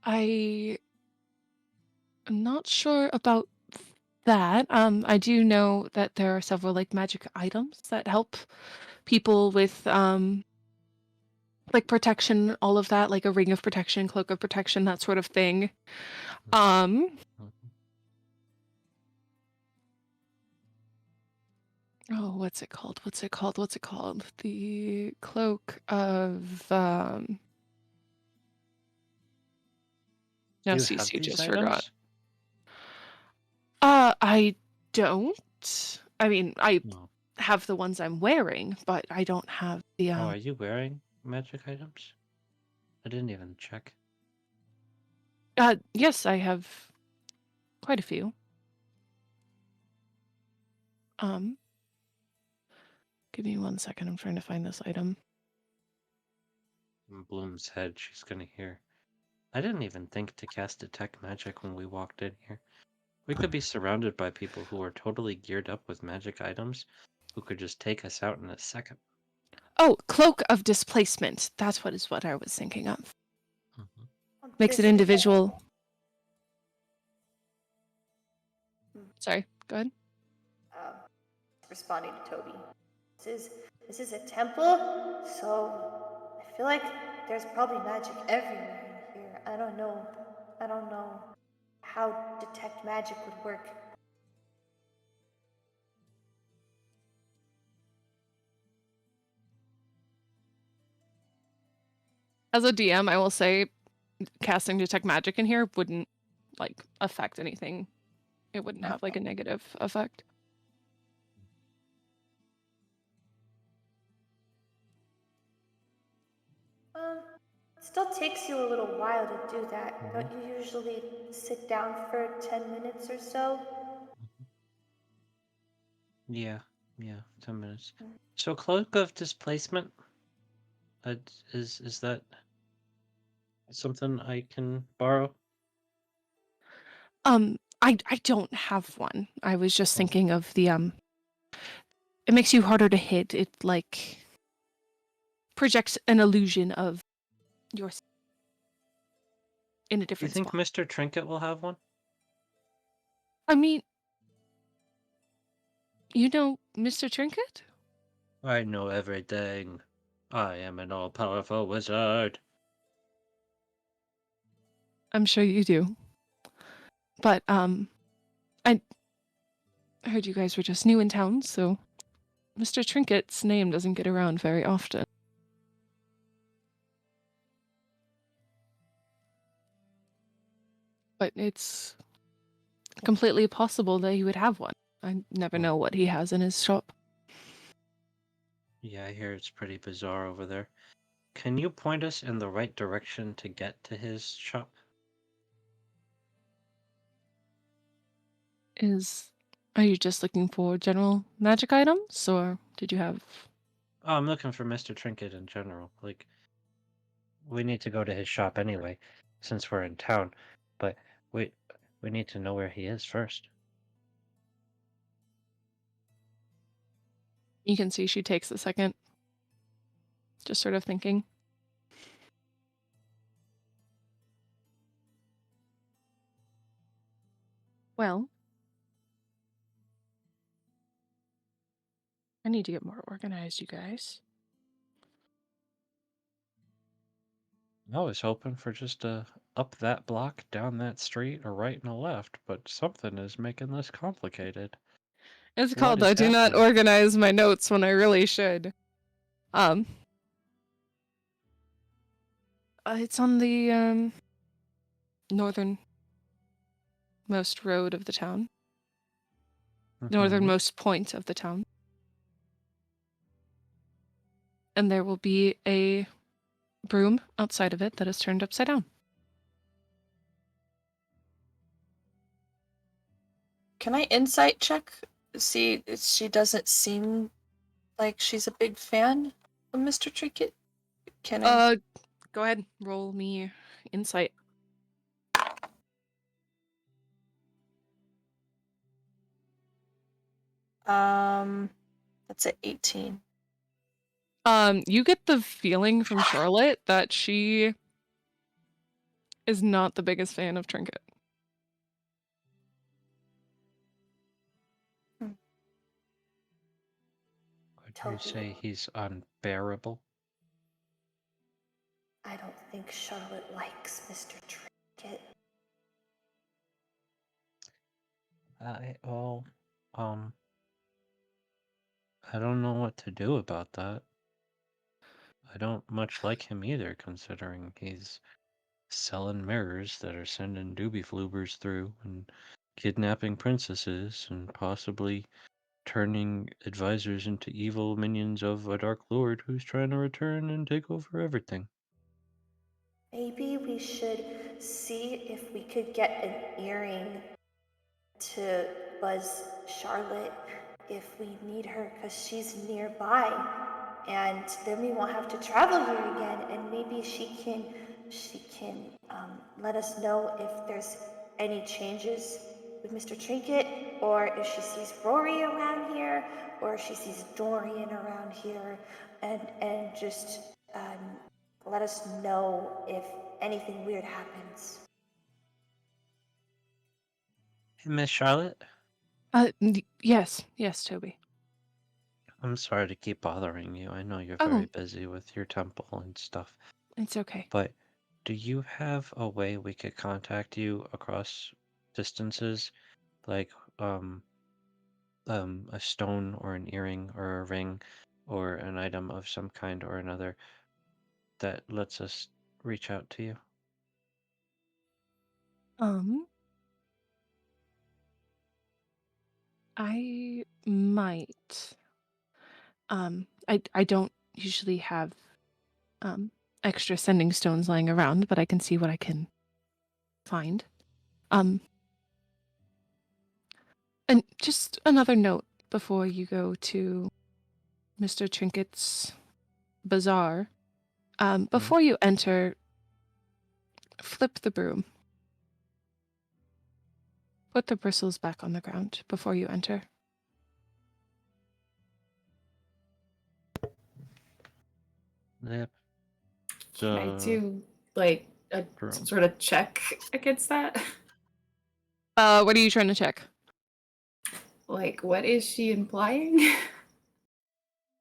Speaker 1: I am not sure about that. I do know that there are several like magic items that help people with like protection, all of that, like a ring of protection, cloak of protection, that sort of thing.
Speaker 3: Mhm.
Speaker 1: Oh, what's it called? What's it called? What's it called? The cloak of
Speaker 3: Do
Speaker 1: no,
Speaker 3: you have
Speaker 1: CC
Speaker 3: these
Speaker 1: just forgot.
Speaker 3: items?
Speaker 1: I don't. I mean, I
Speaker 3: No.
Speaker 1: have the ones I'm wearing, but I don't have the
Speaker 3: Oh, are you wearing magic items? I didn't even check.
Speaker 1: yes, I have quite a few. Give me 1 second. I'm trying to find this item.
Speaker 3: In Bloom's head, she's gonna hear. I didn't even think to cast detect magic when we walked in here. We could be surrounded by people who are totally geared up with magic items, who could just take us out in a second.
Speaker 1: Oh, cloak of displacement. That's what I was thinking of.
Speaker 3: Mhm.
Speaker 1: Makes
Speaker 4: This
Speaker 1: an
Speaker 4: is-
Speaker 1: individual. Sorry, go ahead.
Speaker 4: um, responding to Toby. This is a temple, so I feel like there's probably magic everywhere in here. I don't know how detect magic would work.
Speaker 1: As a DM, I will say casting detect magic in here wouldn't like affect anything. It wouldn't have like a negative effect.
Speaker 4: It still takes you a little while to do that. Don't you usually sit down for 10 minutes or so?
Speaker 3: Yeah, 10 minutes. So cloak of displacement, is that something I can borrow?
Speaker 1: I don't have one. I was just
Speaker 3: Oh.
Speaker 1: thinking of the it makes you harder to hit. It like projects an illusion of yourself in a
Speaker 3: Do you
Speaker 1: different
Speaker 3: think
Speaker 1: spot.
Speaker 3: Mr. Trinket will have one?
Speaker 1: I mean, you know Mr. Trinket?
Speaker 3: I know everything. I am an all-powerful wizard.
Speaker 1: I'm sure you do. But I heard you guys were just new in town, so Mr. Trinket's name doesn't get around very often. But it's completely possible that he would have one. I never know what he has in his shop.
Speaker 3: Yeah, I hear it's pretty bizarre over there. Can you point us in the right direction to get to his shop?
Speaker 1: Are you just looking for general magic items, or did you have...
Speaker 3: Oh, I'm looking for Mr. Trinket in general. Like, we need to go to his shop anyway, since we're in town. But we we need to know where he is first.
Speaker 1: You can see she takes a second, just sort of thinking. Well, I need to get more organized, you guys.
Speaker 3: I was hoping for just a up that block, down that street, or right and a left, but something is making this complicated.
Speaker 1: It's
Speaker 3: What
Speaker 1: called
Speaker 3: is
Speaker 1: I do not
Speaker 3: happening?
Speaker 1: organize my notes when I really should. It's on the northernmost road of the town.
Speaker 3: Mhm.
Speaker 1: Northernmost point of the town. And there will be a broom outside of it that is turned upside down.
Speaker 6: Can I insight check? See if she doesn't seem like she's a big fan of Mr. Trinket. Can I?
Speaker 1: Go ahead, roll me insight.
Speaker 6: That's at 18.
Speaker 1: You get the feeling from Charlotte that she is not the biggest fan of Trinket.
Speaker 3: Would you
Speaker 4: Toby.
Speaker 3: say he's unbearable?
Speaker 4: I don't think Charlotte likes Mr. Trinket.
Speaker 3: I don't know what to do about that. I don't much like him either, considering he's selling mirrors that are sending doobie floobers through and kidnapping princesses and possibly turning advisors into evil minions of a dark lord who's trying to return and take over everything.
Speaker 4: Maybe we should see if we could get an earring to buzz Charlotte if we need her, because she's nearby. And then we won't have to travel here again, and maybe she can let us know if there's any changes with Mr. Trinket, or if she sees Rory around here, or if she sees Dorian around here, and just let us know if anything weird happens.
Speaker 3: Hey, Miss Charlotte,
Speaker 1: Yes, Toby.
Speaker 3: I'm sorry to keep bothering you. I know you're
Speaker 1: Oh.
Speaker 3: very busy with your temple and stuff,
Speaker 1: It's okay.
Speaker 3: but do you have a way we could contact you across distances, like a stone or an earring or a ring or an item of some kind or another that lets us reach out to you?
Speaker 1: I might. I don't usually have extra sending stones lying around, but I can see what I can find. And just another note before you go to Mr. Trinket's bazaar. Before you enter, flip the broom. Put the bristles back on the ground before you enter.
Speaker 3: Yep.
Speaker 5: Can I do like a
Speaker 3: Broom.
Speaker 5: sort of check against that?
Speaker 1: What are you trying to check?
Speaker 5: Like, what is she implying?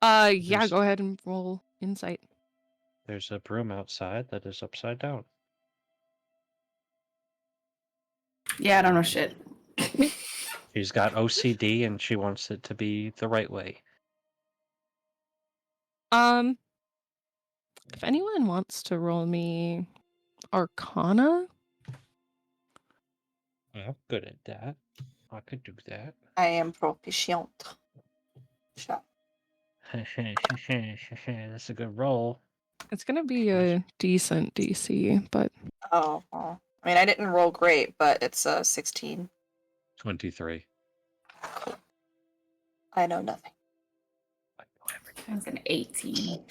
Speaker 1: Yeah,
Speaker 3: There's-
Speaker 1: go ahead and roll insight.
Speaker 3: There's a broom outside that is upside down.
Speaker 5: Yeah, I don't know shit.
Speaker 3: She's got OCD and she wants it to be the right way.
Speaker 1: If anyone wants to roll me Arcana,
Speaker 3: I'm good at that. I could do that.
Speaker 6: I am proficient. Sure.
Speaker 3: That's a good roll.
Speaker 1: it's gonna be a decent DC, but
Speaker 6: Oh, well. I mean, I didn't roll great, but it's a 16.
Speaker 3: 23.
Speaker 6: Cool. I know nothing.
Speaker 3: I know everything.
Speaker 5: That was an 18.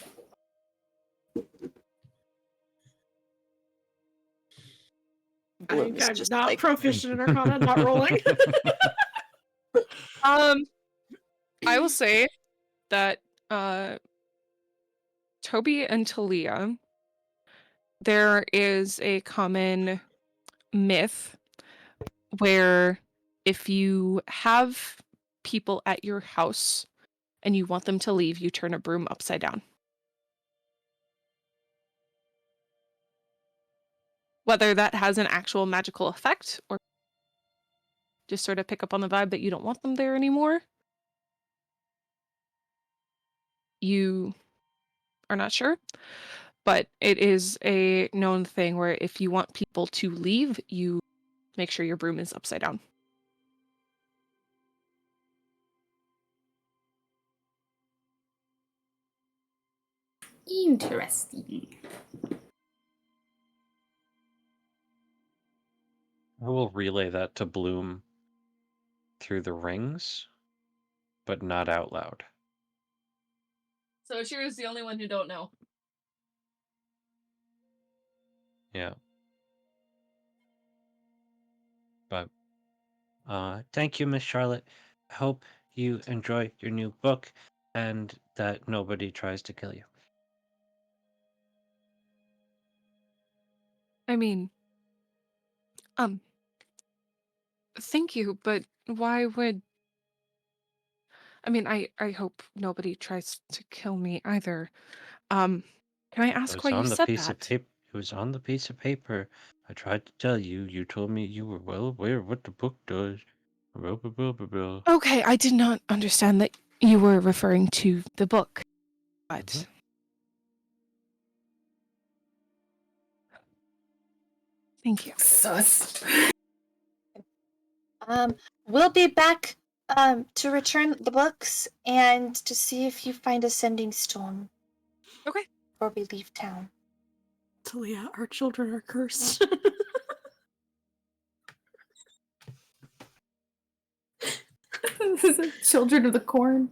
Speaker 6: Bloom is
Speaker 2: I'm
Speaker 6: just
Speaker 2: not
Speaker 6: like,
Speaker 2: proficient in Arcana, not rolling.
Speaker 1: I will say that Toby and Talia, there is a common myth where if you have people at your house and you want them to leave, you turn a broom upside down. Whether that has an actual magical effect or just sort of pick up on the vibe that you don't want them there anymore, you are not sure. But it is a known thing where if you want people to leave, you make sure your broom is upside down.
Speaker 5: Interesting.
Speaker 3: I will relay that to Bloom through the rings, but not out loud.
Speaker 1: So Shira's the only one who don't know.
Speaker 3: Yeah. But thank you, Miss Charlotte. I hope you enjoy your new book and that nobody tries to kill you.
Speaker 1: I mean, thank you, but why would... I mean, I hope nobody tries to kill me either. Can I
Speaker 3: It
Speaker 1: ask
Speaker 3: was
Speaker 1: why you
Speaker 3: on the
Speaker 1: said
Speaker 3: piece of
Speaker 1: that?
Speaker 3: paper. It was on the piece of paper. I tried to tell you. You told me you were well aware of what the book does. Blah, blah, blah, blah, blah.
Speaker 1: Okay, I did not understand that you were referring to the book, but...
Speaker 3: Mhm.
Speaker 1: Thank you.
Speaker 5: Sus.
Speaker 4: We'll be back to return the books and to see if you find a sending stone
Speaker 1: Okay.
Speaker 4: before we leave town.
Speaker 2: Talia, our children are cursed.
Speaker 5: Children of the Corn.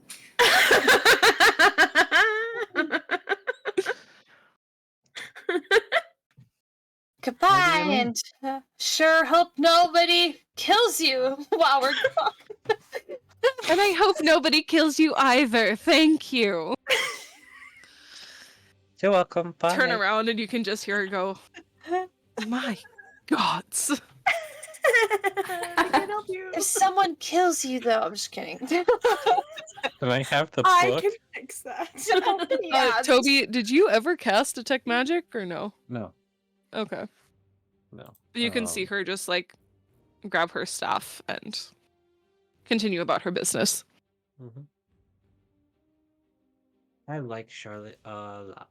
Speaker 4: Goodbye,
Speaker 3: Maybe
Speaker 4: and sure hope nobody kills you while we're gone.
Speaker 1: And I hope nobody kills you either. Thank you.
Speaker 3: You're welcome. Bye.
Speaker 1: Turn around and you can just hear her go, my gods.
Speaker 2: I can help you.
Speaker 4: If someone kills you, though, I'm just kidding.
Speaker 3: Can I have the
Speaker 2: I
Speaker 3: book?
Speaker 2: can fix that.
Speaker 4: Yeah,
Speaker 1: Toby, did you ever cast Detect Magic or no?
Speaker 3: No.
Speaker 1: Okay.
Speaker 3: No.
Speaker 1: You can see her just like grab her staff and continue about her business.
Speaker 3: Mhm. I like Charlotte a lot.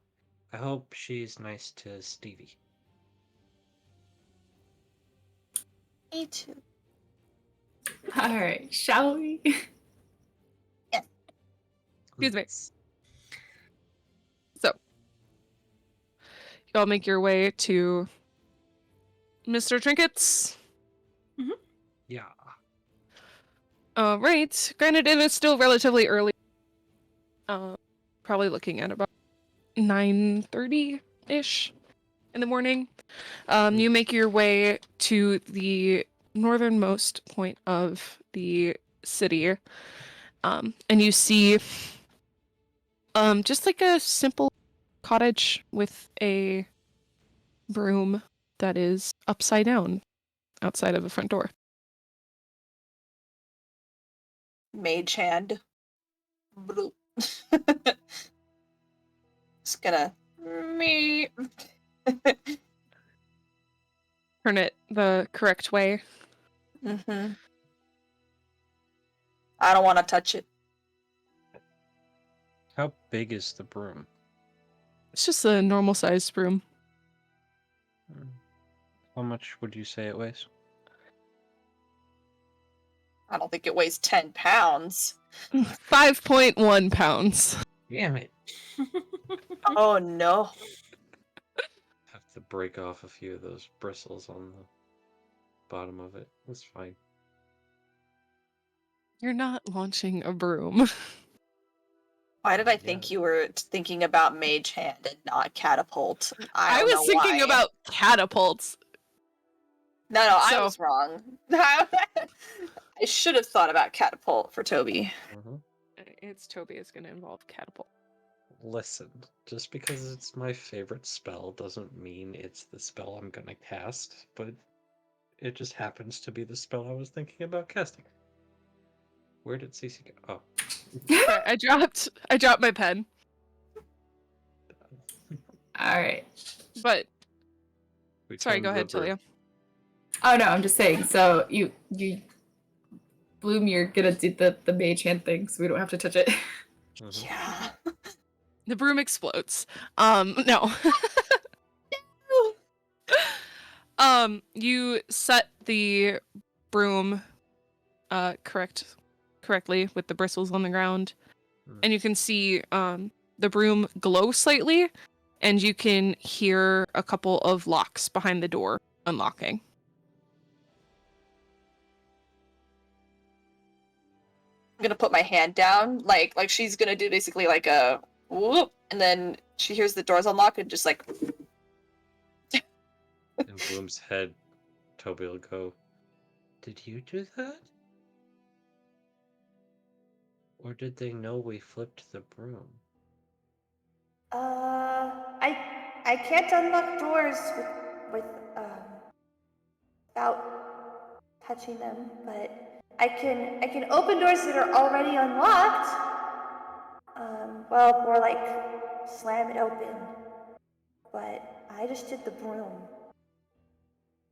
Speaker 3: I hope she's nice to Stevie.
Speaker 4: me too.
Speaker 5: All right, shall we?
Speaker 1: Excuse me. So, you all make your way to Mr. Trinkets.
Speaker 3: Yeah.
Speaker 1: Right. Granted, it is still relatively early. Probably looking at about 9:30-ish in the morning. You make your way to the northernmost point of the city, and you see just like a simple cottage with a broom that is upside down outside of the front door.
Speaker 6: Mage hand. Bloop. Just gonna me.
Speaker 1: Turn it the correct way.
Speaker 6: Mm-hmm. I don't want to touch it.
Speaker 3: How big is the broom?
Speaker 1: It's just a normal sized broom.
Speaker 3: How much would you say it weighs?
Speaker 6: I don't think it weighs 10 pounds.
Speaker 1: 5.1 pounds.
Speaker 3: Damn it.
Speaker 6: Oh no.
Speaker 3: Have to break off a few of those bristles on the bottom of it. That's fine.
Speaker 1: You're not launching a broom.
Speaker 6: Why did I think
Speaker 3: Yeah.
Speaker 6: you were thinking about mage hand and not catapult?
Speaker 1: I
Speaker 6: don't
Speaker 1: was
Speaker 6: know
Speaker 1: thinking
Speaker 6: why.
Speaker 1: about catapults.
Speaker 6: No, I
Speaker 1: So-
Speaker 6: was wrong. I should have thought about catapult for Toby.
Speaker 1: It's Toby is going to involve catapult.
Speaker 3: Listen, just because it's my favorite spell doesn't mean it's the spell I'm gonna cast, but it just happens to be the spell I was thinking about casting. Where did Cece go? Oh.
Speaker 1: Sorry, I dropped my pen.
Speaker 5: All right.
Speaker 1: But
Speaker 3: We
Speaker 1: Sorry,
Speaker 3: turned
Speaker 1: go
Speaker 3: the
Speaker 1: ahead,
Speaker 3: broom.
Speaker 1: Tilia.
Speaker 5: Oh no, I'm just saying. So you Bloom, you're gonna do the mage hand thing, so we don't have to touch it.
Speaker 3: Mhm.
Speaker 4: Yeah.
Speaker 1: The broom explodes. No. You set the broom correctly with the bristles on the ground, and you can see the broom glow slightly, and you can hear a couple of locks behind the door unlocking.
Speaker 6: I'm gonna put my hand down, like she's gonna do basically like a whoop, and then she hears the doors unlock and just like
Speaker 3: In Bloom's head, Toby will go, "Did you do that? Or did they know we flipped the broom?"
Speaker 4: I can't unlock doors with without touching them, but I can open doors that are already unlocked. Well, more like slam it open. But I just did the broom.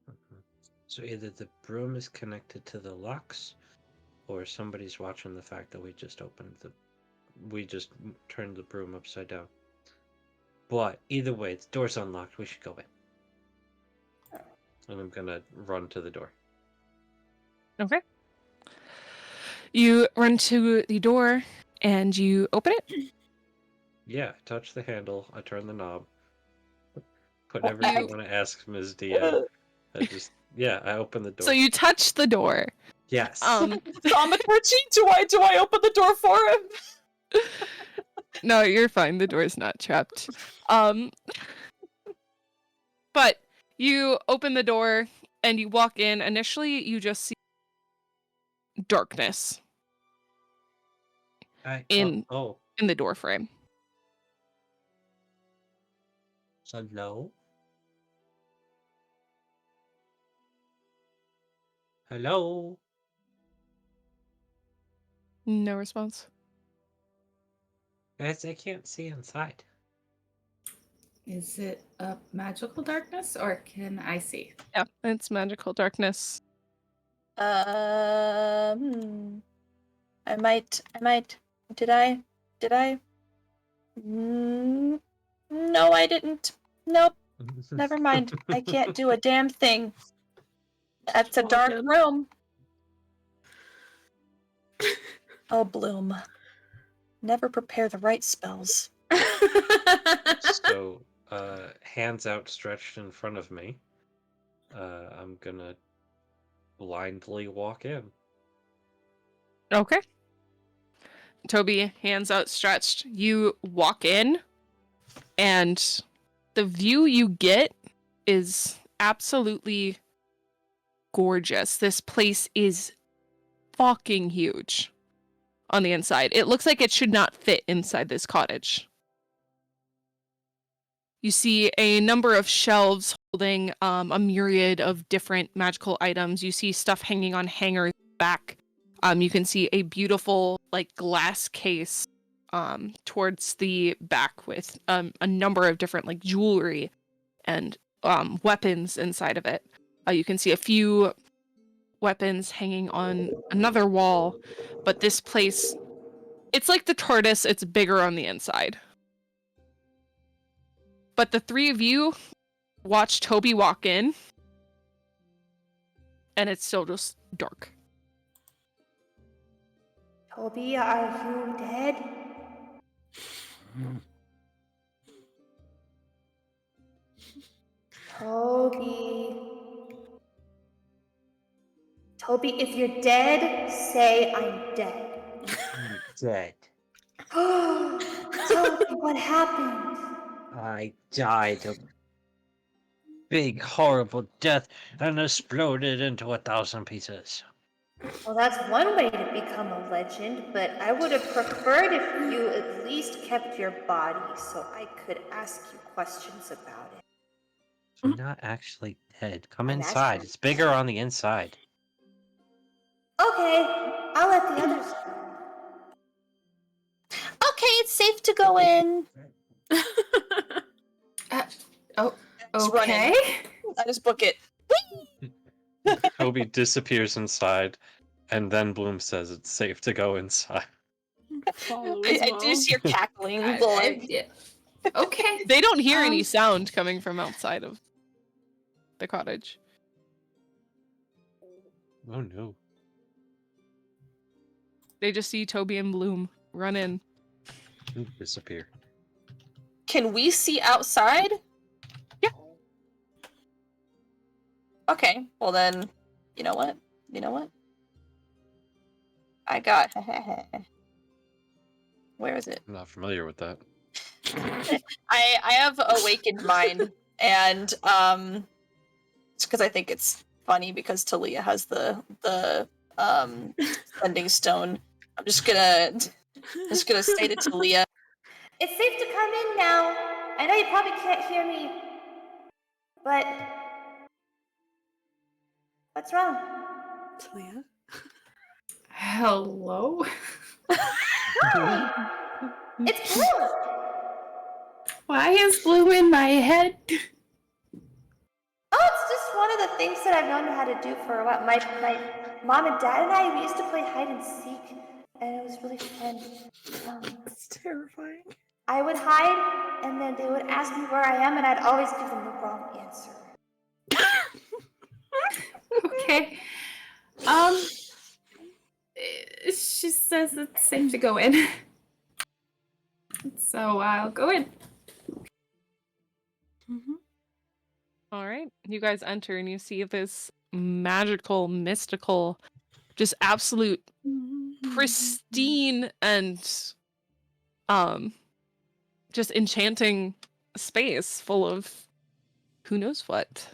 Speaker 3: Mhm. So either the broom is connected to the locks, or somebody's watching the fact that we just turned the broom upside down. But either way, the door's unlocked. We should go in. And I'm gonna run to the door.
Speaker 1: Okay. You run to the door and you open it.
Speaker 3: Yeah, I touch the handle. I turn the knob. Whatever
Speaker 1: You-
Speaker 3: you want to ask, Ms. DM. I open the door.
Speaker 1: So you touch the door.
Speaker 3: Yes.
Speaker 6: Thaumaturgy? Do I open the door for him?
Speaker 1: No, you're fine. The door's not trapped. But you open the door and you walk in. Initially, you just see darkness in the door frame.
Speaker 3: Hello? Hello?
Speaker 1: No response.
Speaker 3: Guys, I can't see inside.
Speaker 5: Is it a magical darkness, or can I see?
Speaker 1: Yeah, it's magical darkness.
Speaker 6: I might. Did I? No, I didn't. Nope. Never mind. I can't do a damn thing. That's a
Speaker 2: All
Speaker 6: dark
Speaker 2: good.
Speaker 6: room. Oh, Bloom. Never prepare the right spells.
Speaker 3: So, hands outstretched in front of me. I'm gonna blindly walk in.
Speaker 1: Okay. Toby, hands outstretched. You walk in, and the view you get is absolutely gorgeous. This place is fucking huge on the inside. It looks like it should not fit inside this cottage. You see a number of shelves holding a myriad of different magical items. You see stuff hanging on hangers back. You can see a beautiful glass case towards the back with a number of different jewelry and weapons inside of it. You can see a few weapons hanging on another wall, but this place, it's like the TARDIS, it's bigger on the inside. But the three of you watch Toby walk in, and it's still just dark.
Speaker 4: Toby, are you dead? Toby, if you're dead, say I'm dead.
Speaker 3: I'm dead.
Speaker 4: Toby, what happened?
Speaker 3: I died a big, horrible death and exploded into 1,000 pieces.
Speaker 4: Well, that's one way to become a legend, but I would have preferred if you at least kept your body so I could ask you questions about it.
Speaker 3: I'm not actually dead. Come
Speaker 4: I'm
Speaker 3: inside.
Speaker 4: actually
Speaker 3: It's bigger on the inside.
Speaker 4: Okay, I'll let the others go.
Speaker 6: Okay, it's safe to go in.
Speaker 5: Oh,
Speaker 6: It's running.
Speaker 5: okay.
Speaker 6: I just book it.
Speaker 3: Toby disappears inside, and then Bloom says it's safe to go inside.
Speaker 2: Follow as
Speaker 6: I
Speaker 2: well.
Speaker 6: do see your cackling.
Speaker 5: I-
Speaker 6: The, like,
Speaker 5: yeah. Okay.
Speaker 1: They don't hear any
Speaker 5: Um,
Speaker 1: sound coming from outside of the cottage.
Speaker 3: Oh no.
Speaker 1: They just see Toby and Bloom run in.
Speaker 3: Disappear.
Speaker 6: can we see outside?
Speaker 1: Yeah.
Speaker 6: Okay, well then, you know what? I got. Where is it?
Speaker 3: I'm not familiar with that.
Speaker 6: I have awakened mind, and it's because I think it's funny because Talia has the sending stone. I'm just gonna say to Talia,
Speaker 4: It's safe to come in now. I know you probably can't hear me, but what's wrong?
Speaker 2: Talia?
Speaker 5: Hello.
Speaker 4: Hi, it's Blue.
Speaker 5: Why is Bloom in my head?
Speaker 4: Oh, it's just one of the things that I've known how to do for a while. My mom and dad and I, we used to play hide and seek, and it was really fun.
Speaker 2: It's terrifying.
Speaker 4: I would hide, and then they would ask me where I am, and I'd always give them the wrong answer.
Speaker 5: Okay. She says it's safe to go in. So I'll go in.
Speaker 2: Mm-hmm.
Speaker 1: All right. You guys enter and you see this magical, mystical, just absolute pristine and just enchanting space full of who knows what.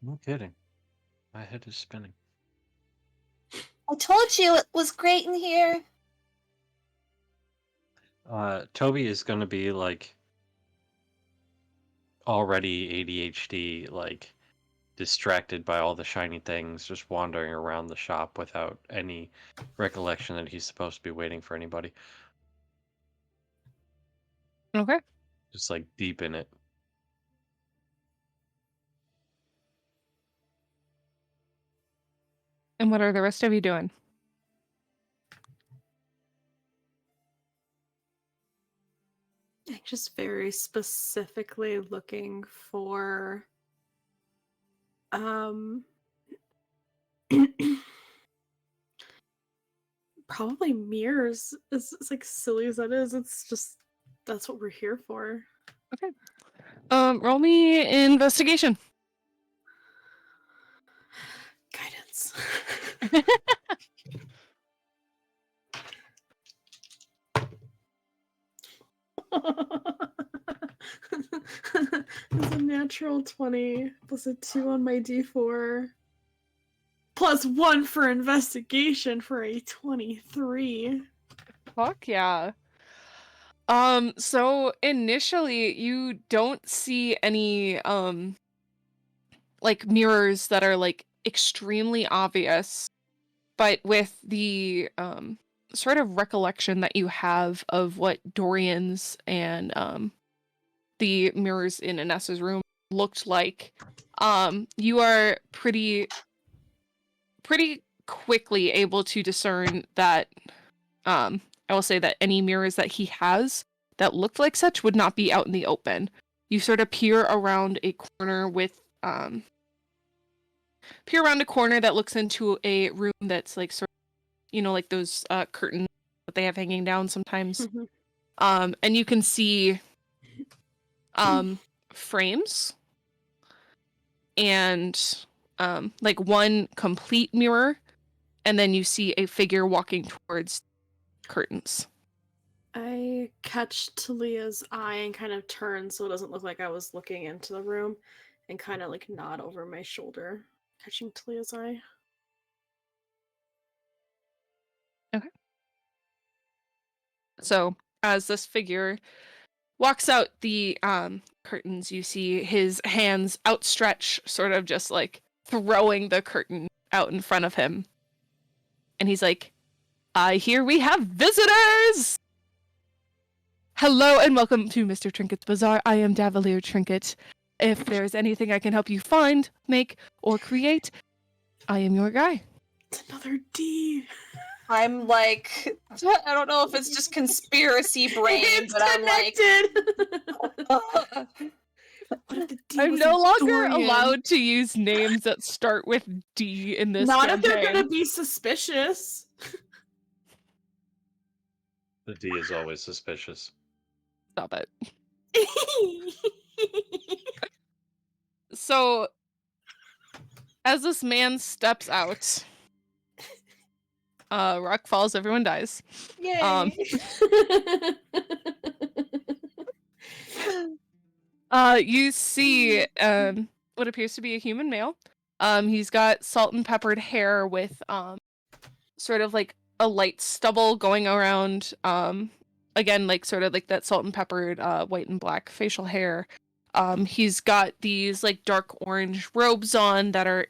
Speaker 3: No kidding. My head is spinning.
Speaker 4: I told you it was great in here.
Speaker 3: Toby is gonna be like already ADHD, like distracted by all the shiny things, just wandering around the shop without any recollection that he's supposed to be waiting for anybody.
Speaker 1: Okay.
Speaker 3: Just like deep in it.
Speaker 1: And what are the rest of you doing?
Speaker 2: I'm just very specifically looking for probably mirrors. As like silly as that is, it's just that's what we're here for.
Speaker 1: Okay. Roll me investigation.
Speaker 2: Guidance. It's a natural 20 plus a 2 on my d4 plus 1 for investigation for a 23.
Speaker 1: Fuck yeah. So initially you don't see any like mirrors that are like extremely obvious, but with the sort of recollection that you have of what Dorian's and the mirrors in Anessa's room looked like, you are pretty quickly able to discern that I will say that any mirrors that he has that looked like such would not be out in the open. You sort of peer around a corner that looks into a room that's like sort of, you know, like those curtains that they have hanging down sometimes. And you can see frames and like one complete mirror, and then you see a figure walking towards curtains.
Speaker 2: I catch Talia's eye and kind of turn so it doesn't look like I was looking into the room, and kind of like nod over my shoulder, catching Talia's eye.
Speaker 1: Okay. So as this figure walks out the curtains, you see his hands outstretched, sort of just like throwing the curtain out in front of him. And he's like, I hear we have visitors! Hello and welcome to Mr. Trinket's Bazaar. I am Davalier Trinket. If there's anything I can help you find, make, or create, I am your guy.
Speaker 2: It's another D.
Speaker 6: I'm like, I don't know if it's just conspiracy brain,
Speaker 2: It's
Speaker 6: but I'm like,
Speaker 2: connected. What if the D
Speaker 1: I'm
Speaker 2: was
Speaker 1: no
Speaker 2: a
Speaker 1: longer
Speaker 2: Dorian?
Speaker 1: allowed to use names that start with D in this
Speaker 2: Not if
Speaker 1: campaign.
Speaker 2: they're gonna be suspicious.
Speaker 3: The D is always suspicious.
Speaker 1: Stop it. So, as this man steps out, rock falls, everyone dies.
Speaker 2: Yay.
Speaker 1: You see what appears to be a human male. He's got salt and peppered hair with sort of like a light stubble going around. Again, like sort of like that salt and peppered white and black facial hair. He's got these like dark orange robes on that are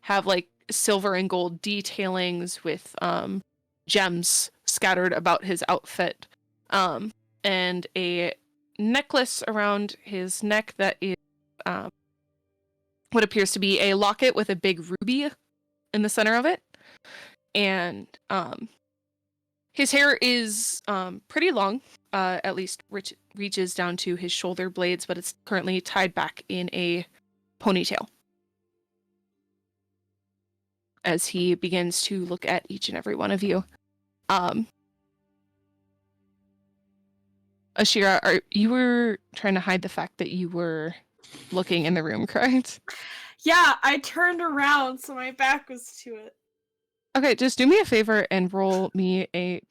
Speaker 1: have like silver and gold detailings with gems scattered about his outfit. And a necklace around his neck that is what appears to be a locket with a big ruby in the center of it. And his hair is pretty long, at least reaches down to his shoulder blades, but it's currently tied back in a ponytail as he begins to look at each and every one of you. Ashira, you were trying to hide the fact that you were looking in the room, correct?
Speaker 2: Yeah, I turned around so my back was to it.
Speaker 1: Okay, just do me a favor and roll me a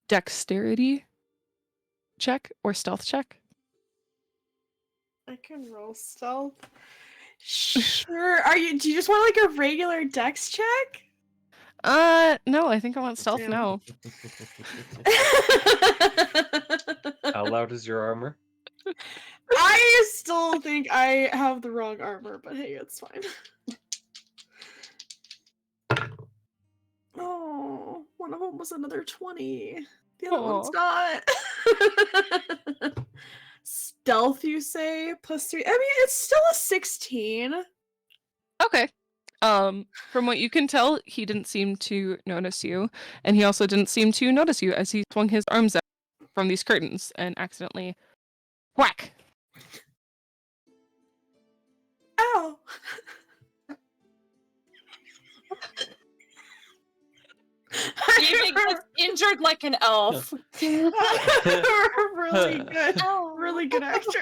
Speaker 1: dexterity check or stealth check.
Speaker 2: I can roll stealth. Sure. Do you just want like a regular dex check?
Speaker 1: No, I think I want stealth
Speaker 2: Damn.
Speaker 1: now.
Speaker 3: How loud is your armor?
Speaker 2: I still think I have the wrong armor, but hey, it's fine. Oh, one of them was another 20. The other one's not. Stealth, you say? +3. I mean, it's still a 16.
Speaker 1: Okay. From what you can tell, he didn't seem to notice you, and he also didn't seem to notice you as he swung his arms out from these curtains and accidentally whack.
Speaker 2: Ow!
Speaker 6: Evie gets injured like an elf.
Speaker 2: Really good. Really good actor.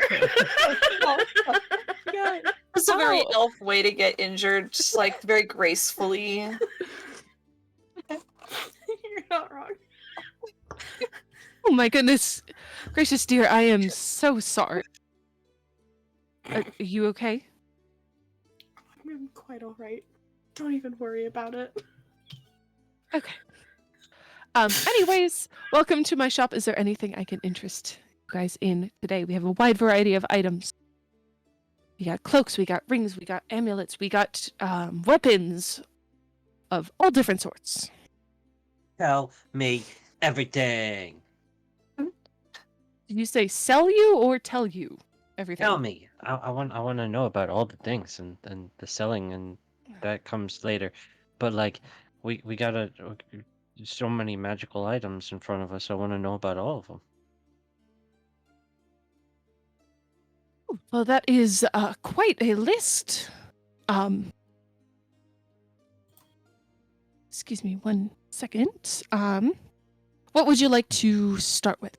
Speaker 6: It's a very elf way to get injured, just like very gracefully.
Speaker 2: You're not wrong.
Speaker 1: Oh my goodness. Gracious dear, I am so sorry. Are you okay?
Speaker 2: I'm quite alright. Don't even worry about it.
Speaker 1: Okay. Anyways, welcome to my shop. Is there anything I can interest you guys in today? We have a wide variety of items. We got cloaks, we got rings, we got amulets, we got weapons of all different sorts.
Speaker 3: Tell me everything.
Speaker 1: Did you say sell you or tell you everything?
Speaker 3: Tell me. I want to know about all the things and the selling, and that comes later. But like we gotta so many magical items in front of us. I want to know about all of them.
Speaker 1: Well, that is quite a list. Excuse me 1 second. What would you like to start with?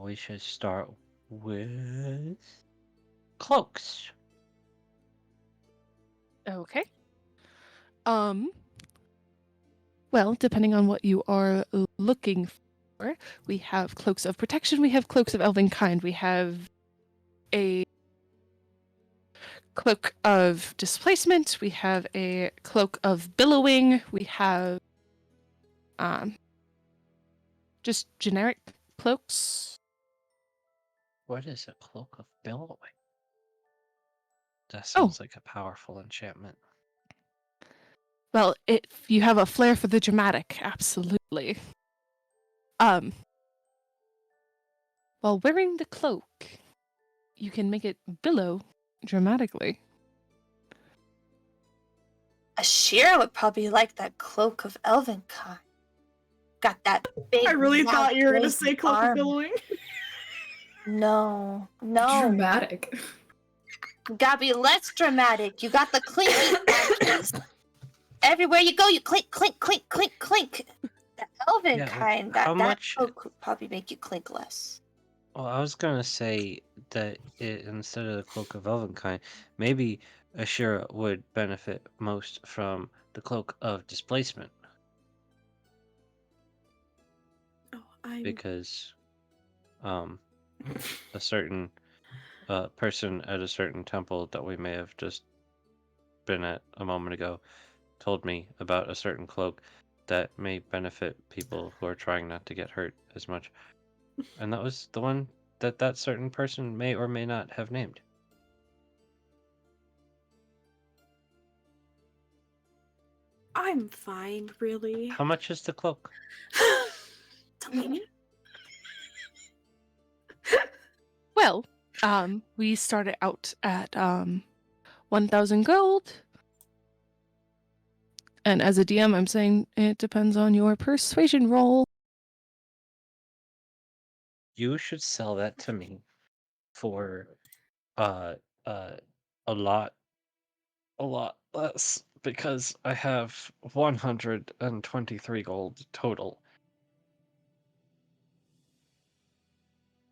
Speaker 3: We should start with cloaks.
Speaker 1: Okay. Well, depending on what you are looking for, we have cloaks of protection, we have cloaks of elven kind, we have a cloak of displacement, we have a cloak of billowing, we have just generic cloaks.
Speaker 3: What is a cloak of billowing? That sounds like a powerful enchantment.
Speaker 1: Well, if you have a flair for the dramatic, absolutely. while wearing the cloak, you can make it billow dramatically.
Speaker 4: Ashira would probably like that cloak of elvenkind. Got that big.
Speaker 2: I really
Speaker 4: loud,
Speaker 2: thought you were going to
Speaker 4: blazing
Speaker 2: say cloak of
Speaker 4: arm.
Speaker 2: billowing.
Speaker 4: No.
Speaker 5: Dramatic.
Speaker 4: Gotta be less dramatic. You got the clinky patches. Everywhere you go, you clink, clink, clink, clink, clink. The elven
Speaker 3: Yeah,
Speaker 4: kind,
Speaker 3: how
Speaker 4: that
Speaker 3: much-
Speaker 4: cloak would probably make you clink less.
Speaker 3: Well, I was gonna say that instead of the Cloak of Elvenkind, maybe Ashira would benefit most from the Cloak of Displacement, because a certain person at a certain temple that we may have just been at a moment ago told me about a certain cloak that may benefit people who are trying not to get hurt as much. And that was the one that certain person may or may not have named.
Speaker 2: I'm fine, really.
Speaker 3: How much is the cloak?
Speaker 2: Delaney?
Speaker 1: Well, we started out at 1,000 gold. And as a DM, I'm saying it depends on your persuasion roll.
Speaker 3: You should sell that to me for uh a lot less, because I have 123 gold total.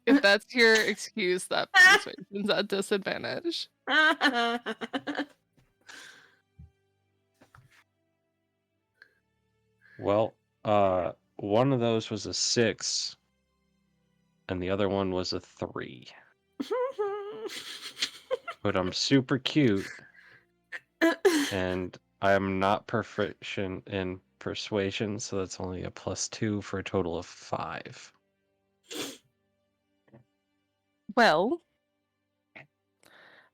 Speaker 1: If that's your excuse, that persuasion's at disadvantage.
Speaker 3: Well, one of those was a 6 and the other one was a 3. But I'm super cute and I am not proficient in persuasion, so that's only a +2 for a total of 5.
Speaker 1: Well,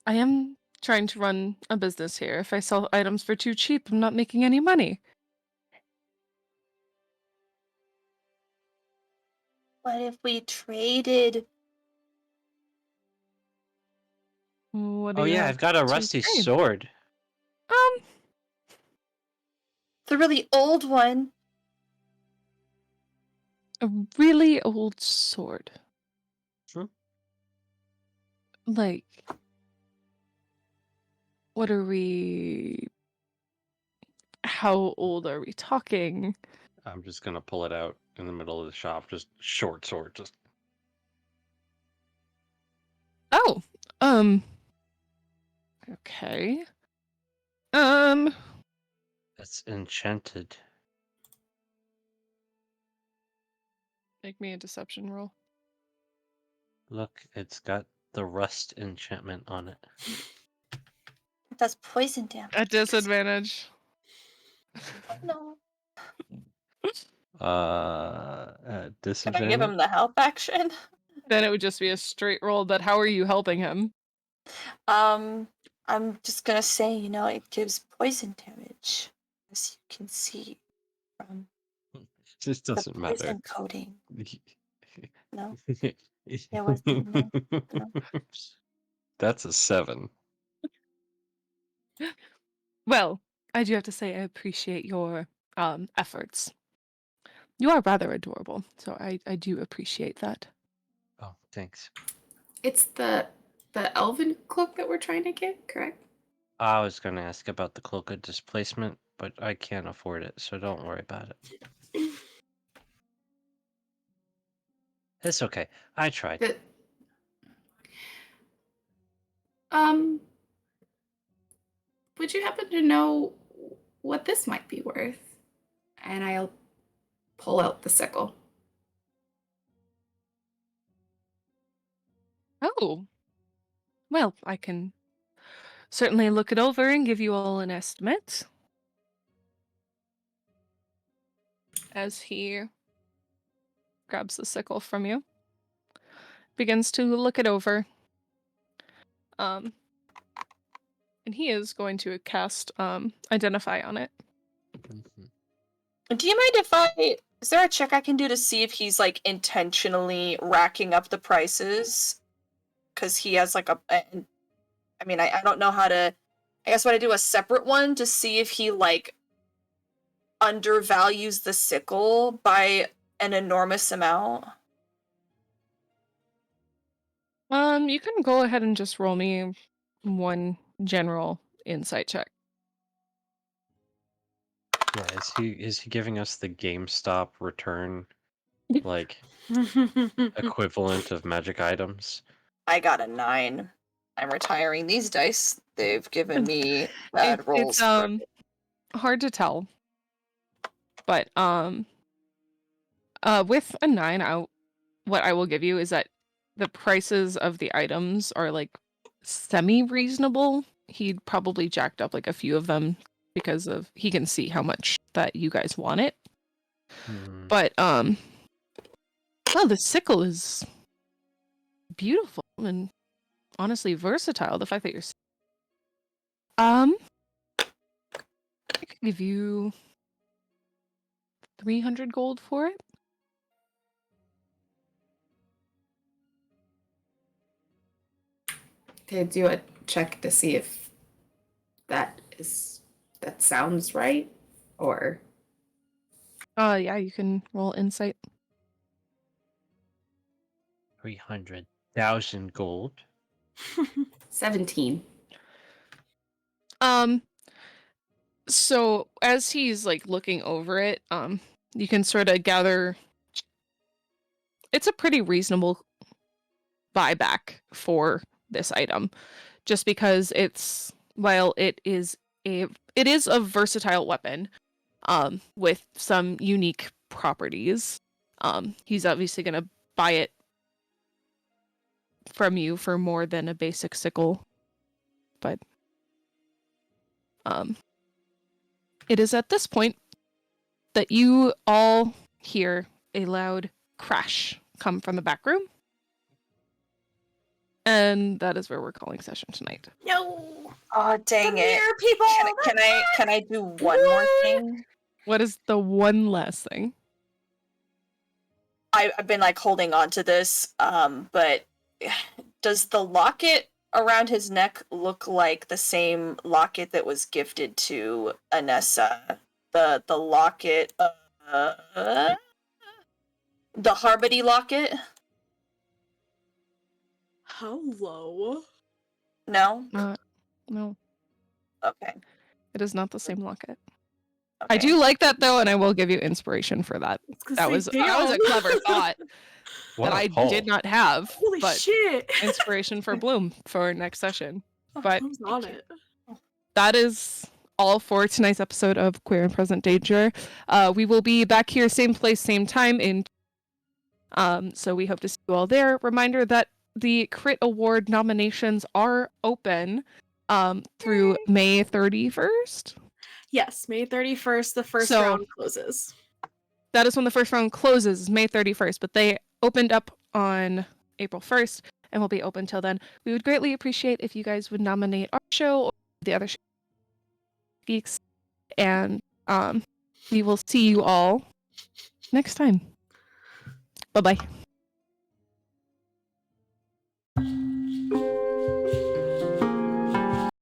Speaker 1: I am trying to run a business here. If I sell items for too cheap, I'm not making any money.
Speaker 4: What if we traded?
Speaker 1: What do
Speaker 3: Oh
Speaker 1: you
Speaker 3: yeah,
Speaker 1: have
Speaker 3: I've got a
Speaker 1: to
Speaker 3: rusty
Speaker 1: trade?
Speaker 3: sword.
Speaker 4: The really old one.
Speaker 1: A really old sword.
Speaker 3: Sure.
Speaker 1: Like, what are we? How old are we talking?
Speaker 3: I'm just gonna pull it out in the middle of the shop, just short sword, just
Speaker 1: Oh, okay.
Speaker 3: that's enchanted.
Speaker 1: Make me a deception roll.
Speaker 3: Look, it's got the rust enchantment on it.
Speaker 4: It does poison damage.
Speaker 1: At disadvantage.
Speaker 4: No.
Speaker 3: At
Speaker 4: Can I
Speaker 3: disadvantage.
Speaker 4: give him the help action?
Speaker 1: Then it would just be a straight roll, but how are you helping him?
Speaker 4: I'm just gonna say, it gives poison damage, as you can see from
Speaker 3: This
Speaker 4: the
Speaker 3: doesn't matter.
Speaker 4: poison coating. No, it was no.
Speaker 3: That's a 7.
Speaker 1: Well, I do have to say I appreciate your efforts. You are rather adorable, so I do appreciate that.
Speaker 3: Oh, thanks.
Speaker 5: It's the elven cloak that we're trying to get, correct?
Speaker 3: I was gonna ask about the cloak of displacement, but I can't afford it, so don't worry about it. It's okay. I tried.
Speaker 5: The, would you happen to know what this might be worth? And I'll pull out the sickle.
Speaker 1: Oh, well, I can certainly look it over and give you all an estimate. As he grabs the sickle from you, begins to look it over. And he is going to cast Identify on it.
Speaker 3: Mhm.
Speaker 4: Do you mind if I
Speaker 6: Is there a check I can do to see if he's like intentionally racking up the prices? Because he has like I don't know how to. I guess would I do a separate one to see if he like undervalues the sickle by an enormous amount?
Speaker 1: You can go ahead and just roll me one general insight check.
Speaker 3: Yeah, is he giving us the GameStop return like equivalent of magic items?
Speaker 6: I got a 9. I'm retiring these dice. They've given me bad rolls.
Speaker 1: It's hard to tell, but with a 9, what I will give you is that the prices of the items are like semi-reasonable. He'd probably jacked up like a few of them because of he can see how much that you guys want it. But the sickle is beautiful and honestly versatile. The fact that you're I could give you 300 gold for it.
Speaker 5: Okay, do a check to see if that sounds right, or
Speaker 1: Yeah, you can roll insight.
Speaker 3: 300,000 gold.
Speaker 5: 17.
Speaker 1: So as he's like looking over it, you can sort of gather it's a pretty reasonable buyback for this item, just because while it is a versatile weapon, with some unique properties. He's obviously gonna buy it from you for more than a basic sickle, but it is at this point that you all hear a loud crash come from the back room. And that is where we're calling session tonight.
Speaker 2: No.
Speaker 6: Oh dang
Speaker 2: Come
Speaker 6: it!
Speaker 2: here, people.
Speaker 6: Can I do one more thing?
Speaker 1: What is the one last thing?
Speaker 6: I've been like holding on to this, but does the locket around his neck look like the same locket that was gifted to Anessa? The locket, the Harbity locket?
Speaker 2: Hello.
Speaker 6: No.
Speaker 1: No,
Speaker 6: Okay.
Speaker 1: it is not the same locket.
Speaker 6: Okay.
Speaker 1: I do like that though, and I will give you inspiration for that. That was a clever thought that I did not have.
Speaker 2: Holy
Speaker 1: but
Speaker 2: shit.
Speaker 1: inspiration for Bloom for next session. But
Speaker 2: Bloom's on it.
Speaker 1: that is all for tonight's episode of Queer and Present Danger. We will be back here, same place, same time. So we hope to see you all there. Reminder that the Crit Award nominations are open through May 31st.
Speaker 2: Yes, May 31st, the first
Speaker 1: So-
Speaker 2: round closes.
Speaker 1: That is when the first round closes, May 31st, but they opened up on April 1st and will be open till then. We would greatly appreciate if you guys would nominate our show or the other show, Geeks, and we will see you all next time. Bye-bye.